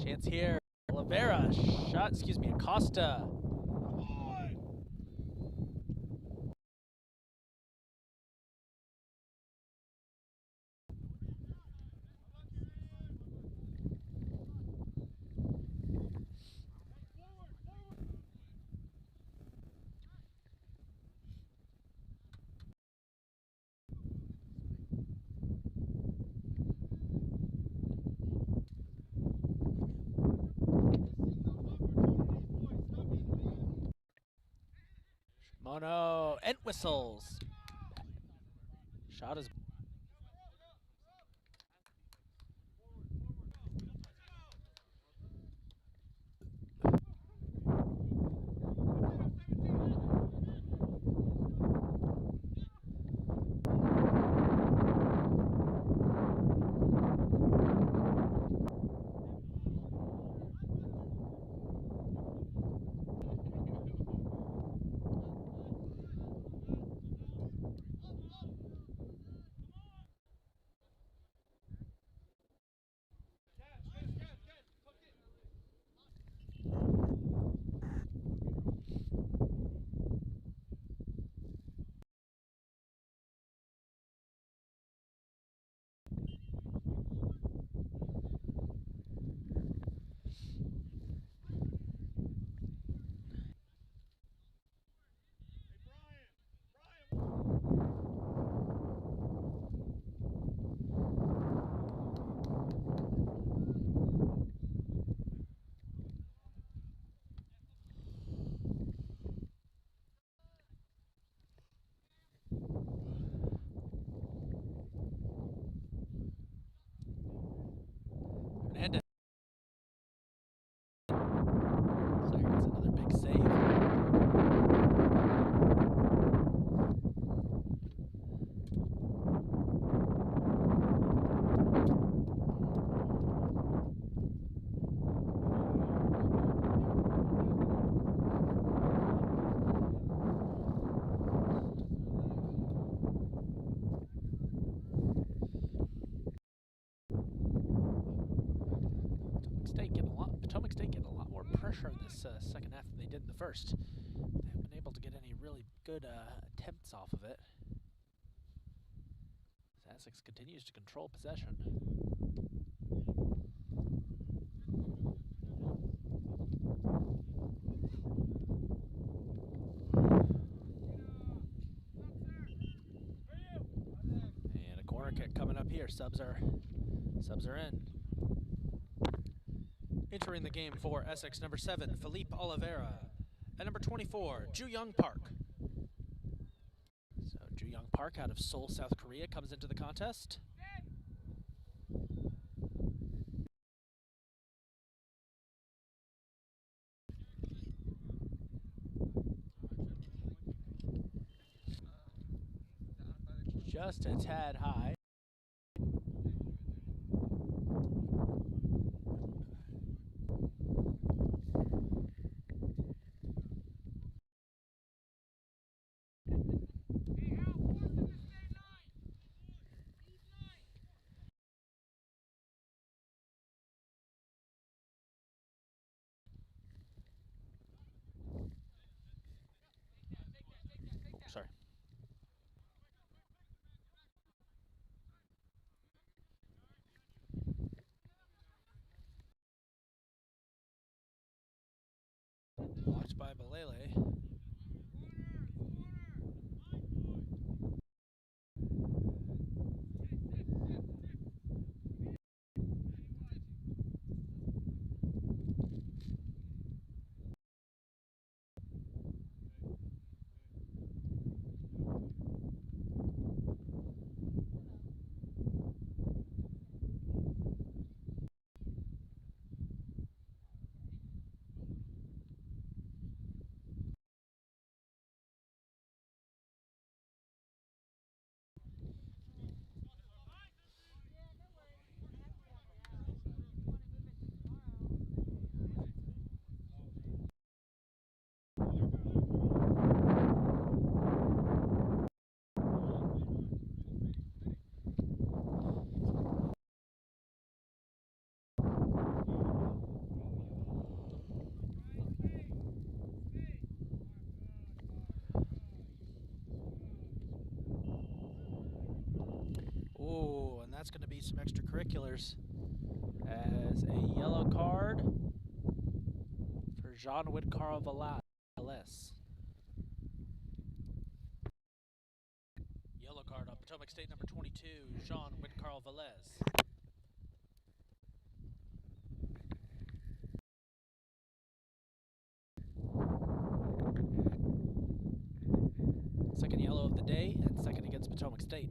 Chance here. Oliveira shot, Acosta. Mono and whistles. Shot is Hernandez. Player gets another big save. Potomac State getting a lot more pressure in this second half than they did in the first. They haven't been able to get any really good attempts off of it. Essex continues to control possession. And a corner kick coming up here. Subs are in. Entering the game for Essex, number 7, Felipe Oliveira, and number 24, Ju Young Park. So Ju Young Park out of Seoul, South Korea, comes into the contest. Just a tad high. points by Balele. Ooh, and that's going to be some extracurriculars as a yellow card for Jean Whitcar Valles. Yellow card on Potomac State number 22, Jean Whitcar Valles. Second yellow of the day, and second against Potomac State.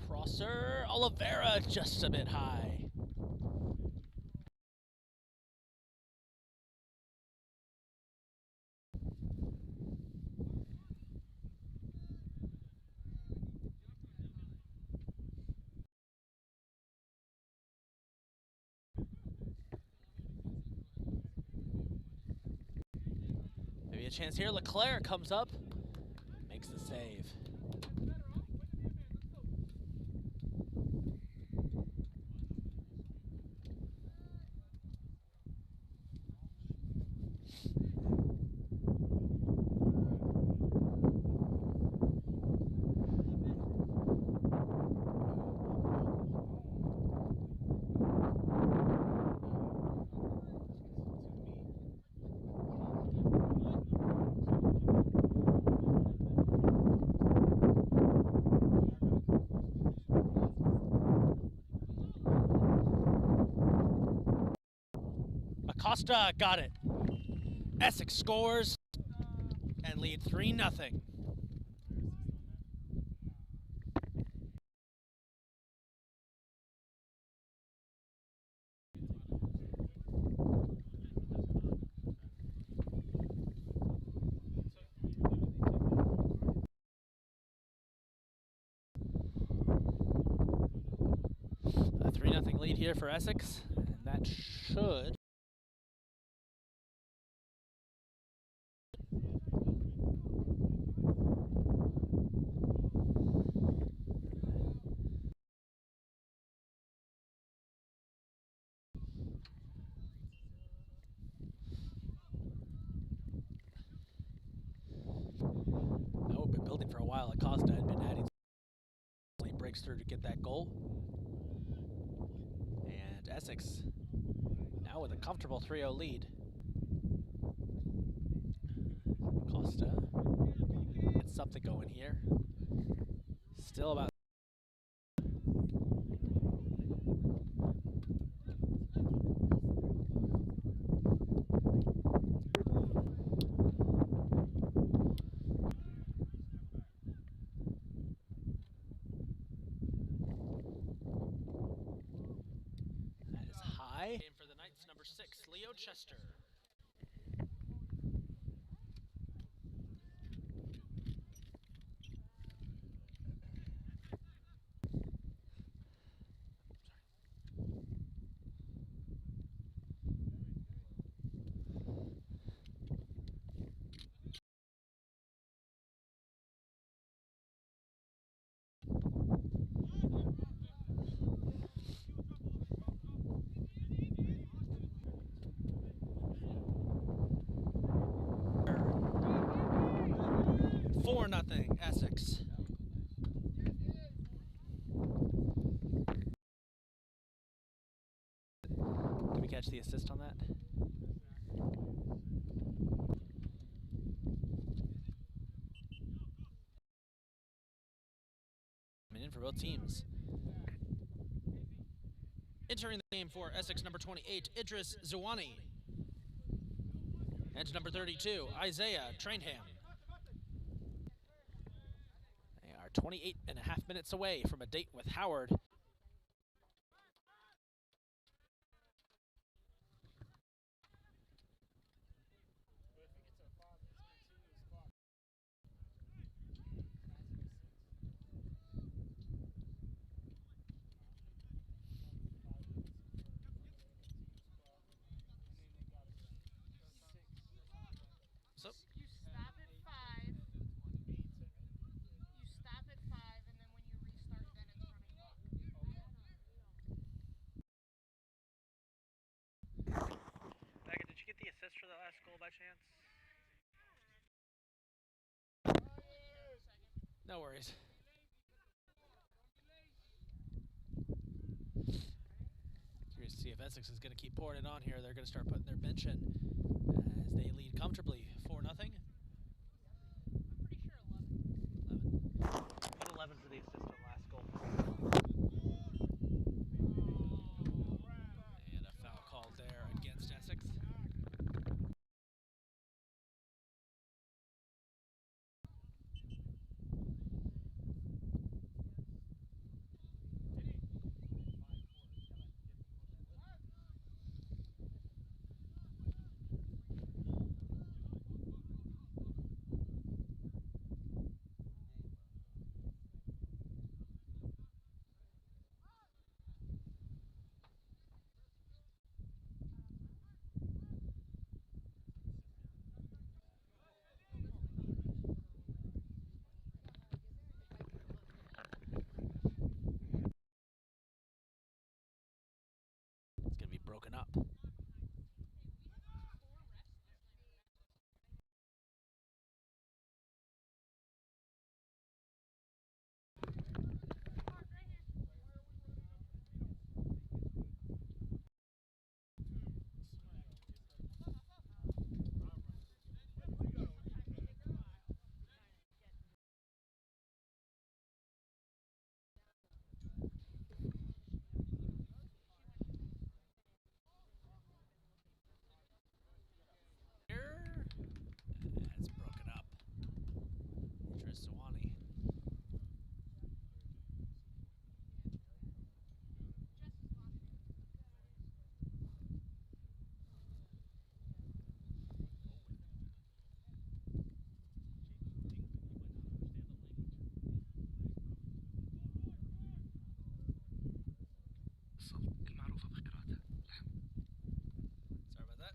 Crosser, Oliveira just a bit high. Maybe a chance here. Leclerc comes up, makes the save. Acosta got it. Essex scores and lead 3-0. A 3-0 lead here for Essex, and that should been building for a while. Acosta had been adding, breaks through to get that goal. And Essex now with a comfortable 3-0 lead. Acosta gets something going here. Still about game for the Knights, number 6, Leo Chester. 4-0 Essex. Did we catch the assist on that? Coming in for both teams. Entering the game for Essex, number 28, Idris Zawani. And number 32, Isaiah Trainham. They are 28.5 minutes away from a date with Howard. So, You stop at 5. You stop at 5, and then when you restart, then it's running clock. Becca, did you get the assist for that last goal by chance? No worries. Curious to see if Essex is going to keep pouring it on here. They're going to start putting their bench in as they lead comfortably 4-0. I'm pretty sure 11. 11. Put 11 for the assist on the last goal. And a foul called there against Essex. It's going to be broken up. That's broken up. Idris Zawani. Sorry about that.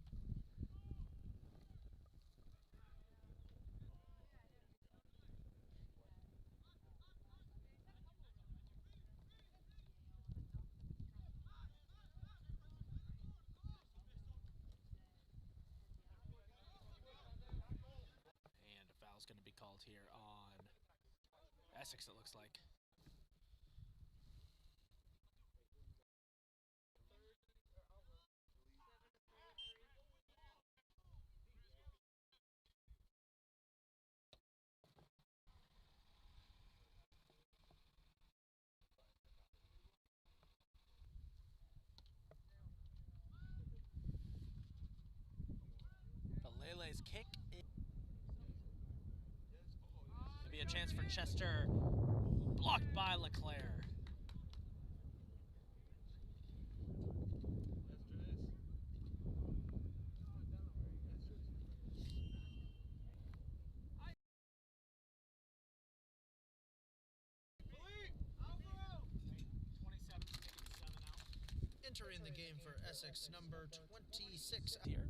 And a foul's going to be called here on Essex, it looks like. Lele's kick. Maybe a chance for Chester. Blocked by Leclerc. Entering the game for Essex, number 26 Here.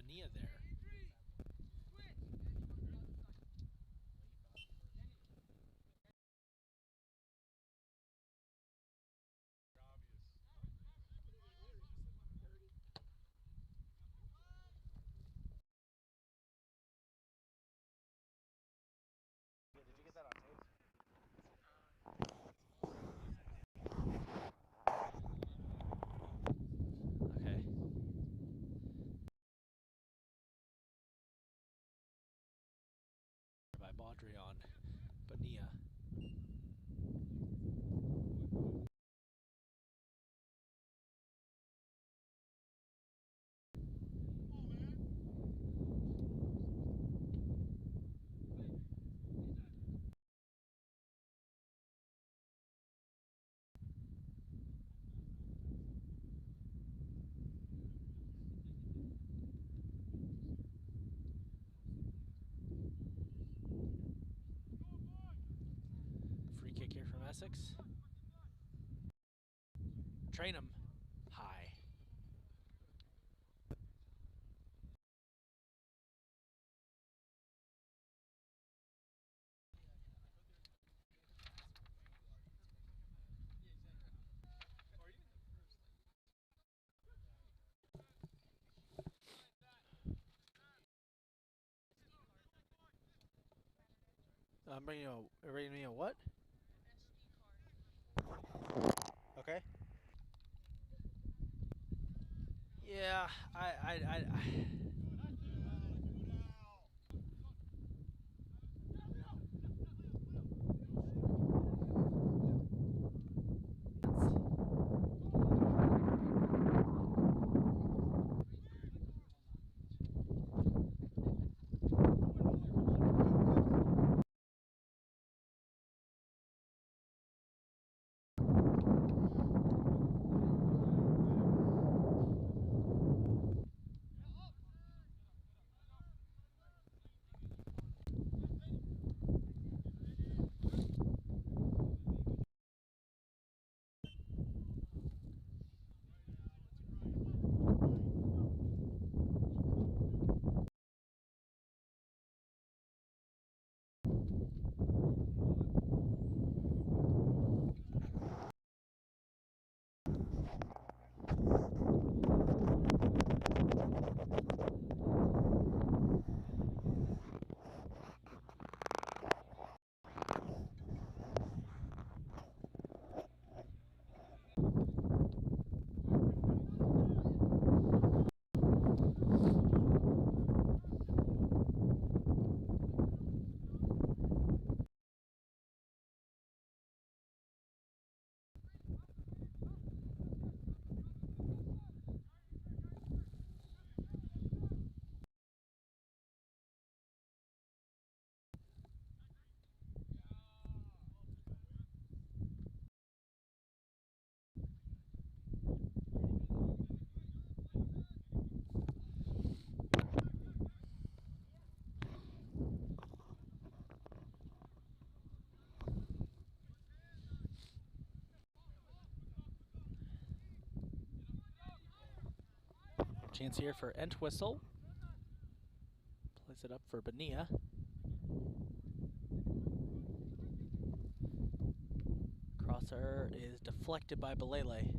Bonilla there. Did you get that on tape? Okay. By Baudry on Bonilla. Free kick here from Essex. Train him high. Bringing me a what? Okay. Yeah, I Chance here for Entwistle. Plays it up for Bonilla. Crosser is deflected by Belele.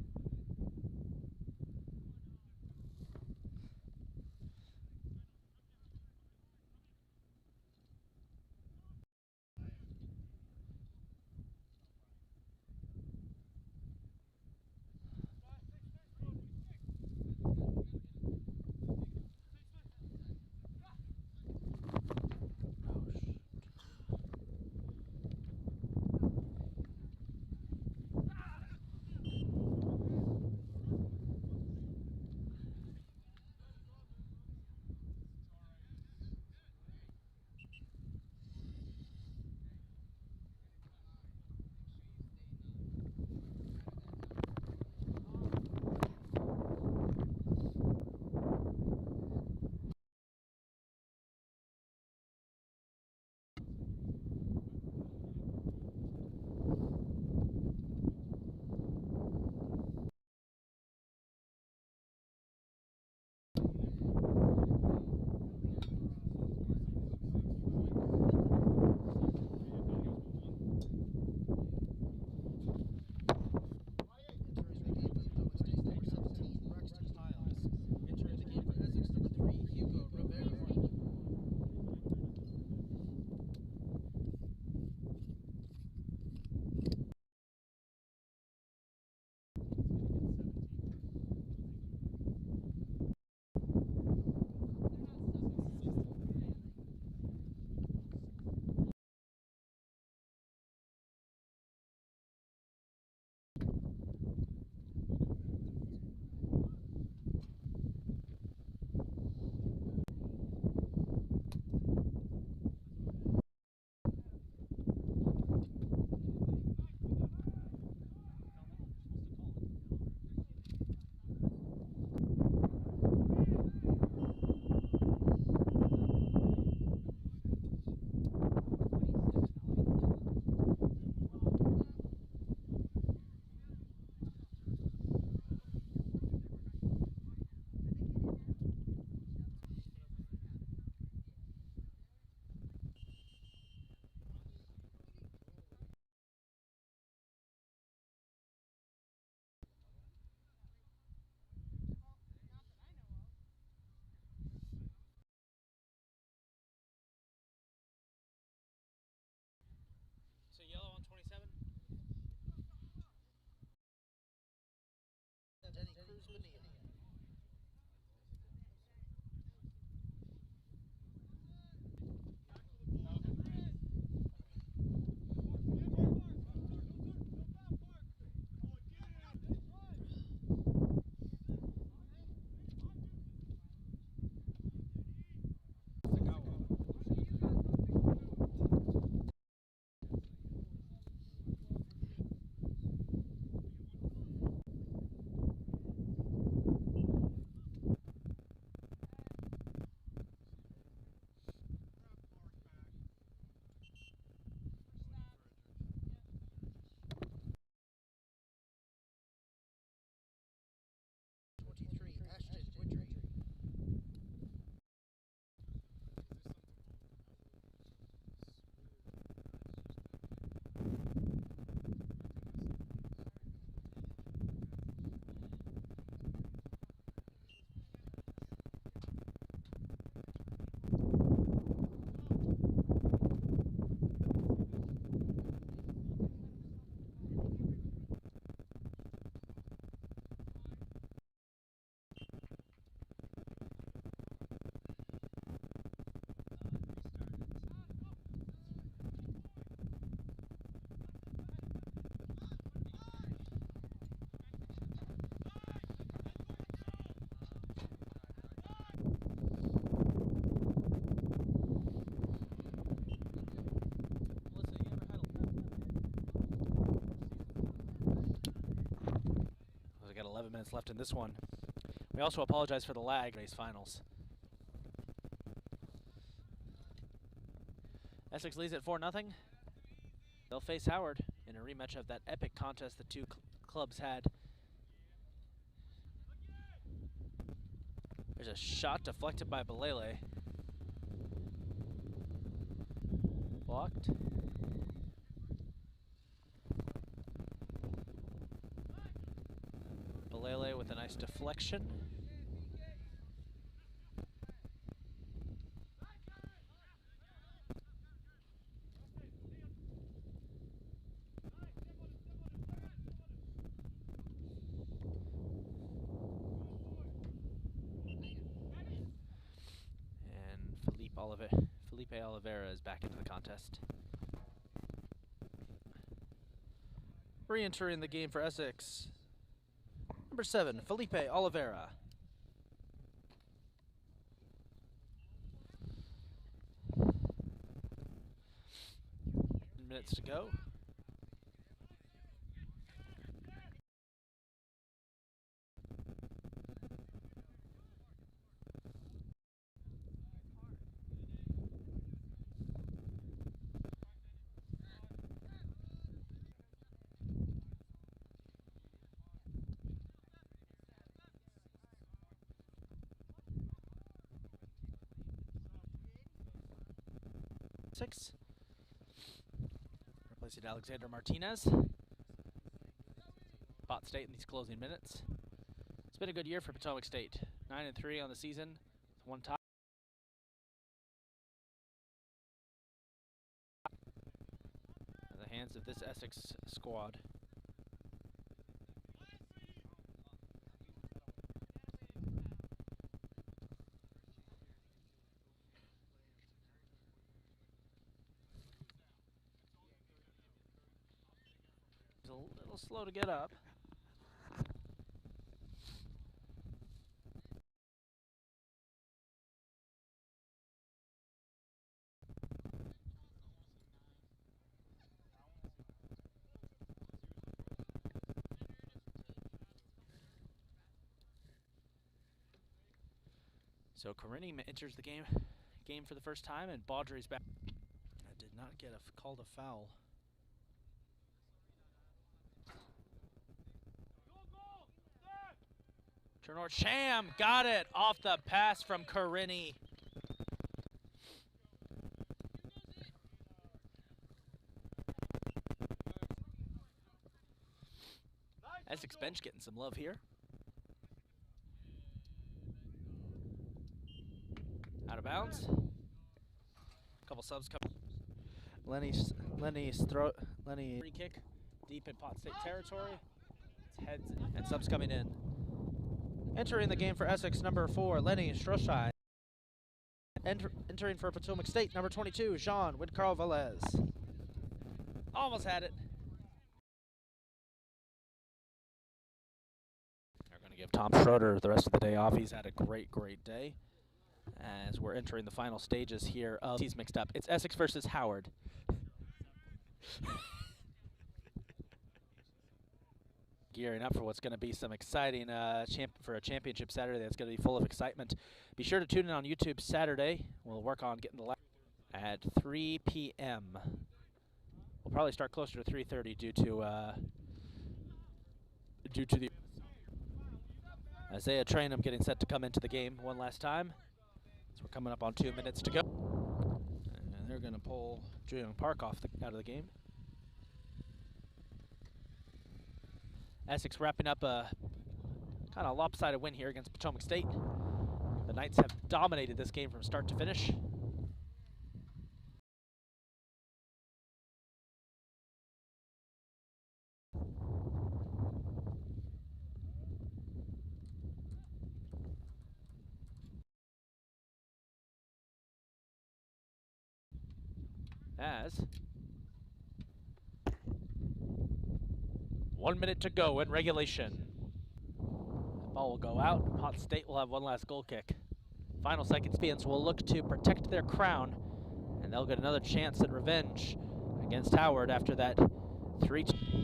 minutes left in this one. We also apologize for the lag race finals. Essex leads at 4-0. They'll face Howard in a rematch of that epic contest the two clubs had. There's a shot deflected by Balele. Blocked. Balele with a nice deflection. Felipe Oliveira is back into the contest. Re-entering the game for Essex, number 7, Felipe Oliveira. Minutes to go. Replacing Alexander Martinez. Pot State in these closing minutes. It's been a good year for Potomac State. 9-3 on the season, with 1 tie. In the hands of this Essex squad. A little slow to get up. So Carini enters the game for the first time, and Baudry's back. I did not get called a foul. Turnor Sham got it off the pass from Carini. Essex bench getting some love here. Out of bounds. Couple subs coming. Lenny's free kick deep in Pot State territory. It's heads and subs coming in. Entering the game for Essex, number 4, Lenny Stroshai. Entering for Potomac State, number 22, Jean Widcarl Velez. Almost had it. They're going to give Tom Schroeder the rest of the day off. He's had a great day. As we're entering the final stages here of he's mixed up. It's Essex versus Howard. Gearing up for what's going to be some exciting for a championship Saturday that's going to be full of excitement. Be sure to tune in on YouTube Saturday. We'll work on getting the at 3 p.m. We'll probably start closer to 3:30 due to the Isaiah Trainham getting set to come into the game one last time. So we're coming up on 2 minutes to go. And they're going to pull Julian Park out of the game. Essex wrapping up a kind of lopsided win here against Potomac State. The Knights have dominated this game from start to finish. As 1 minute to go in regulation. The ball will go out. Pot State will have one last goal kick. Final seconds. Champions will look to protect their crown, and they'll get another chance at revenge against Howard after that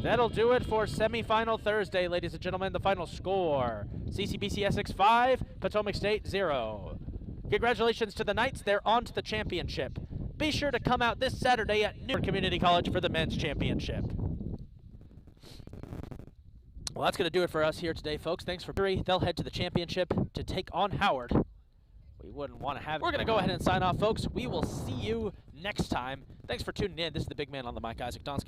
That'll do it for semifinal Thursday, ladies and gentlemen. The final score, CCBC Essex 5, Potomac State 0. Congratulations to the Knights. They're on to the championship. Be sure to come out this Saturday at New Community College for the men's championship. Well, that's going to do it for us here today, folks. Thanks for being. They'll head to the championship to take on Howard. We wouldn't want to have. We're going to go ahead and sign off, folks. We will see you next time. Thanks for tuning in. This is the big man on the mic, Isaac Donsky.